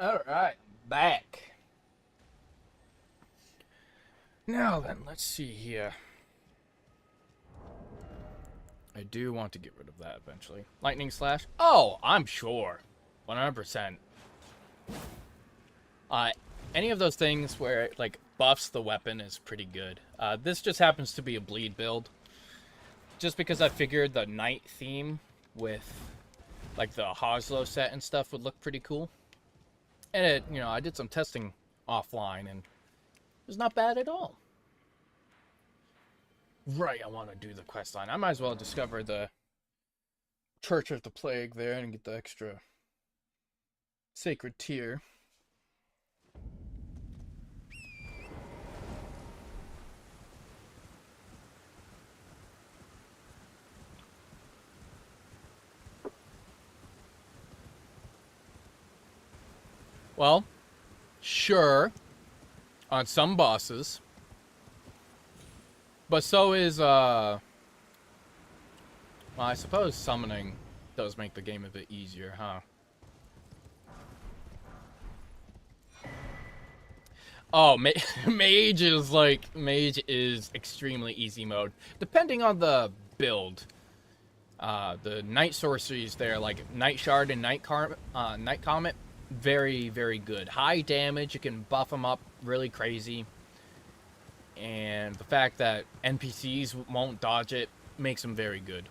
Alright, back. Now then, let's see here. I do want to get rid of that eventually. Lightning Slash? Oh, I'm sure. 100%. Any of those things where it, like, buffs the weapon is pretty good. This just happens to be a bleed build. Just because I figured the night theme with, like, the Hoslow set and stuff would look pretty cool. And it, you know, I did some testing offline, and it was not bad at all. Right, I want to do the quest line. I might as well discover the Church of the Plague there and get the extra sacred tier. Well, sure, on some bosses. But so is, well, I suppose summoning does make the game a bit easier, huh? Oh, Mage is extremely easy mode. Depending on the build. The Night Sorceries there, like Night Shard and Night Comet, very, very good. High damage, you can buff them up really crazy. And the fact that NPCs won't dodge it makes them very good.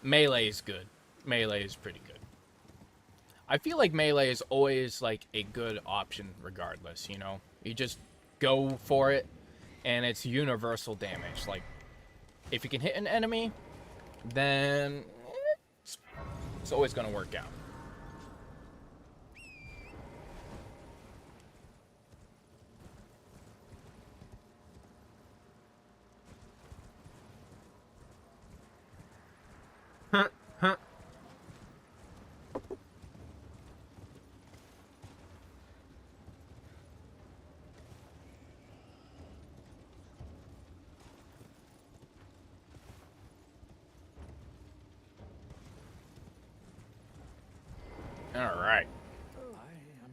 Melee is good. Melee is pretty good. I feel like melee is always like a good option regardless, you know? You just go for it, and it's universal damage. Like, if you can hit an enemy, then it's always going to work out. All right.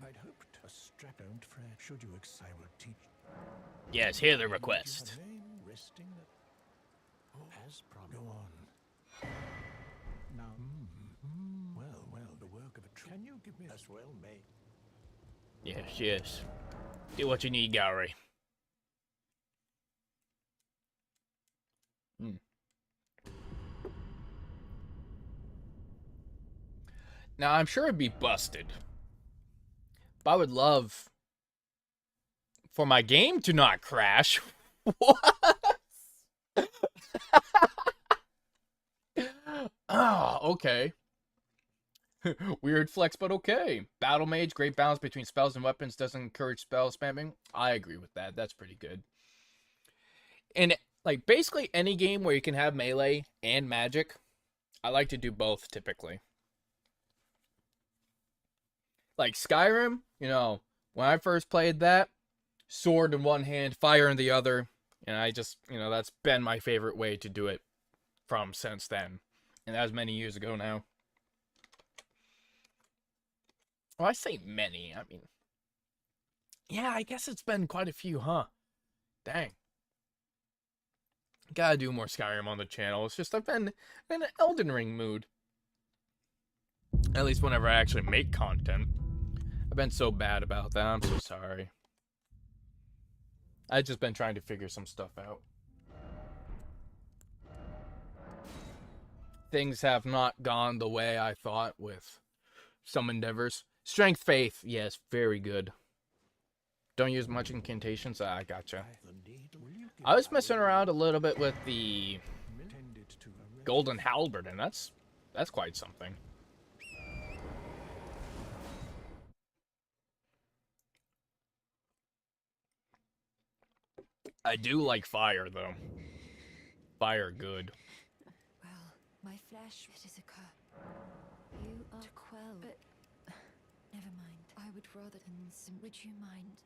I'd hoped a strap-owned friend. Should you I will teach. Yes, hear the request. Resting as promised. Go on. Now, well, the work of a tree. Can you give me as well, mate? Yes, yes. Do what you need, Gowry. Now, I'm sure it'd be busted. But I would love for my game to not crash. What? Oh, okay. Weird flex, but okay. Battle Mage, great balance between spells and weapons, doesn't encourage spell spamming. I agree with that. That's pretty good. And, like, basically any game where you can have melee and magic, I like to do both, typically. Like Skyrim, you know, when I first played that, sword in one hand, fire in the other, and I just, you know, that's been my favorite way to do it from since then. And that was many years ago now. Well, I say many, I mean, yeah, I guess it's been quite a few, huh? Dang. Gotta do more Skyrim on the channel. It's just I've been in an Elden Ring mood. At least whenever I actually make content. I've been so bad about that. I'm so sorry. I've just been trying to figure some stuff out. Things have not gone the way I thought with some endeavors. Strength Faith, yes, very good. Don't use much incantations. I gotcha. I was messing around a little bit with the Golden Halberd, and that's quite something. I do like fire, though. Fire, good. Well, my flesh, it is a curse. You are to quell, but never mind. I would rather than some. Would you mind?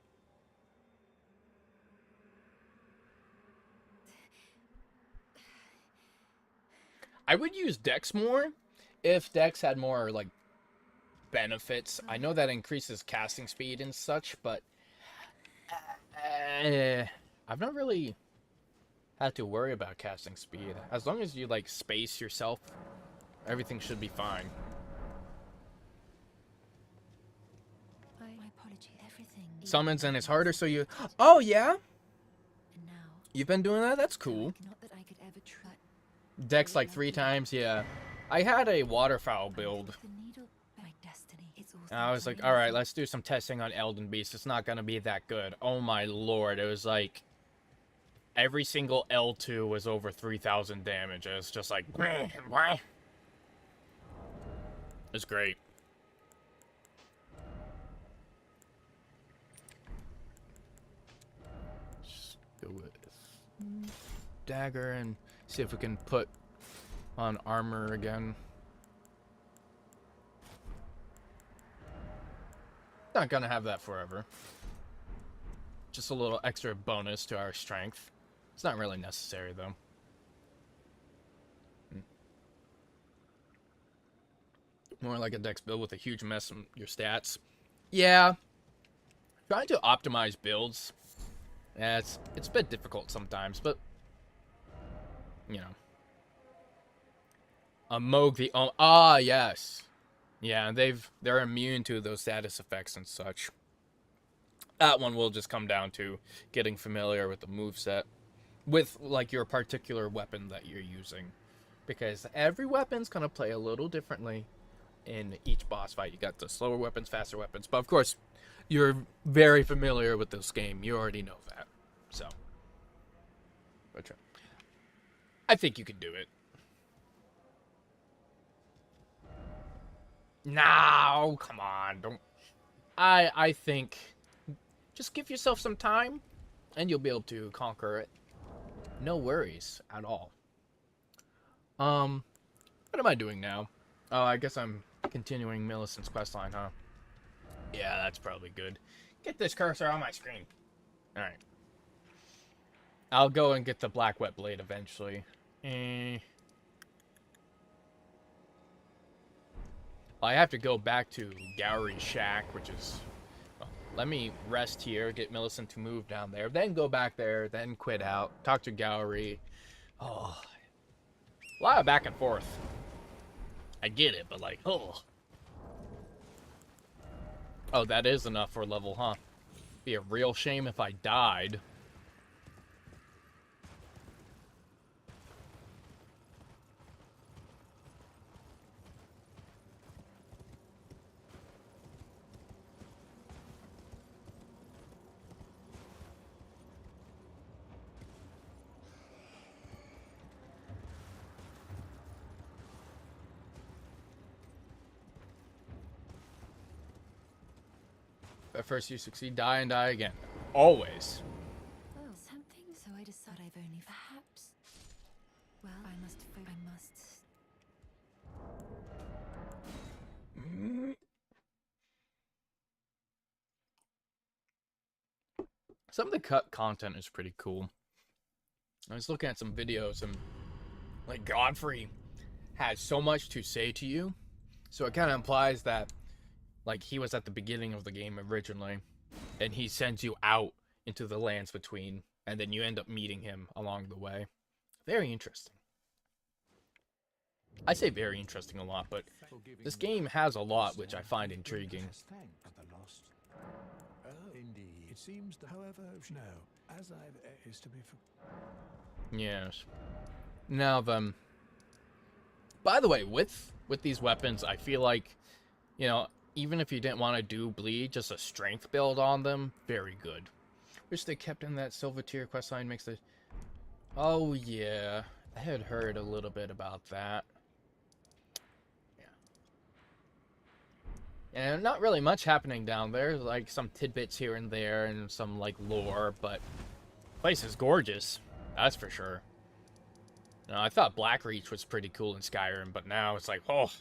I would use Dex more if Dex had more, like, benefits. I know that increases casting speed and such, but I've not really had to worry about casting speed. As long as you like space yourself, everything should be fine. My apology. Everything. Summons and it's harder, so you. Oh yeah, And now, you've been doing that. That's cool. not that I could ever try. Dex like 3 times. Yeah, I had a waterfowl build. The needle, my destiny. It's all. And I was like, all right, let's do some testing on Elden Beast. It's not gonna be that good. Oh my lord, it was like every single L2 was over 3,000 damage. It's just like, what? It's great. Just go with dagger and see if we can put on armor again. Not gonna have that forever. Just a little extra bonus to our strength. It's not really necessary though. More like a dex build with a huge mess in your stats. Yeah. Trying to optimize builds. Yeah, it's a bit difficult sometimes, but you know. A Moog the yes. Yeah, they're immune to those status effects and such. That one will just come down to getting familiar with the moveset. With like your particular weapon that you're using. Because every weapon's gonna play a little differently in each boss fight. You got the slower weapons, faster weapons, but of course you're very familiar with this game. You already know that. So but I think you can do it. No, come on, don't. I think just give yourself some time and you'll be able to conquer it. No worries at all. What am I doing now? Oh, I guess I'm continuing Millicent's questline, huh? Yeah, that's probably good. Get this cursor on my screen. Alright. I'll go and get the Black Wet Blade eventually. I have to go back to Gowry's shack, which is... Well, let me rest here, get Millicent to move down there, then go back there, then quit out, talk to Gowry. Oh, a lot of back and forth. I get it, but like, oh. Oh, that is enough for a level, huh? Be a real shame if I died. At first you succeed, die and die again. Always. Oh, something. So I decided I've only perhaps. Well, I must. Some of the cut content is pretty cool. I was looking at some videos and like Godfrey has so much to say to you. So it kind of implies that like he was at the beginning of the game originally and he sends you out into the lands between and then you end up meeting him along the way. Very interesting. I say very interesting a lot, but this game has a lot which I find intriguing. Oh, indeed. It seems that, however, no, as I've is to be for. Yes. Now, by the way, with these weapons, I feel like, you know, even if you didn't want to do bleed, just a strength build on them, very good. Wish they kept in that Silver Tier questline makes the... Oh, yeah. I had heard a little bit about that. Yeah. And not really much happening down there. Like, some tidbits here and there and some, like, lore, but... The place is gorgeous. That's for sure. Now, I thought Blackreach was pretty cool in Skyrim, but now it's like, oh...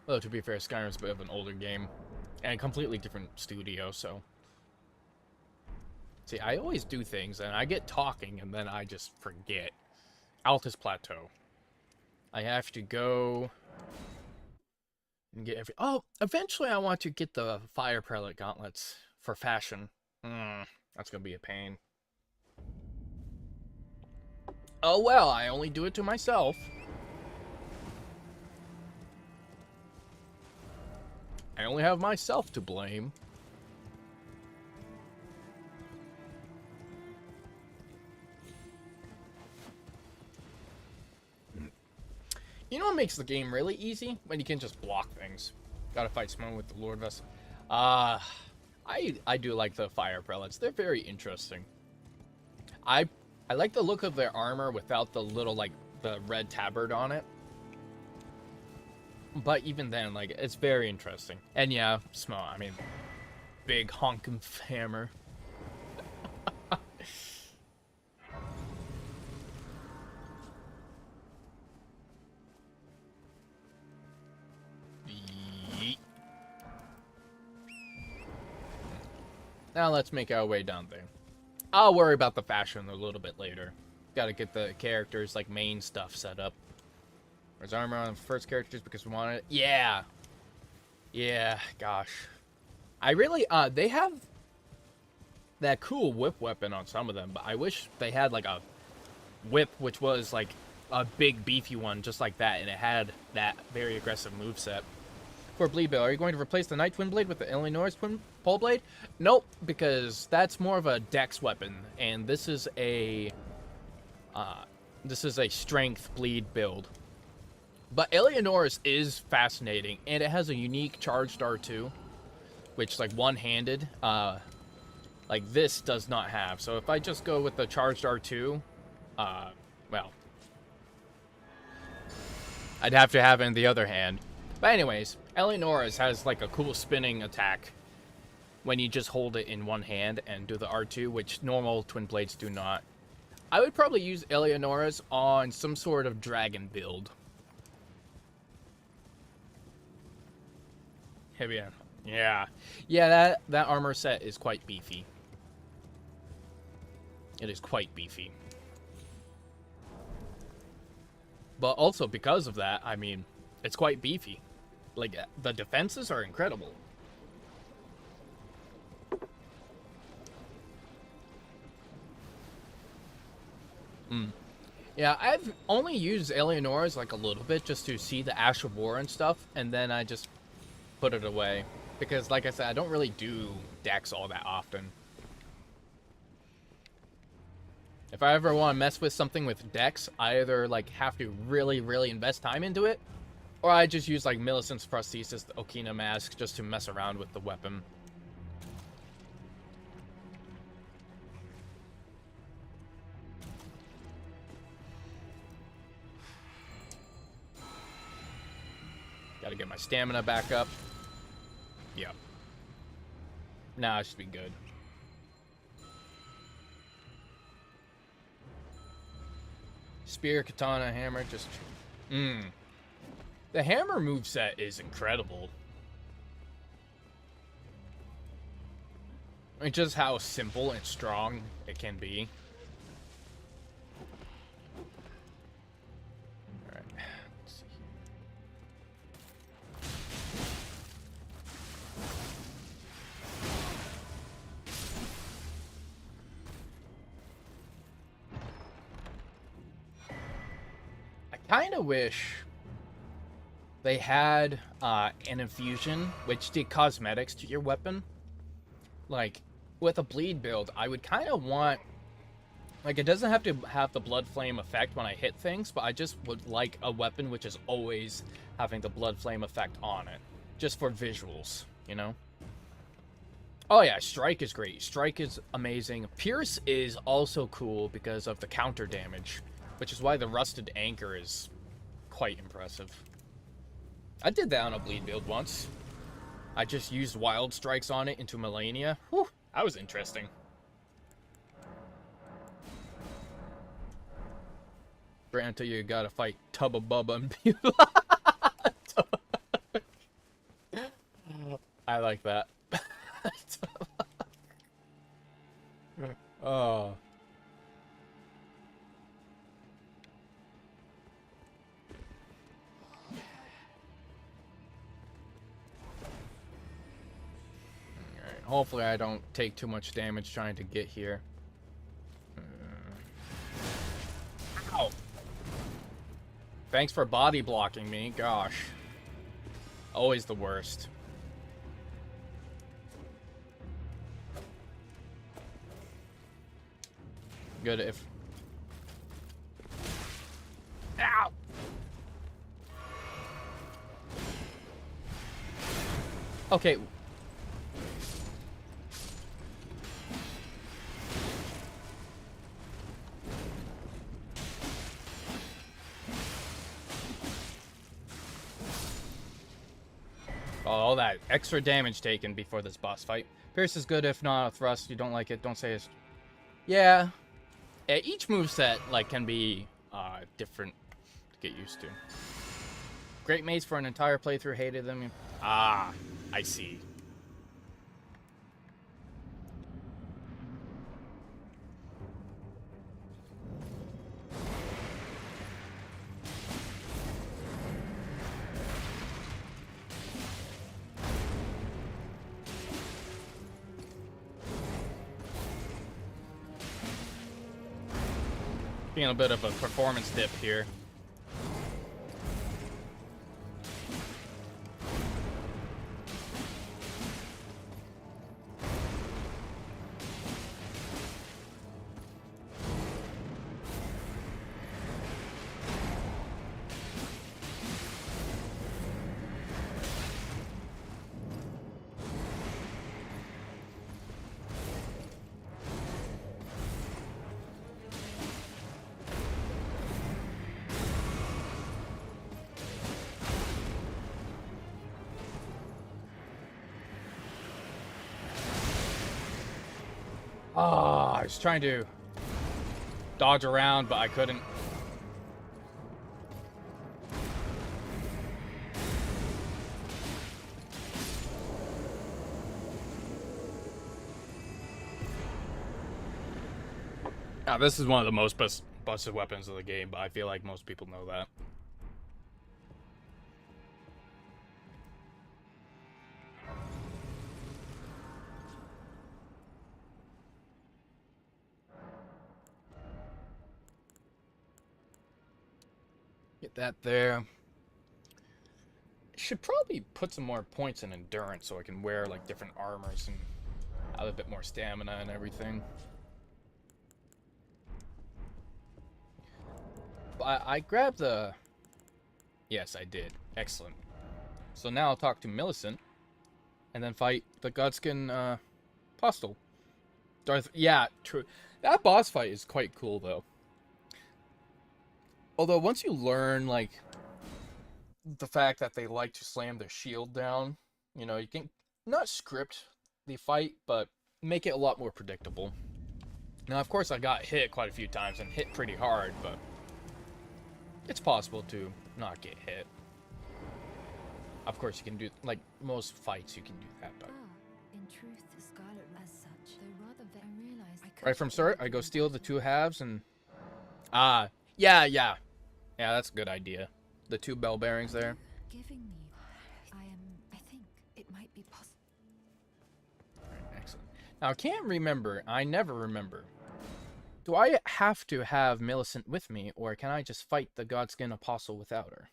Although, to be fair, Skyrim's a bit of an older game. And a completely different studio, so... See, I always do things, and I get talking, and then I just forget. Altus Plateau. I have to go... And get every. Oh, eventually I want to get the fire prelate gauntlets for fashion. That's gonna be a pain. Oh well, I only do it to myself. I only have myself to blame. You know what makes the game really easy? When you can just block things. Gotta fight someone with the Lord Vessel. I do like the fire prelates. They're very interesting. I like the look of their armor without the little, like, the red tabard on it. But even then, like, it's very interesting. And yeah, small, I mean, big honking hammer. Yeet. Now let's make our way down there. I'll worry about the fashion a little bit later. Gotta get the characters, like, main stuff set up. Where's armor on the first characters because we want it? Yeah. Yeah, gosh. I really, they have that cool whip weapon on some of them, but I wish they had, like, a whip which was, like, a big, beefy one just like that, and it had that very aggressive moveset. For Bleed Bill, are you going to replace the Night Twin Blade with the Illinois Twin Pole Blade? Nope, because that's more of a dex weapon, and this is a strength bleed build. But Eleonora's is fascinating, and it has a unique charged R2, which, like, one-handed, like, this does not have. So if I just go with the charged R2, well, I'd have to have it in the other hand. But anyways, Eleonora's has, like, a cool spinning attack when you just hold it in one hand and do the R2, which normal Twin Blades do not. I would probably use Eleonora's on some sort of dragon build. Heavy, yeah. Yeah, that armor set is quite beefy. It is quite beefy. But also because of that, I mean, it's quite beefy. Like, the defenses are incredible. Yeah, I've only used Eleonora's, like, a little bit just to see the Ash of War and stuff, and then I just put it away. Because, like I said, I don't really do decks all that often. If I ever want to mess with something with decks, I either, like, have to really, really invest time into it, or I just use, like, Millicent's Prosthesis, the Okina Mask, just to mess around with the weapon. Gotta get my stamina back up. Yep. Nah, I should be good. Spear, katana, hammer, just... The hammer moveset is incredible. I mean, just how simple and strong it can be. Alright, let's see here. I kind of wish they had an infusion which did cosmetics to your weapon. Like, with a bleed build, I would kind of want... Like, it doesn't have to have the blood flame effect when I hit things, but I just would like a weapon which is always having the blood flame effect on it. Just for visuals, you know? Oh yeah, Strike is great. Strike is amazing. Pierce is also cool because of the counter damage, which is why the Rusted Anchor is quite impressive. I did that on a bleed build once. I just used Wild Strikes on it into Melania. Whew, that was interesting. Granted, you gotta fight Tubba Bubba and Beulah. I like that. Oh. Hopefully I don't take too much damage trying to get here. Ow! Thanks for body blocking me. Gosh. Always the worst. Good if... Ow! Okay. All that extra damage taken before this boss fight. Pierce is good, if not a thrust. You don't like it, don't say it's... Yeah. Each moveset, like, can be different to get used to. Great mates for an entire playthrough, hated them. Ah, I see. Being a bit of a performance dip here. Ah, I was trying to dodge around, but I couldn't. Now, this is one of the most busted weapons of the game, but I feel like most people know that. Get that there. Should probably put some more points in endurance so I can wear like different armors and have a bit more stamina and everything. I grabbed the... Yes, I did. Excellent. So now I'll talk to Millicent and then fight the Godskin Postal. Darth... Yeah, true. That boss fight is quite cool though. Although once you learn, like, the fact that they like to slam their shield down, you know, you can not script the fight, but make it a lot more predictable. Now, of course, I got hit quite a few times and hit pretty hard, but it's possible to not get hit. Of course, you can do, like, most fights you can do that, but... In truth, the Scarlet as such, though rather I realized I Right from start, I go steal the two halves and... Yeah, that's a good idea. The two bell bearings there. Giving me, I think it might be possible. Alright, excellent. Now, I can't remember. I never remember. Do I have to have Millicent with me, or can I just fight the Godskin Apostle without her?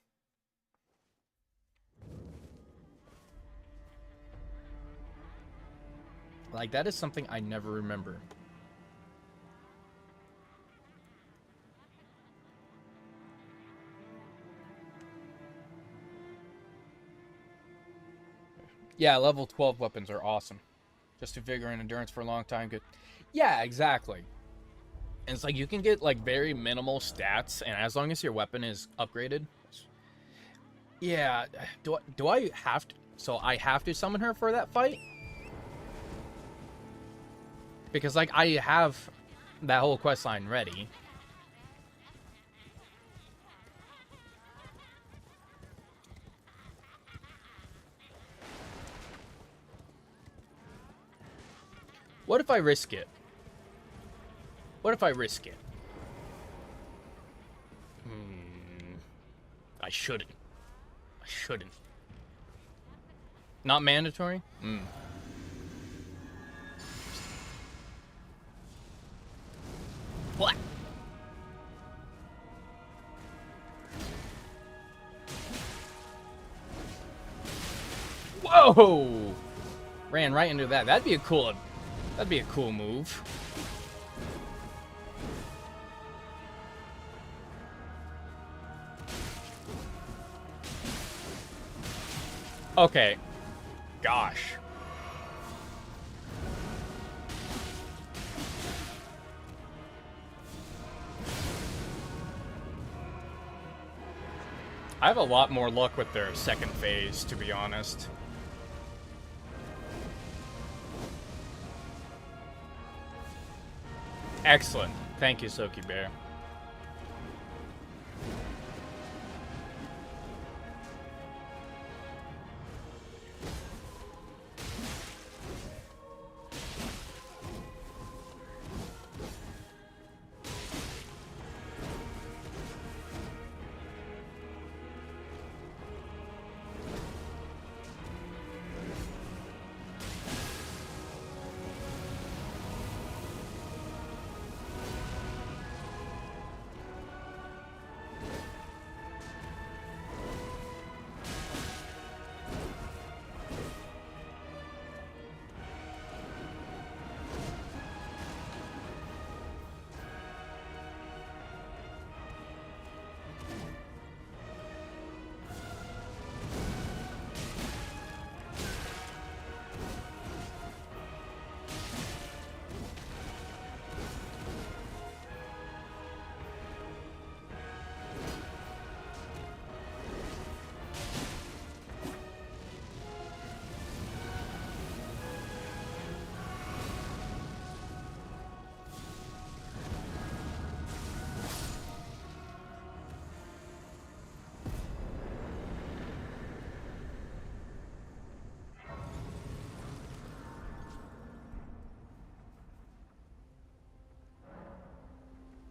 Like, that is something I never remember. Yeah, level 12 weapons are awesome. Just to vigor and endurance for a long time. Good. Yeah, exactly. And it's like you can get like very minimal stats, and as long as your weapon is upgraded. Yeah, do I have to? So I have to summon her for that fight? Because like I have that whole quest line ready. What if I risk it? What if I risk it? I shouldn't. I shouldn't. Not mandatory? What? Whoa! Ran right into that. That'd be a cool move. Okay. Gosh. I have a lot more luck with their second phase, to be honest. Excellent. Thank you, Soki Bear.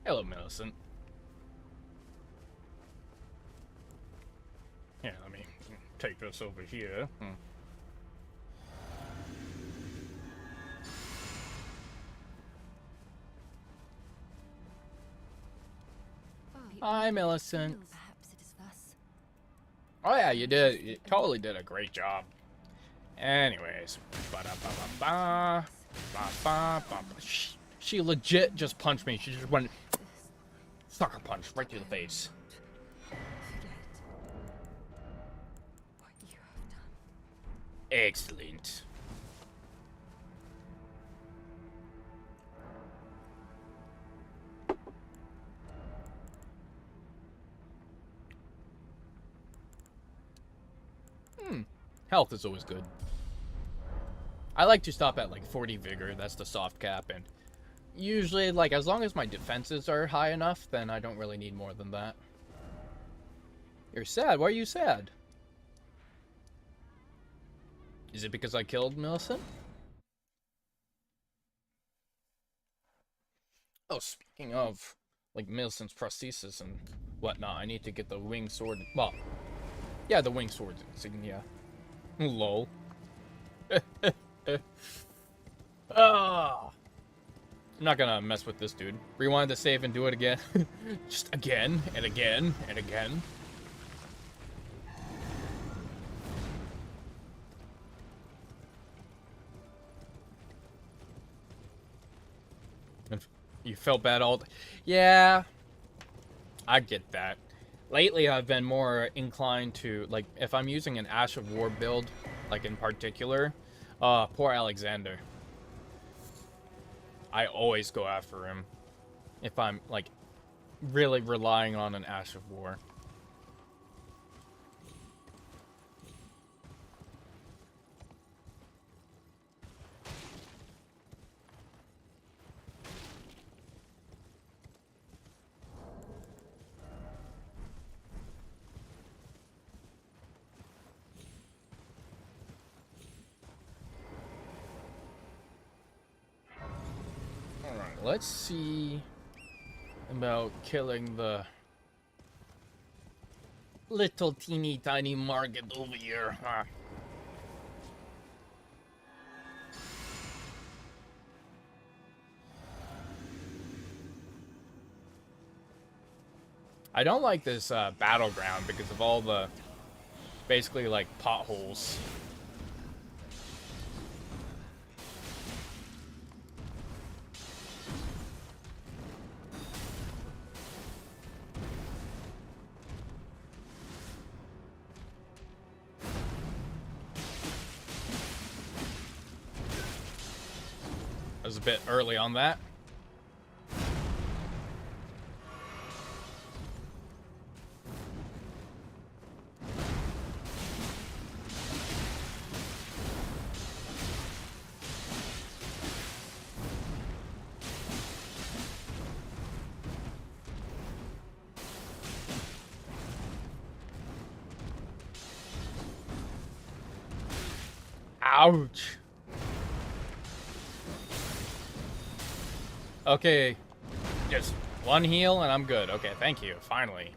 Hello, Millicent. Yeah, let me take this over here. Hi, Millicent. Perhaps it is thus. Oh yeah, you did. You totally did a great job. Anyways, ba-da-ba-ba-ba, ba-ba-ba-ba. She legit just punched me. She just went sucker punch right through the face. Forget what you have done. Excellent. Health is always good. I like to stop at like 40 vigor. That's the soft cap, and usually, like, as long as my defenses are high enough, then I don't really need more than that. You're sad. Why are you sad? Is it because I killed Millicent? Oh, speaking of, like, Millicent's prosthesis and whatnot, I need to get the wing sword. Well, yeah, the wing sword insignia. Lol. Ah. I'm not gonna mess with this dude. Rewind the save and do it again. Just again and again and again. And you felt bad all... Yeah. I get that. Lately, I've been more inclined to, like, if I'm using an Ash of War build, like, in particular, poor Alexander. I always go after him if I'm, like, really relying on an Ash of War. Alright, let's see about killing the little teeny tiny market over here. I don't like this battleground because of all the basically like potholes. I was a bit early on that. Ouch. Okay, just one heal and I'm good. Okay, thank you, finally.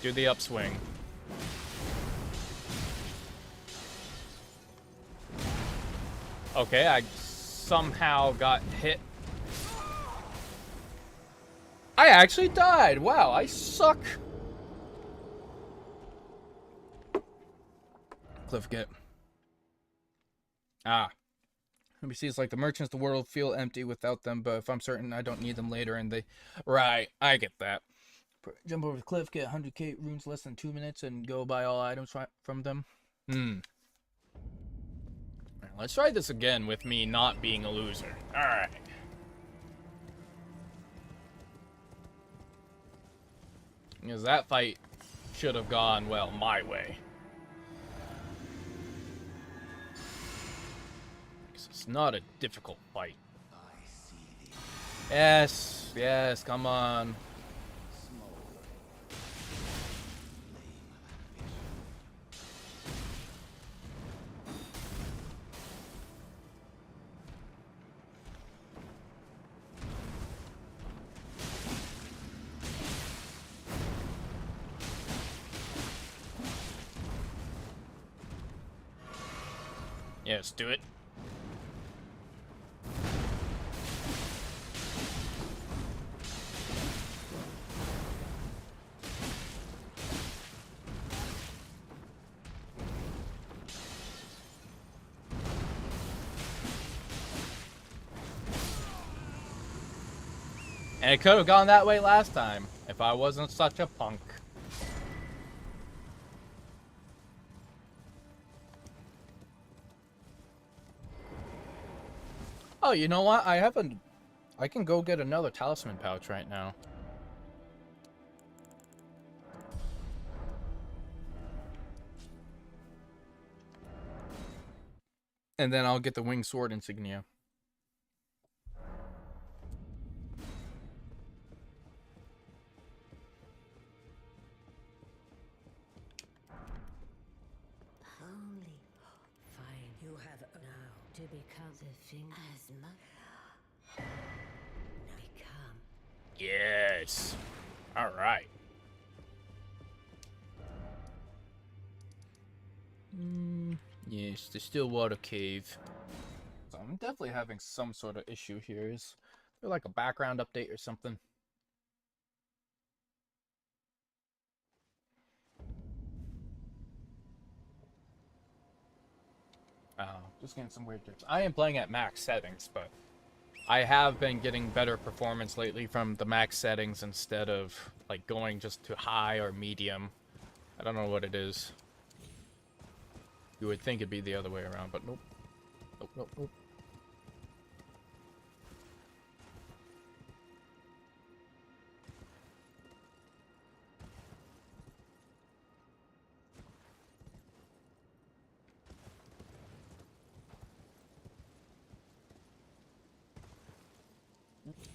Do the upswing. Okay, I somehow got hit. I actually died. Wow, I suck. Cliff get. Ah. NPC is like the merchants, the world feel empty without them, but if I'm certain I don't need them later and they... Right, I get that. Jump over the cliff, get 100k runes less than 2 minutes, and go buy all items from them. Let's try this again with me not being a loser. Alright. Because that fight should have gone, well, my way. Because it's not a difficult fight. Yes, yes, come on. Yes, do it. And it could have gone that way last time if I wasn't such a punk. Oh, you know what? I can go get another talisman pouch right now. And then I'll get the winged sword insignia. Only fine. You have now to become the thing as much. Become. Yes. All right. Yes, the Stillwater Cave. So I'm definitely having some sort of issue here. Is there like a background update or something? Oh, just getting some weird tips. I am playing at max settings, but I have been getting better performance lately from the max settings instead of like going just to high or medium. I don't know what it is. You would think it'd be the other way around, but nope. Nope, nope, nope.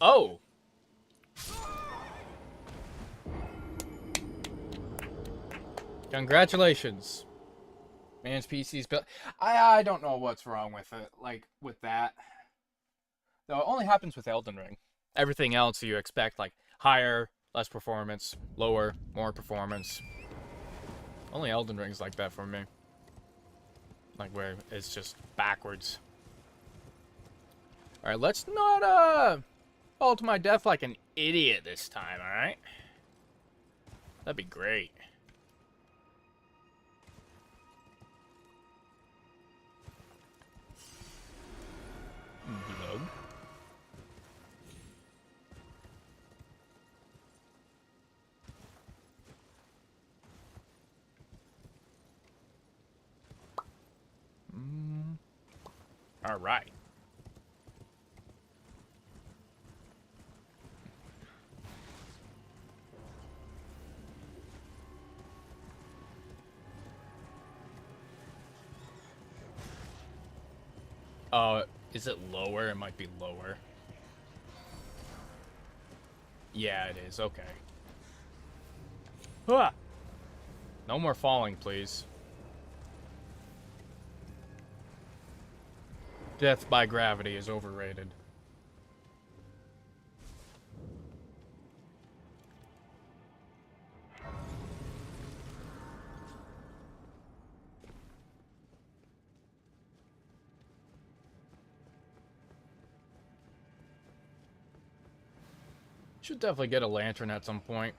Oh! Congratulations. Man's PC's built. I don't know what's wrong with it. Like, with that. Though it only happens with Elden Ring. Everything else you expect, like, higher, less performance, lower, more performance. Only Elden Ring's like that for me. Like where it's just backwards. Alright, let's not fall to my death like an idiot this time, alright? That'd be great. Glug. Alright. Is it lower? It might be lower. Yeah, it is. Okay. Ah! No more falling, please. Death by gravity is overrated. Should definitely get a lantern at some point.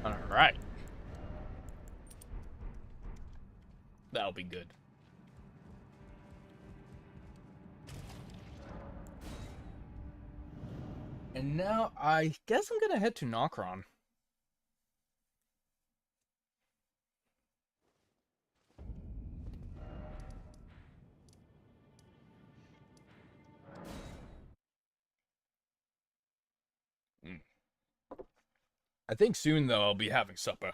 Alright. That'll be good. And now I guess I'm gonna head to Nokron. I think soon, though, I'll be having supper.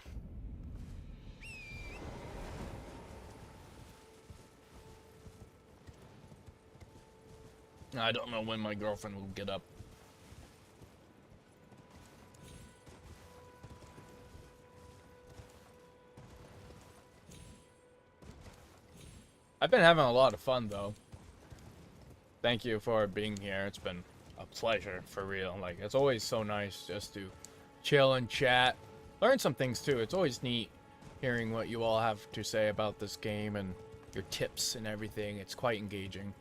I don't know when my girlfriend will get up. I've been having a lot of fun, though. Thank you for being here. It's been a pleasure, for real. Like, it's always so nice just to chill and chat. Learn some things, too. It's always neat hearing what you all have to say about this game and your tips and everything. It's quite engaging.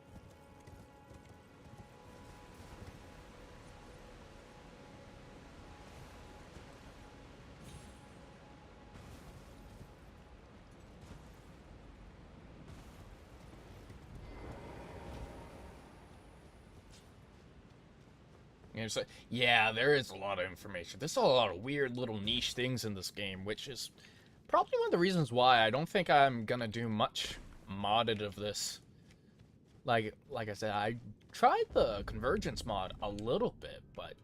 Yeah, there is a lot of information. There's a lot of weird little niche things in this game, which is probably one of the reasons why I don't think I'm gonna do much modded of this. Like I said, I tried the Convergence mod a little bit, but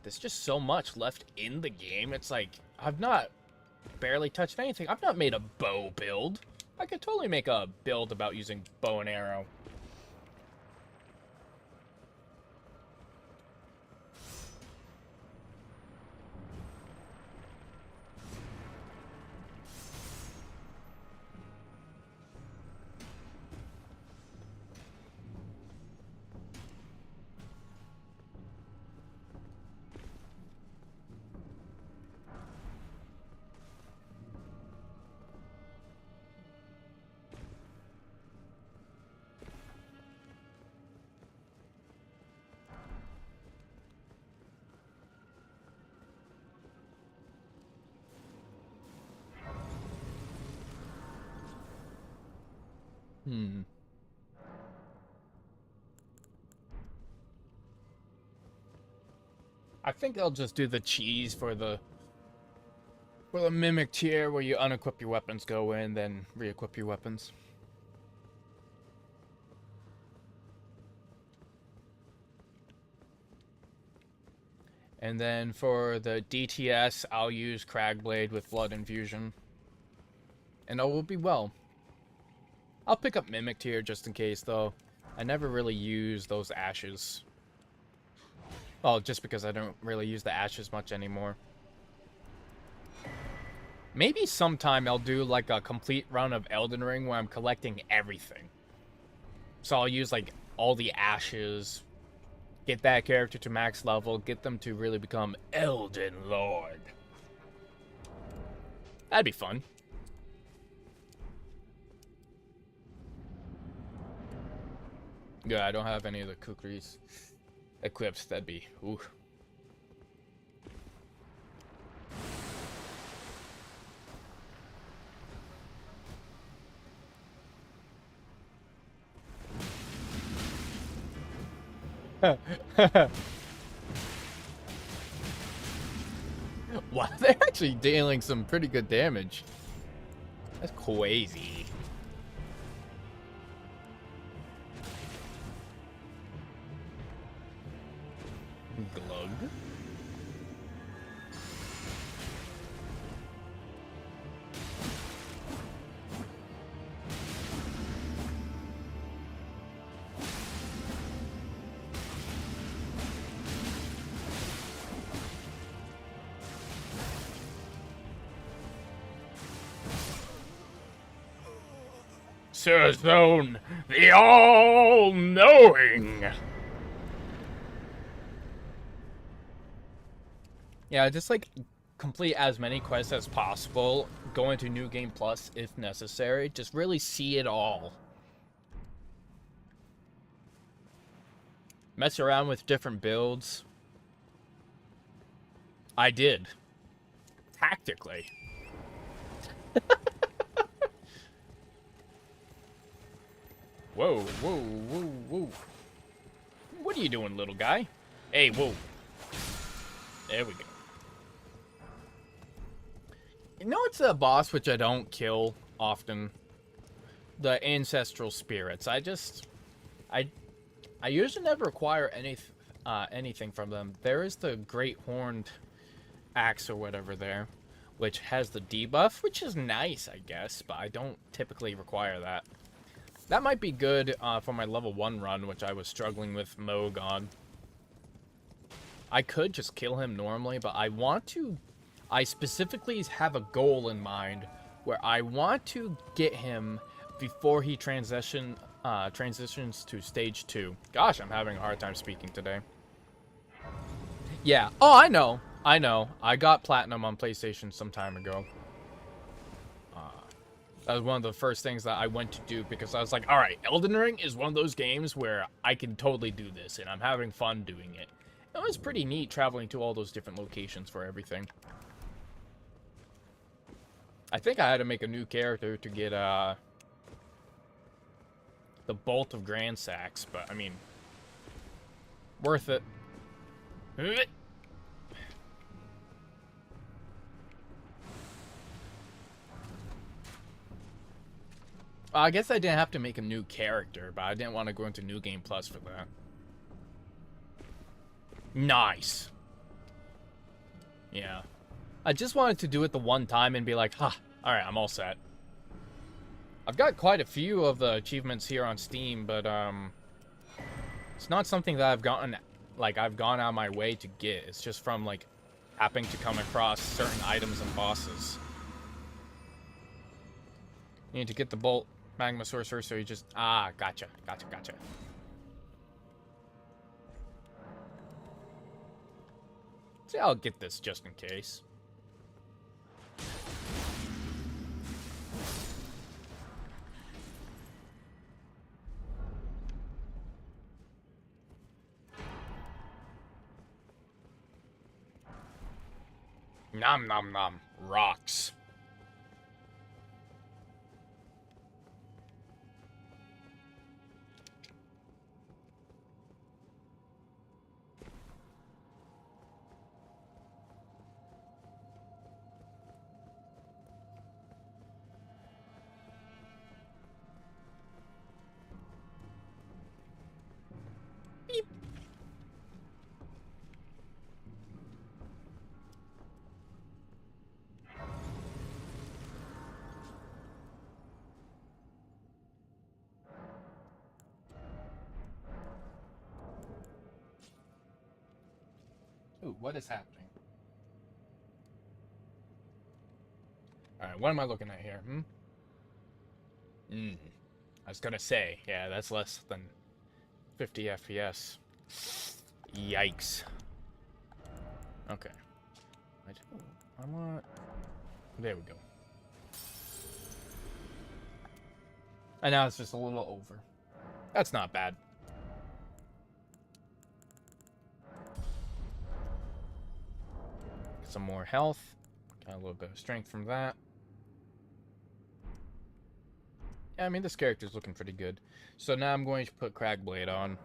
there's just so much left in the game. It's like, I've not barely touched anything. I've not made a bow build. I could totally make a build about using bow and arrow. I think they'll just do the cheese for the mimic tier where you unequip your weapons, go in, then re-equip your weapons. And then for the DTS, I'll use Cragblade with Blood Infusion. And all will be well. I'll pick up Mimic tier just in case, though. I never really use those ashes. Well, just because I don't really use the ashes much anymore. Maybe sometime I'll do like a complete run of Elden Ring where I'm collecting everything. So I'll use like all the ashes, get that character to max level, get them to really become Elden Lord. That'd be fun. Yeah, I don't have any of the kukris equipped. That'd be, ooh. Wow, they're actually dealing some pretty good damage. That's crazy. Glug. Sir Zone, the all-knowing. Yeah, just like complete as many quests as possible. Go into New Game Plus if necessary. Just really see it all. Mess around with different builds. I did. Tactically. Whoa, whoa, whoa, whoa. What are you doing, little guy? Hey, whoa. There we go. You know, it's a boss which I don't kill often. The ancestral spirits. I usually never acquire anything from them. There is the great horned axe or whatever there, which has the debuff, which is nice, I guess, but I don't typically require that. That might be good for my level 1 run, which I was struggling with Moog on. I could just kill him normally, but I specifically have a goal in mind where I want to get him before he transitions to stage 2. Gosh, I'm having a hard time speaking today. Yeah. Oh, I know. I got platinum on PlayStation some time ago. That was one of the first things that I went to do because I was like, all right, Elden Ring is one of those games where I can totally do this, and I'm having fun doing it. It was pretty neat traveling to all those different locations for everything. I think I had to make a new character to get the Bolt of Grand Sax, but I mean, worth it. I guess I didn't have to make a new character, but I didn't want to go into New Game Plus for that. Nice. Yeah. I just wanted to do it the one time and be like, ha, alright, I'm all set. I've got quite a few of the achievements here on Steam, but it's not something that I've gone out of my way to get. It's just from like happening to come across certain items and bosses. You need to get the Bolt Magma Sorcerer, so you just... Ah, gotcha. See, I'll get this just in case. Nom nom nom. Rocks. What is happening? Alright, what am I looking at here? I was gonna say, yeah, that's less than 50 FPS. Yikes. Okay. I want... There we go. And now it's just a little over. That's not bad. Get some more health. Got a little bit of strength from that. Yeah, I mean, this character's looking pretty good. So now I'm going to put Crackblade on.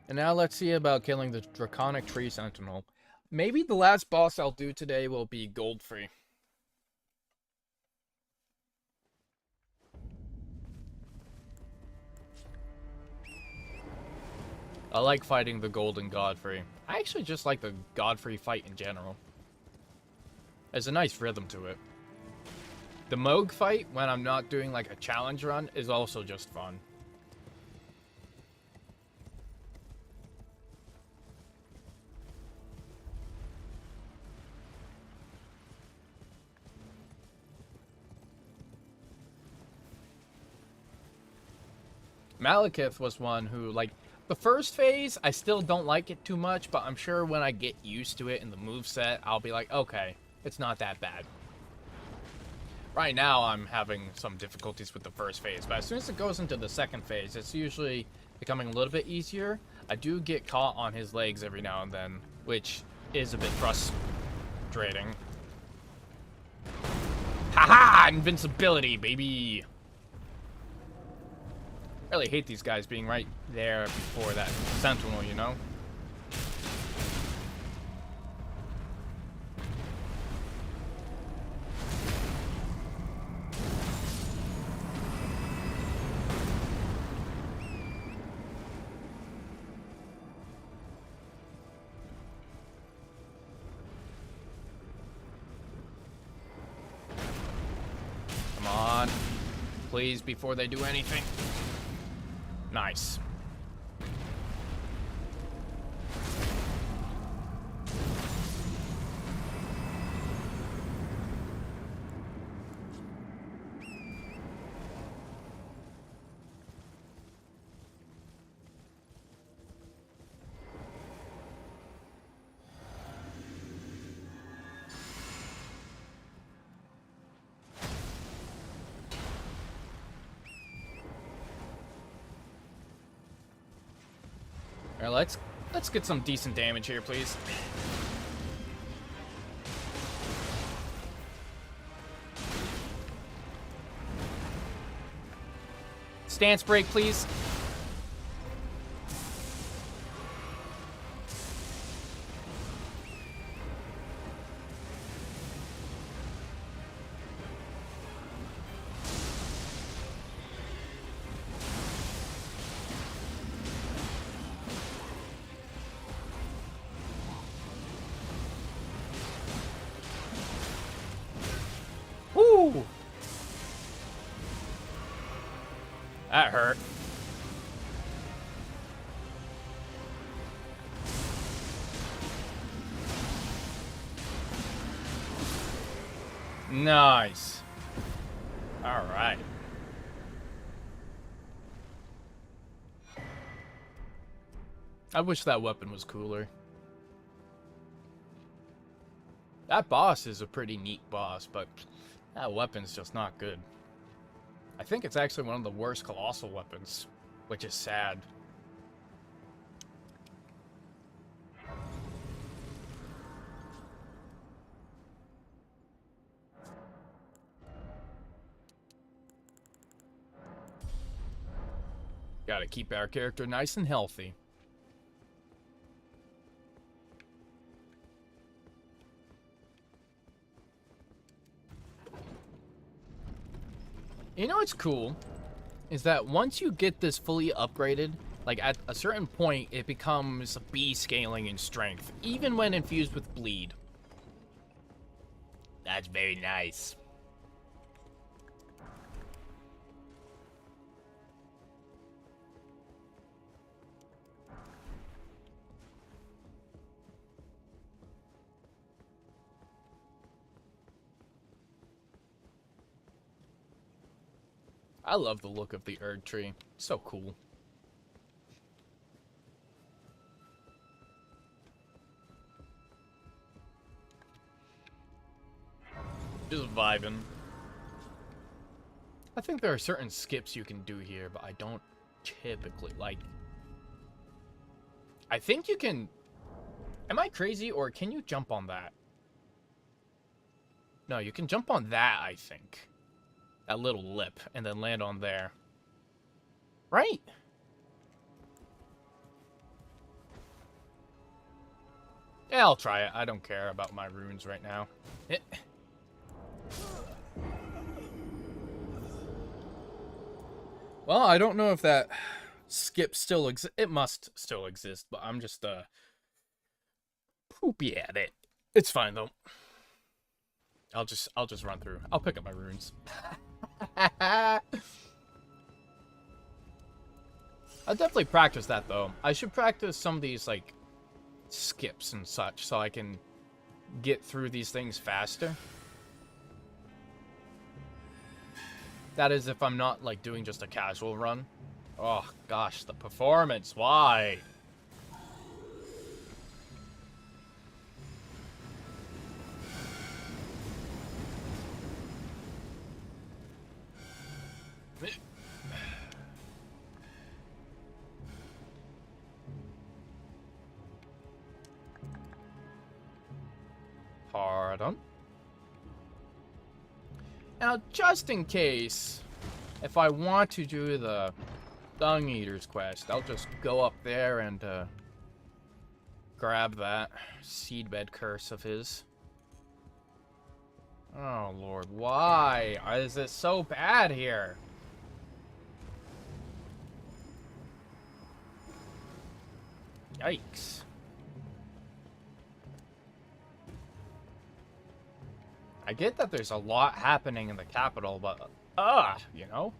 And now let's see about killing the Draconic Tree Sentinel. Maybe the last boss I'll do today will be Goldfree. I like fighting the Golden Godfrey. I actually just like the Godfrey fight in general. There's a nice rhythm to it. The Moog fight, when I'm not doing like a challenge run, is also just fun. Malekith was one who, like, the first phase, I still don't like it too much, but I'm sure when I get used to it in the moveset, I'll be like, okay, it's not that bad. Right now, I'm having some difficulties with the first phase, but as soon as it goes into the second phase, it's usually becoming a little bit easier. I do get caught on his legs every now and then, which is a bit frustrating. Haha! Invincibility, baby! I really hate these guys being right there before that sentinel, you know? Come on. Please, before they do anything. Nice. Alright, let's get some decent damage here, please. Stance break, please. Woo! That hurt. Nice. All right. I wish that weapon was cooler. That boss is a pretty neat boss, but that weapon's just not good. I think it's actually one of the worst colossal weapons, which is sad. Gotta keep our character nice and healthy. You know what's cool? Is that once you get this fully upgraded, like at a certain point, it becomes B scaling in strength, even when infused with bleed. That's very nice. I love the look of the Erd tree. So cool. Just vibing. I think there are certain skips you can do here, but I don't typically like. I think you can. Am I crazy, or can you jump on that? No, you can jump on that, I think. That little lip, and then land on there. Right? Yeah, I'll try it. I don't care about my runes right now. Well, I don't know if that skip still exists. It must still exist, but I'm just, poopy at it. It's fine, though. I'll just run through. I'll pick up my runes. I'll definitely practice that, though. I should practice some of these, like, skips and such, so I can get through these things faster. That is if I'm not, like, doing just a casual run. Oh, gosh, the performance. Why? Pardon? Now, just in case, if I want to do the Dung Eater's quest, I'll just go up there and grab that seedbed curse of his. Oh, Lord, why is it so bad here? Yikes. I get that there's a lot happening in the capital, but, you know?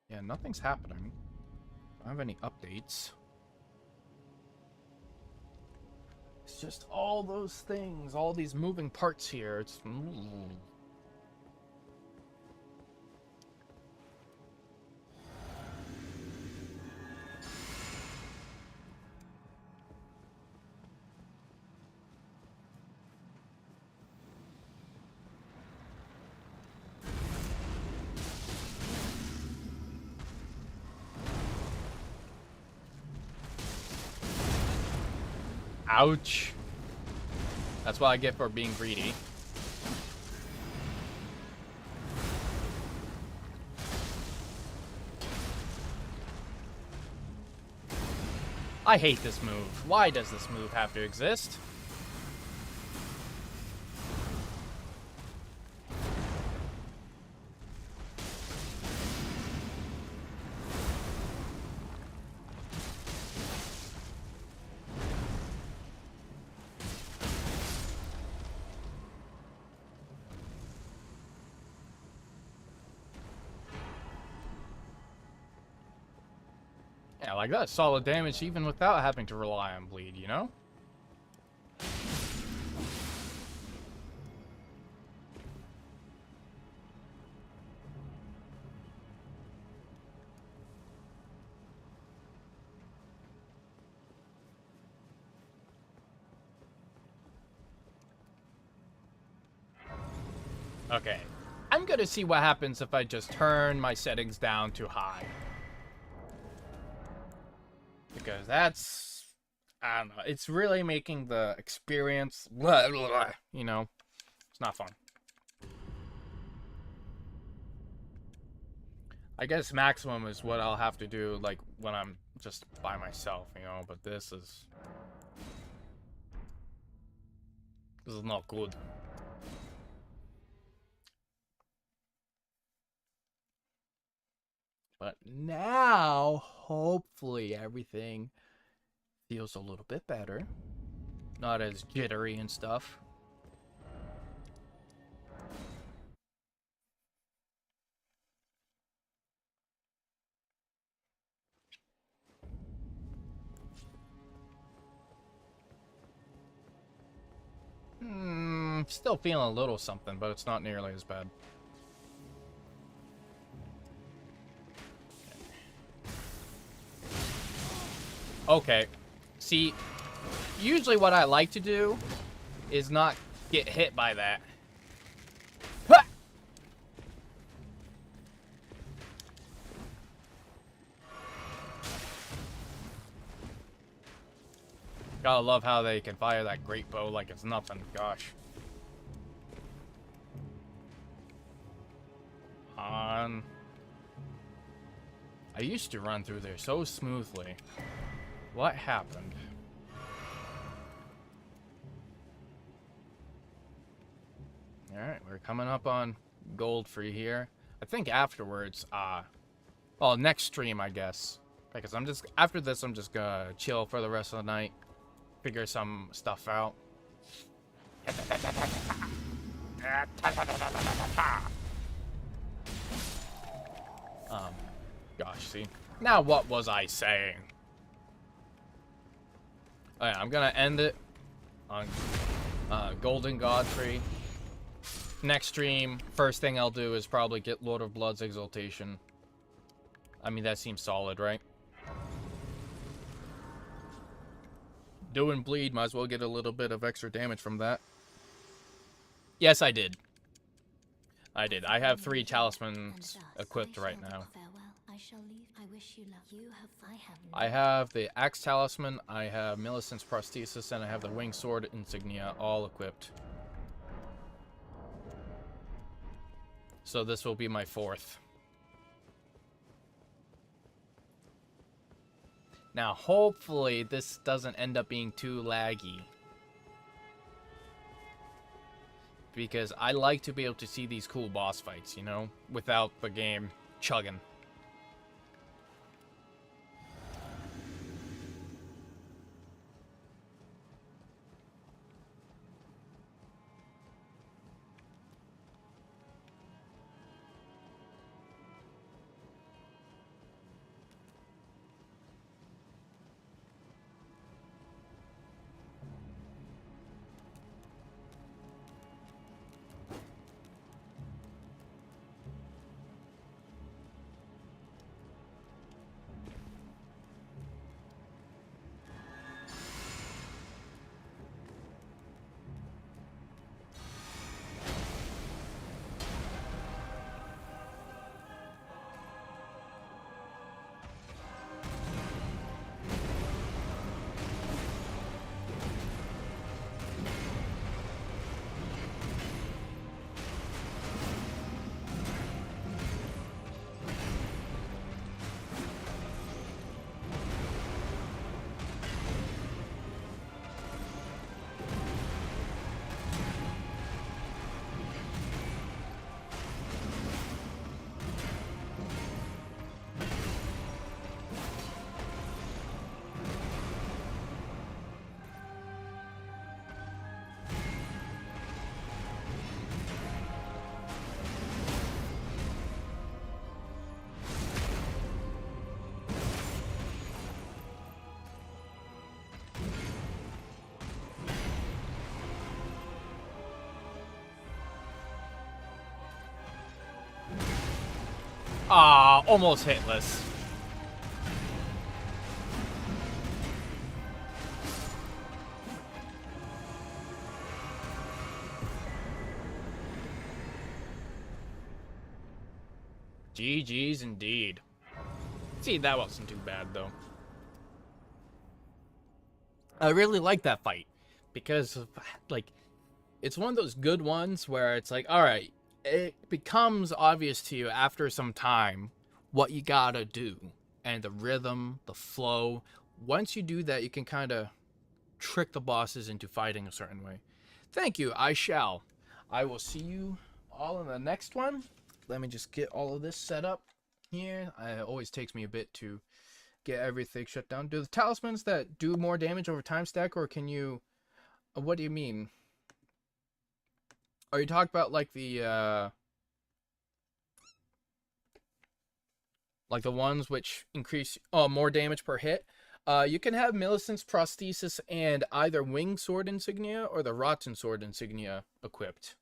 Yeah, nothing's happening. I don't have any updates. It's just all those things, all these moving parts here. It's... Ouch. That's what I get for being greedy. I hate this move. Why does this move have to exist? Yeah, like that's solid damage even without having to rely on bleed, you know? Okay. I'm gonna see what happens if I just turn my settings down too high. Because that's... I don't know. It's really making the experience... Blah, blah, blah, you know? It's not fun. I guess maximum is what I'll have to do, like, when I'm just by myself, you know? But this is... This is not good. But now, hopefully, everything Feels a little bit better. Not as jittery and stuff. Still feeling a little something, but it's not nearly as bad. Okay. See, usually what I like to do is not get hit by that. Ha! Gotta love how they can fire that great bow like it's nothing. Gosh. I used to run through there so smoothly. What happened? Alright, we're coming up on gold free here. I think afterwards, well, next stream, I guess. Because after this, I'm just gonna chill for the rest of the night. Figure some stuff out. Gosh, see? Now what was I saying? Oh yeah, I'm gonna end it on Golden Godfrey. Next stream, first thing I'll do is probably get Lord of Blood's Exaltation. I mean, that seems solid, right? Doing bleed, might as well get a little bit of extra damage from that. Yes, I did. I did. I have 3 talismans equipped right now. I shall leave. I wish you luck. You have. I have the Axe Talisman, I have Millicent's Prosthesis, and I have the Winged Sword Insignia all equipped. So this will be my 4th. Now, hopefully, this doesn't end up being too laggy. Because I like to be able to see these cool boss fights, you know? Without the game chugging. Ah, almost hitless. GG's indeed. See, that wasn't too bad, though. I really like that fight. Because, like, it's one of those good ones where it's like, alright, it becomes obvious to you after some time what you gotta do. And the rhythm, the flow. Once you do that, you can kind of trick the bosses into fighting a certain way. Thank you, I shall. I will see you all in the next one. Let me just get all of this set up here. It always takes me a bit to get everything shut down. Do the talismans that do more damage over time stack, or can you... what do you mean? Are you talking about like the ones which increase more damage per hit? You can have Millicent's prosthesis and either winged sword insignia or the rotten sword insignia equipped.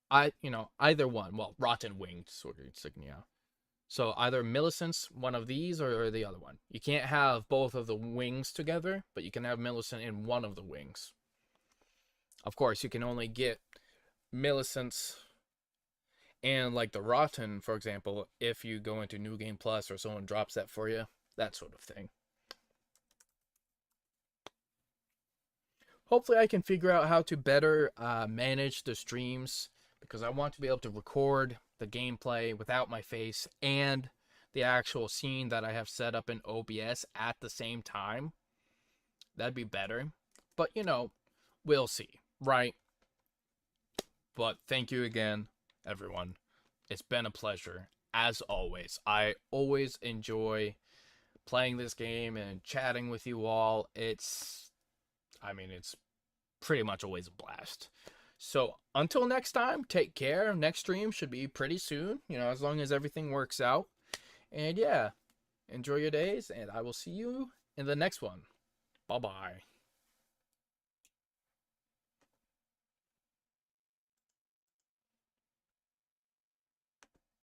Either one. Well, rotten winged sword insignia. So either Millicent's one of these or the other one. You can't have both of the wings together, but you can have Millicent in one of the wings. Of course, you can only get Millicent's and like the rotten, for example, if you go into New Game Plus or someone drops that for you. That sort of thing. Hopefully I can figure out how to better manage the streams, because I want to be able to record the gameplay without my face and the actual scene that I have set up in OBS at the same time. That'd be better. But, we'll see, right? But thank you again, everyone. It's been a pleasure, as always. I always enjoy playing this game and chatting with you all. It's pretty much always a blast. So until next time, take care. Next stream should be pretty soon, as long as everything works out. And yeah, enjoy your days, and I will see you in the next one. Bye-bye.